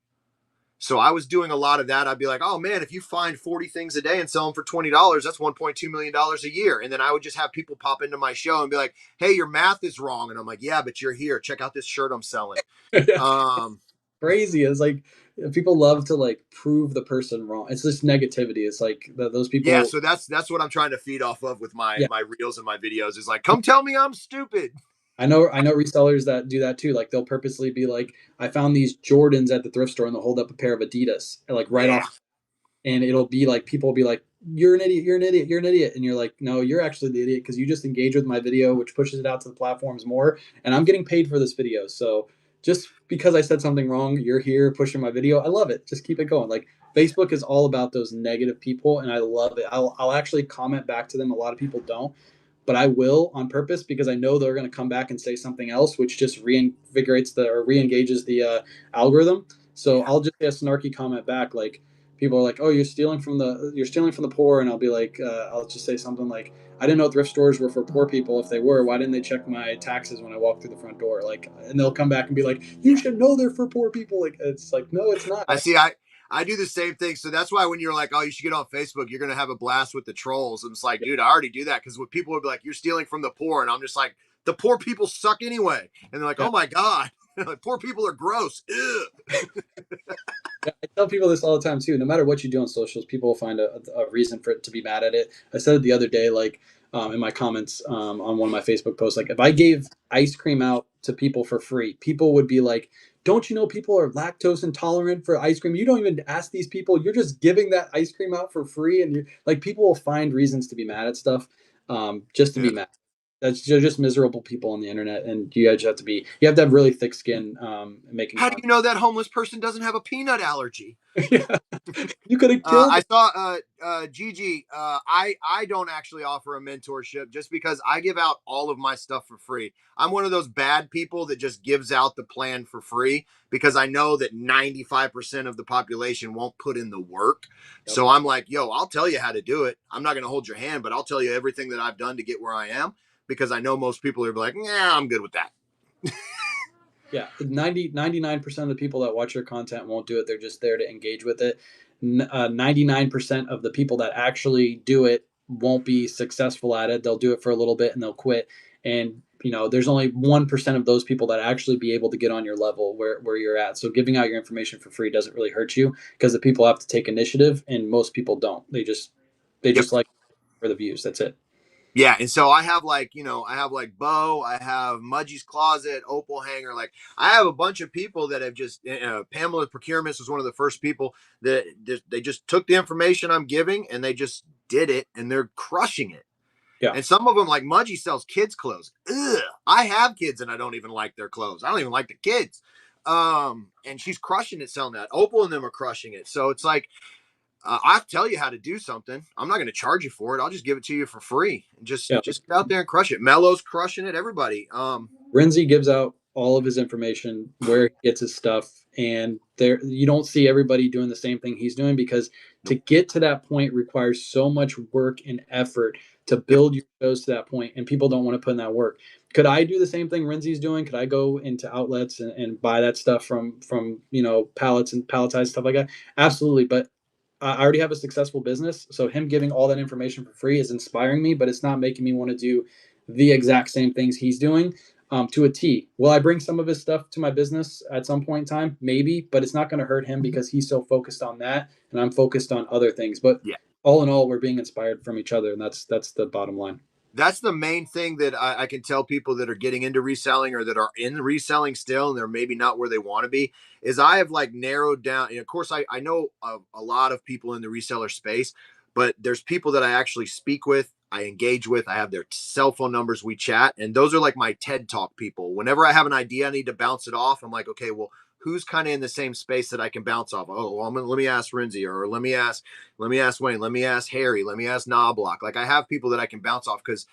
So I was doing a lot of that. I'd be like, oh man, if you find 40 things a day and sell them for $20, that's $1.2 million a year. And then I would just have people pop into my show and be like, hey, your math is wrong. And I'm like, yeah, but you're here. Check out this shirt I'm selling. Yeah, Um, crazy. It's like people love to like prove the person wrong. It's just negativity. It's like those yeah, people. so that's what I'm trying to feed off of with Yeah, my reels and my videos is like, come tell me I'm stupid. I know resellers that do that too. Like they'll purposely be like, I found these Jordans at the thrift store and they'll hold up a pair of Adidas like right Yeah. off, and it'll be like people will be like, you're an idiot, you're an idiot, you're an idiot, and you're like, no, you're actually the idiot because you just engage with my video, which pushes it out to the platforms more, and I'm getting paid for this video. So just because I said something wrong, you're here pushing my video. I love it. Just keep it going. Like Facebook is all about those negative people, and I love it. I'll actually comment back to them. A lot of people don't, but I will on purpose because I know they're going to come back and say something else, which just reinvigorates the or reengages the algorithm. So Yeah. I'll just say a snarky comment back, like people are like, "Oh, you're stealing from the poor," and I'll be like, I'll just say something like, "I didn't know thrift stores were for poor people. If they were, why didn't they check my taxes when I walked through the front door?" Like, and they'll come back and be like, "You Yeah. should know they're for poor people." Like, it's like, no, it's not. I see. I do the same thing. So that's why when you're like, oh, you should get on Facebook, you're gonna have a blast with the trolls. I'm just like, dude, I already do that because what people would be like, you're stealing from the poor, and I'm just like, the poor people suck anyway, and they're like, Yeah. oh my god, like, poor people are gross. Ugh. Yeah, I tell people this all the time too. No matter what you do on socials, people will find a reason for it to be mad at it. I said it the other day, like in my comments on one of my Facebook posts, like if I gave ice cream out to people for free, people would be like, "Don't you know people are lactose intolerant for ice cream? You don't even ask these people. You're just giving that ice cream out for free." And you're like, people will find reasons to be mad at stuff, just to Yeah. be mad. They're just miserable people on the internet, and you guys you have to have really thick skin making How do content. you know that homeless person doesn't have a peanut allergy? Yeah. You could have killed I it. saw Gigi. I don't actually offer a mentorship just because I give out all of my stuff for free. I'm one of those bad people that just gives out the plan for free because I know that 95% of the population won't put in the work. Yep. So I'm like, yo, I'll tell you how to do it. I'm not going to hold your hand, but I'll tell you everything that I've done to get where I am because I know most people are like, yeah, I'm good with that. Yeah, 99% of the people that watch your content won't do it. They're just there to engage with it. 99% of the people that actually do it won't be successful at it. They'll do it for a little bit and they'll quit. And there's only 1% of those people that actually be able to get on your level where you're at. So giving out your information for free doesn't really hurt you, because the people have to take initiative, and most people don't. They Yep. just like for the views. That's it. Yeah, and so I have like, I have like Bo, I have Mudgy's Closet, Opal Hanger. Like I have a bunch of people that have just, Pamela Procurements was one of the first people that they just took the information I'm giving and they just did it and they're crushing it. Yeah. And some of them, like Mudgy, sells kids' clothes. Ugh, I have kids and I don't even like their clothes. I don't even like the kids. And she's crushing it selling that. Opal and them are crushing it. So it's like, I tell you how to do something. I'm not going to charge you for it. I'll just give it to you for free. And Yeah. just get out there and crush it. Mello's crushing it. Everybody. Renzi gives out all of his information, where he gets his stuff, and there you don't see everybody doing the same thing he's doing, because to Nope. get to that point requires so much work and effort to Yep. build your shows to that point, and people don't want to put in that work. Could I do the same thing Renzi's doing? Could I go into outlets and buy that stuff from pallets and palletized stuff like that? Absolutely, but I already have a successful business, so him giving all that information for free is inspiring me, but it's not making me want to do the exact same things he's doing, to a T. Will I bring some of his stuff to my business at some point in time? Maybe, but it's not going to hurt him because he's so focused on that, and I'm focused on other things. But Yeah. all in all, we're being inspired from each other, and that's the bottom line. That's the main thing that I can tell people that are getting into reselling or that are in reselling still and they're maybe not where they want to be, is I have like narrowed down. And of course, I know a lot of people in the reseller space, but there's people that I actually speak with, I engage with, I have their cell phone numbers, we chat, and those are like my TED Talk people. Whenever I have an idea, I need to bounce it off. I'm like, okay, well, who's kind of in the same space that I can bounce off? Oh, well, let me ask Renzi, or let me ask Wayne, let me ask Harry, let me ask Knobloch. Like I have people that I can bounce off because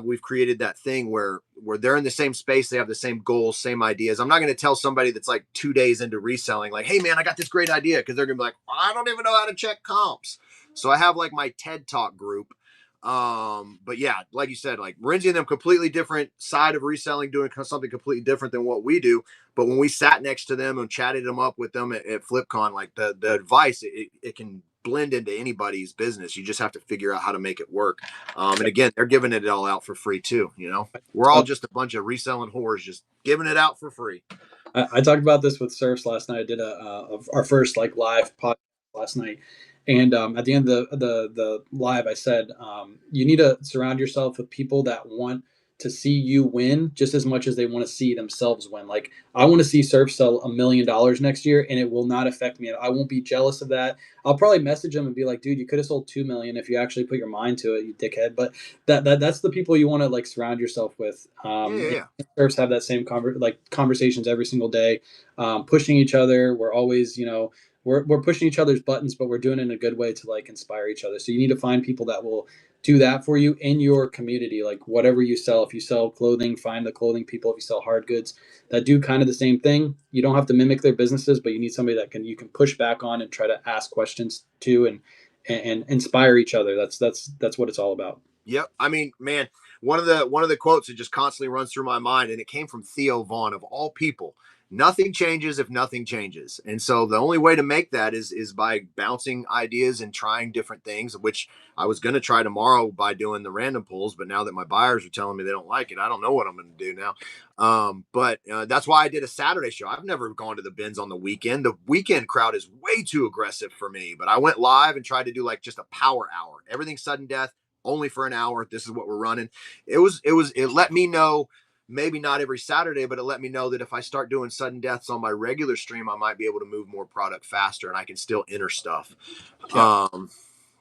we've created that thing where they're in the same space, they have the same goals, same ideas. I'm not going to tell somebody that's like 2 days into reselling, like, hey man, I got this great idea, because they're gonna be like, I don't even know how to check comps. So I have like my TED Talk group. But yeah, like you said, like Renzi and them, completely different side of reselling, doing something completely different than what we do. But when we sat next to them and chatted them up with them at FlipCon, like the advice, it can blend into anybody's business. You just have to figure out how to make it work. And again, they're giving it all out for free too. We're all just a bunch of reselling whores, just giving it out for free. I talked about this with Surfs last night. I did our first like live podcast last night, and at the end of the live, I said, you need to surround yourself with people that want to see you win just as much as they want to see themselves win. Like I want to see Surf sell $1 million next year, and it will not affect me. I won't be jealous of that. I'll probably message them and be like, dude, you could have sold 2 million if you actually put your mind to it, you dickhead. But that's the people you want to like surround yourself with. Yeah, yeah, yeah. Surfs have that same conversations every single day, pushing each other. We're always, we're pushing each other's buttons, but we're doing it in a good way to like inspire each other. So you need to find people that will do that for you in your community. Like whatever you sell, if you sell clothing, find the clothing people. If you sell hard goods that do kind of the same thing, you don't have to mimic their businesses, but you need somebody that you can push back on and try to ask questions to, and inspire each other. That's what it's all about. Yep. I mean, man, one of the quotes that just constantly runs through my mind, and it came from Theo Vaughn of all people. Nothing changes if nothing changes. And so the only way to make that is by bouncing ideas and trying different things, which I was going to try tomorrow by doing the random pulls, but now that my buyers are telling me they don't like it, I don't know what I'm going to do now. But that's why I did a Saturday show. I've never gone to the bins on the weekend. The weekend crowd is way too aggressive for me, but I went live and tried to do like just a power hour. Everything sudden death, only for an hour. This is what we're running. It let me know, maybe not every Saturday, but it let me know that if I start doing sudden deaths on my regular stream, I might be able to move more product faster and I can still enter stuff. Yeah. And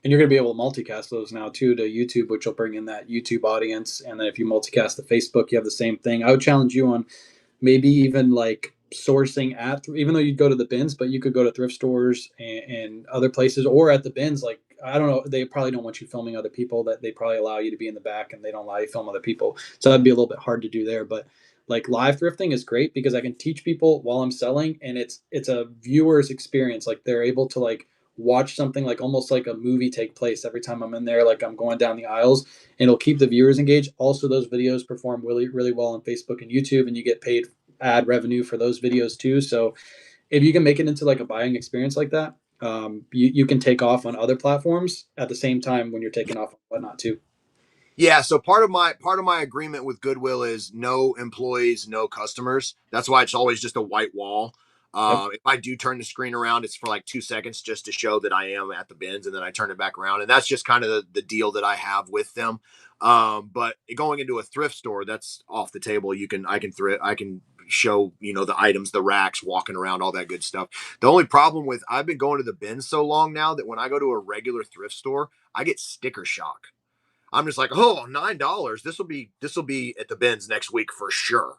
you're going to be able to multicast those now too to YouTube, which will bring in that YouTube audience. And then if you multicast to Facebook, you have the same thing. I would challenge you on maybe even like sourcing at, even though you'd go to the bins, but you could go to thrift stores and other places, or at the bins. Like, I don't know, they probably don't want you filming other people, that they probably allow you to be in the back and they don't allow you to film other people. So that'd be a little bit hard to do there. But like live thrifting is great because I can teach people while I'm selling, and it's a viewer's experience. Like they're able to like watch something like almost like a movie take place every time I'm in there. Like I'm going down the aisles, and it'll keep the viewers engaged. Also, those videos perform really, really well on Facebook and YouTube, and you get paid ad revenue for those videos too. So if you can make it into like a buying experience like that, you can take off on other platforms at the same time when you're taking off on whatnot too. Yeah, so part of my agreement with Goodwill is no employees, no customers. That's why it's always just a white wall. Yep. If I do turn the screen around, it's for like 2 seconds just to show that I am at the bins, and then I turn it back around, and that's just kind of the deal that I have with them. But going into a thrift store, that's off the table. I can show the items, the racks, walking around, all that good stuff. The only problem with I've been going to the bins so long now that when I go to a regular thrift store, I get sticker shock. I'm just like, oh, $9. This will be at the bins next week for sure.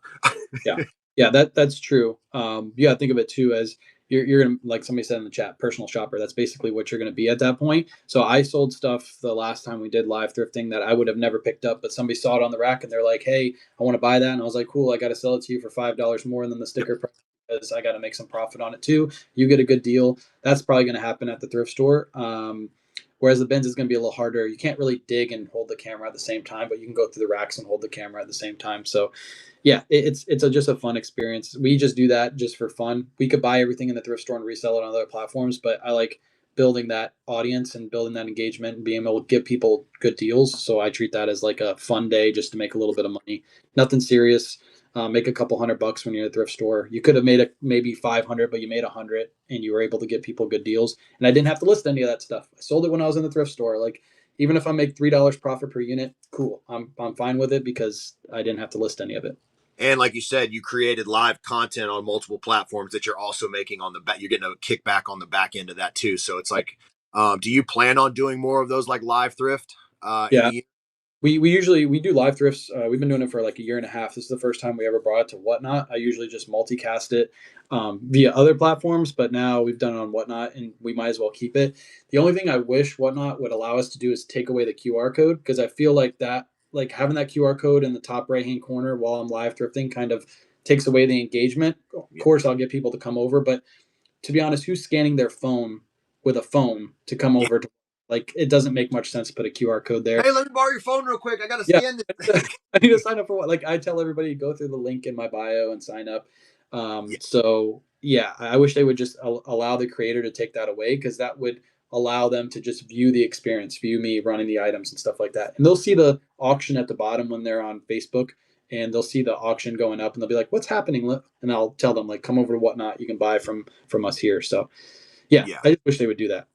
Yeah, yeah, that's true. Yeah, think of it too as you're gonna, like somebody said in the chat, personal shopper. That's basically what you're gonna be at that point. So I sold stuff the last time we did live thrifting that I would have never picked up, but somebody saw it on the rack and they're like, "Hey, I want to buy that," and I was like, "Cool, I got to sell it to you for $5 more than the Yep. sticker price because I got to make some profit on it too. You get a good deal." That's probably gonna happen at the thrift store. Whereas the bins is going to be a little harder. You can't really dig and hold the camera at the same time, but you can go through the racks and hold the camera at the same time. So yeah, just a fun experience. We just do that just for fun. We could buy everything in the thrift store and resell it on other platforms, but I like building that audience and building that engagement and being able to give people good deals. So I treat that as like a fun day just to make a little bit of money. Nothing serious. Make a couple $100 when you're at a thrift store. You could have made maybe 500, but you made 100, and you were able to get people good deals. And I didn't have to list any of that stuff. I sold it when I was in the thrift store. Like even if I make $3 profit per unit, cool. I'm fine with it because I didn't have to list any of it. And like you said, you created live content on multiple platforms that you're also making on the back. You're getting a kickback on the back end of that too. So it's like, do you plan on doing more of those like live thrift in Yeah, the year? we usually we do live thrifts. We've been doing it for like a year and a half. This is the first time we ever brought it to Whatnot. I usually just multicast it via other platforms, but now we've done it on Whatnot, and we might as well keep it. The only thing I wish Whatnot would allow us to do is take away the QR code because I feel like that, like having that QR code in the top right hand corner while I'm live thrifting, kind of takes away the engagement. Of Yeah. course, I'll get people to come over, but to be honest, who's scanning their phone with a phone to come Yeah. over to, like, it doesn't make much sense to put a QR code there. Hey, let me borrow your phone real quick. I got to Yeah, scan I this need to thing. I need to sign up for what, like I tell everybody to go through the link in my bio and sign up. Yeah. So yeah, I wish they would just allow the creator to take that away because that would allow them to just view the experience, view me running the items and stuff like that. And they'll see the auction at the bottom when they're on Facebook, and they'll see the auction going up, and they'll be like, "What's happening?" And I'll tell them like, "Come over to Whatnot. You can buy from us here." So yeah, Yeah. I just wish they would do that.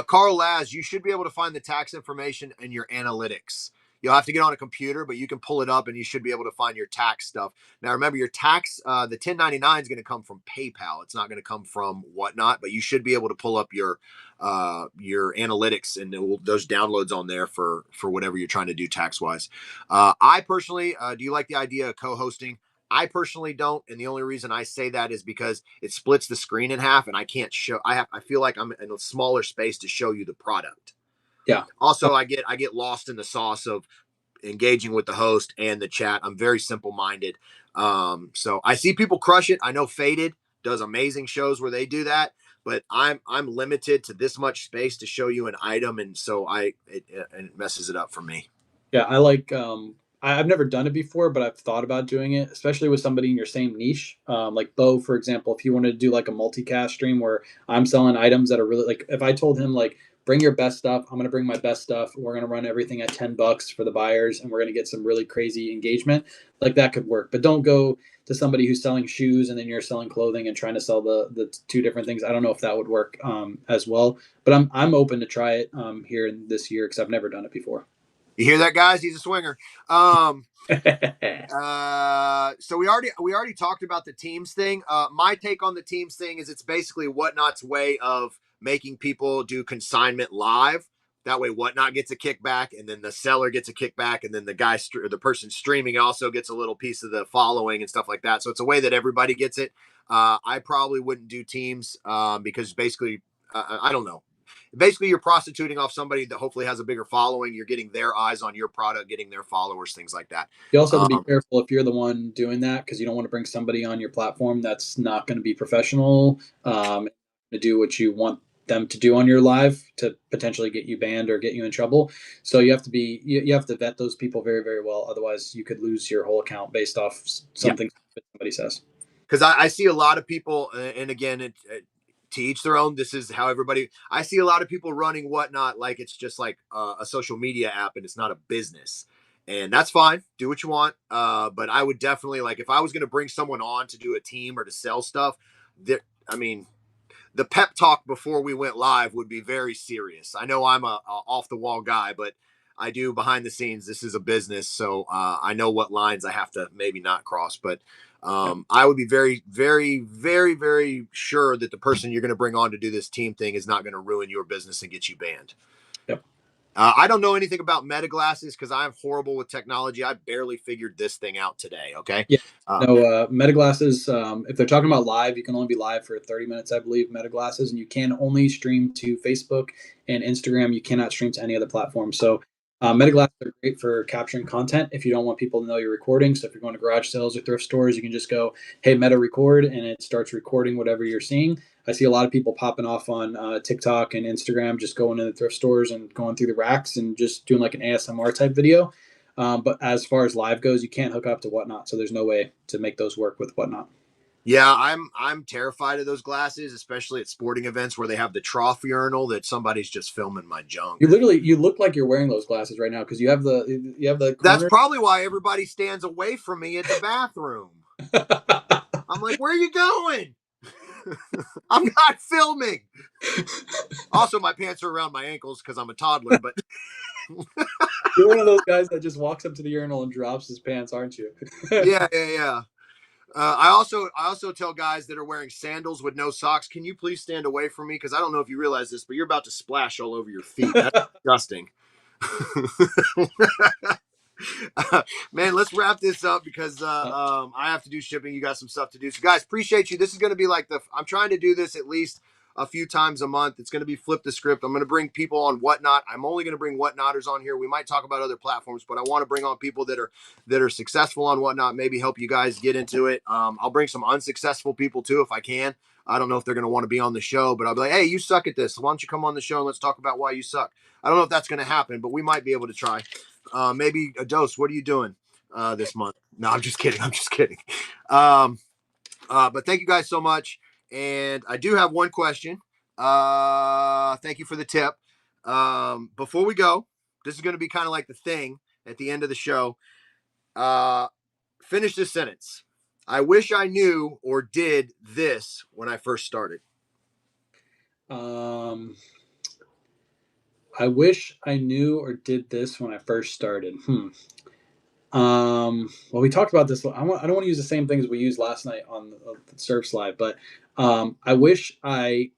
Carl Laz, you should be able to find the tax information in your analytics. You'll have to get on a computer, but you can pull it up and you should be able to find your tax stuff. Now, remember, your tax, the 1099 is going to come from PayPal. It's not going to come from Whatnot, but you should be able to pull up your analytics and those downloads on there for whatever you're trying to do tax wise. I personally, do you like the idea of co-hosting? I personally don't, and the only reason I say that is because it splits the screen in half, and I can't show. I feel like I'm in a smaller space to show you the product. Yeah. Also, I get lost in the sauce of engaging with the host and the chat. I'm very simple minded, so I see people crush it. I know Faded does amazing shows where they do that, but I'm limited to this much space to show you an item, and so it messes it up for me. Yeah, I like. I've never done it before, but I've thought about doing it, especially with somebody in your same niche. Like Bo, for example, if you wanted to do like a multicast stream where I'm selling items that are really like, if I told him like, bring your best stuff, I'm gonna bring my best stuff. We're gonna run everything at $10 for the buyers, and we're gonna get some really crazy engagement. Like that could work, but don't go to somebody who's selling shoes and then you're selling clothing and trying to sell the two different things. I don't know if that would work as well, but I'm open to try it here in this year because I've never done it before. You hear that, guys? He's a swinger. Um, so we already talked about the teams thing. My take on the teams thing is it's basically Whatnot's way of making people do consignment live. That way, Whatnot gets a kickback, and then the seller gets a kickback, and then the person streaming also gets a little piece of the following and stuff like that. So it's a way that everybody gets it. I probably wouldn't do teams because basically, I don't know. Basically, you're prostituting off somebody that hopefully has a bigger following. You're getting their eyes on your product, getting their followers, things like that. You also have to be Um, careful if you're the one doing that because you don't want to bring somebody on your platform that's not going to be professional, to do what you want them to do on your live to potentially get you banned or get you in trouble. So you have to vet those people very, very well. Otherwise, you could lose your whole account based off yeah, something somebody says. because I see a lot of people, and again, to each their own. This is how everybody. I see a lot of people running Whatnot like it's just like a social media app and it's not a business, and that's fine. Do what you want. But I would definitely like if I was going to bring someone on to do a team or to sell stuff. There, I mean, the pep talk before we went live would be very serious. I know I'm a off the wall guy, but I do behind the scenes. This is a business, so I know what lines I have to maybe not cross. But I would be very, very, very, very sure that the person you're going to bring on to do this team thing is not going to ruin your business and get you banned. Yep. I don't know anything about meta glasses because I'm horrible with technology. I barely figured this thing out today. Okay. Yeah. No, meta glasses, if they're talking about live, you can only be live for 30 minutes, I believe, meta glasses, and you can only stream to Facebook and Instagram. You cannot stream to any other platform. So meta glasses are great for capturing content if you don't want people to know you're recording. So if you're going to garage sales or thrift stores, you can just go, hey, meta record, and it starts recording whatever you're seeing. I see a lot of people popping off on TikTok and Instagram, just going to the thrift stores and going through the racks and just doing like an ASMR type video. But as far as live goes, you can't hook up to Whatnot, so there's no way to make those work with Whatnot. Yeah, I'm terrified of those glasses, especially at sporting events where they have the trough urinal that somebody's just filming my junk. You look like you're wearing those glasses right now because you have the That's corner. probably why everybody stands away from me at the bathroom. I'm like, where are you going? I'm not filming. Also, my pants are around my ankles because I'm a toddler, but You're one of those guys that just walks up to the urinal and drops his pants, aren't you? yeah. I also tell guys that are wearing sandals with no socks, can you please stand away from me? Because I don't know if you realize this, but you're about to splash all over your feet. That's disgusting. Man, let's wrap this up because I have to do shipping. You got some stuff to do. So, guys, appreciate you. This is going to be like I'm trying to do this at least a few times a month. It's going to be flip the script. I'm going to bring people on Whatnot. I'm only going to bring Whatnotters on here. We might talk about other platforms, but I want to bring on people that are successful on Whatnot. Maybe help you guys get into it. I'll bring some unsuccessful people too if I can. I don't know if they're going to want to be on the show, but I'll be like, hey, you suck at this. Why don't you come on the show and let's talk about why you suck? I don't know if that's going to happen, but we might be able to try. Maybe a dose. What are you doing this month? No, I'm just kidding. I'm just kidding. But thank you guys so much. And I do have one question. Thank you for the tip. Before we go, this is going to be kind of like the thing at the end of the show. Finish this sentence. I wish I knew or did this when I first started. I wish I knew or did this when I first started. Well, we talked about this. I don't want to use the same things we used last night on the Surfs Live, but I wish I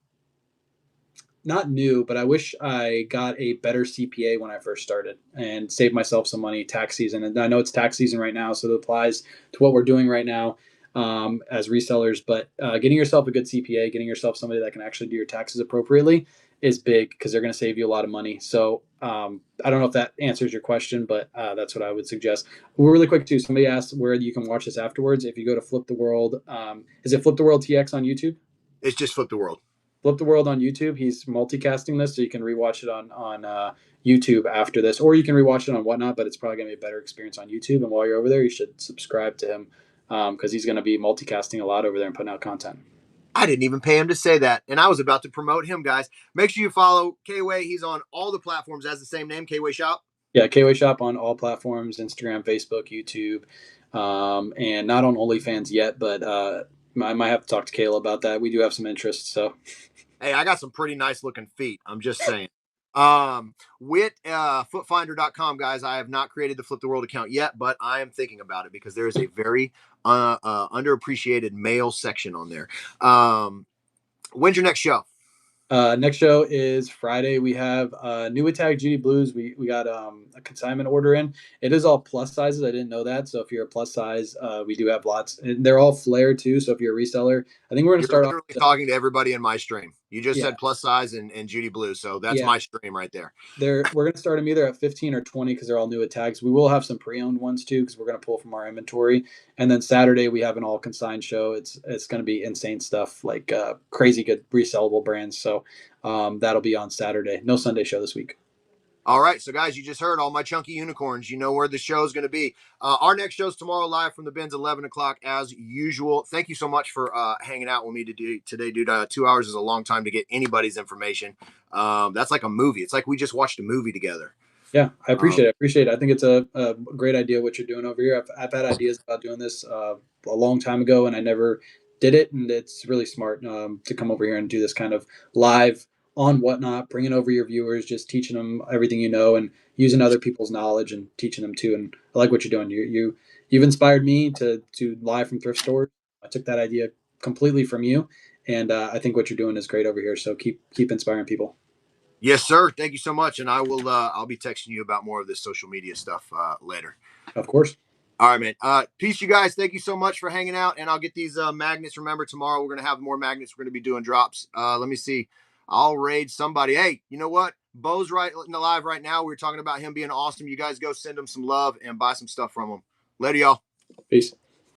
not new, but I wish I got a better CPA when I first started and saved myself some money tax season. And I know it's tax season right now, so it applies to what we're doing right now as resellers. But getting yourself a good CPA, getting yourself somebody that can actually do your taxes appropriately is big because they're going to save you a lot of money. So I don't know if that answers your question, but that's what I would suggest. Really quick too, somebody asked where you can watch this afterwards. If you go to Flip the World, is it Flip the World TX on YouTube? It's just Flip the World. Flip the World on YouTube. He's multicasting this, so you can rewatch it on YouTube after this, or you can rewatch it on Whatnot. But it's probably going to be a better experience on YouTube. And while you're over there, you should subscribe to him because he's going to be multicasting a lot over there and putting out content. I didn't even pay him to say that, and I was about to promote him, guys. Make sure you follow K-Way. He's on all the platforms as the same name, K-Way Shop. Yeah, K-Way Shop on all platforms: Instagram, Facebook, YouTube, and not on OnlyFans yet. But I might have to talk to Kayla about that. We do have some interest, so. Hey, I got some pretty nice looking feet. I'm just saying. With footfinder.com, guys, I have not created the Flip the World account yet, but I am thinking about it because there is a very underappreciated male section on there. When's your next show? Next show is Friday. We have new Attack Judy Blues. We got a consignment order in. It is all plus sizes. I didn't know that. So if you're a plus size, we do have lots. And they're all flare too. So if you're a reseller, I think we're going to start off talking to everybody in my stream. You just said plus size and Judy Blue. So that's my stream right there. We're going to start them either at 15 or 20 because they're all new tags. We will have some pre-owned ones too because we're going to pull from our inventory. And then Saturday we have an all consigned show. It's going to be insane stuff like crazy good resellable brands. So that'll be on Saturday. No Sunday show this week. All right, so guys, you just heard all my chunky unicorns. You know where the show is going to be. Our next show is tomorrow, live from the Bins, 11 o'clock as usual. Thank you so much for hanging out with me today, dude. 2 hours is a long time to get anybody's information. That's like a movie. It's like we just watched a movie together. Yeah, I appreciate it. I appreciate it. I think it's a great idea what you're doing over here. I've had ideas about doing this a long time ago, and I never did it. And it's really smart to come over here and do this kind of live on Whatnot, bringing over your viewers, just teaching them everything you know, and using other people's knowledge and teaching them too. And I like what you're doing. You've inspired me to live from thrift stores. I took that idea completely from you, and I think what you're doing is great over here. So keep inspiring people. Yes, sir. Thank you so much, and I will. I'll be texting you about more of this social media stuff later. Of course. All right, man. Peace, you guys. Thank you so much for hanging out, and I'll get these magnets. Remember, tomorrow we're gonna have more magnets. We're gonna be doing drops. Let me see. I'll raid somebody. Hey, you know what? Bo's right in the live right now. We were talking about him being awesome. You guys go send him some love and buy some stuff from him. Later, y'all. Peace.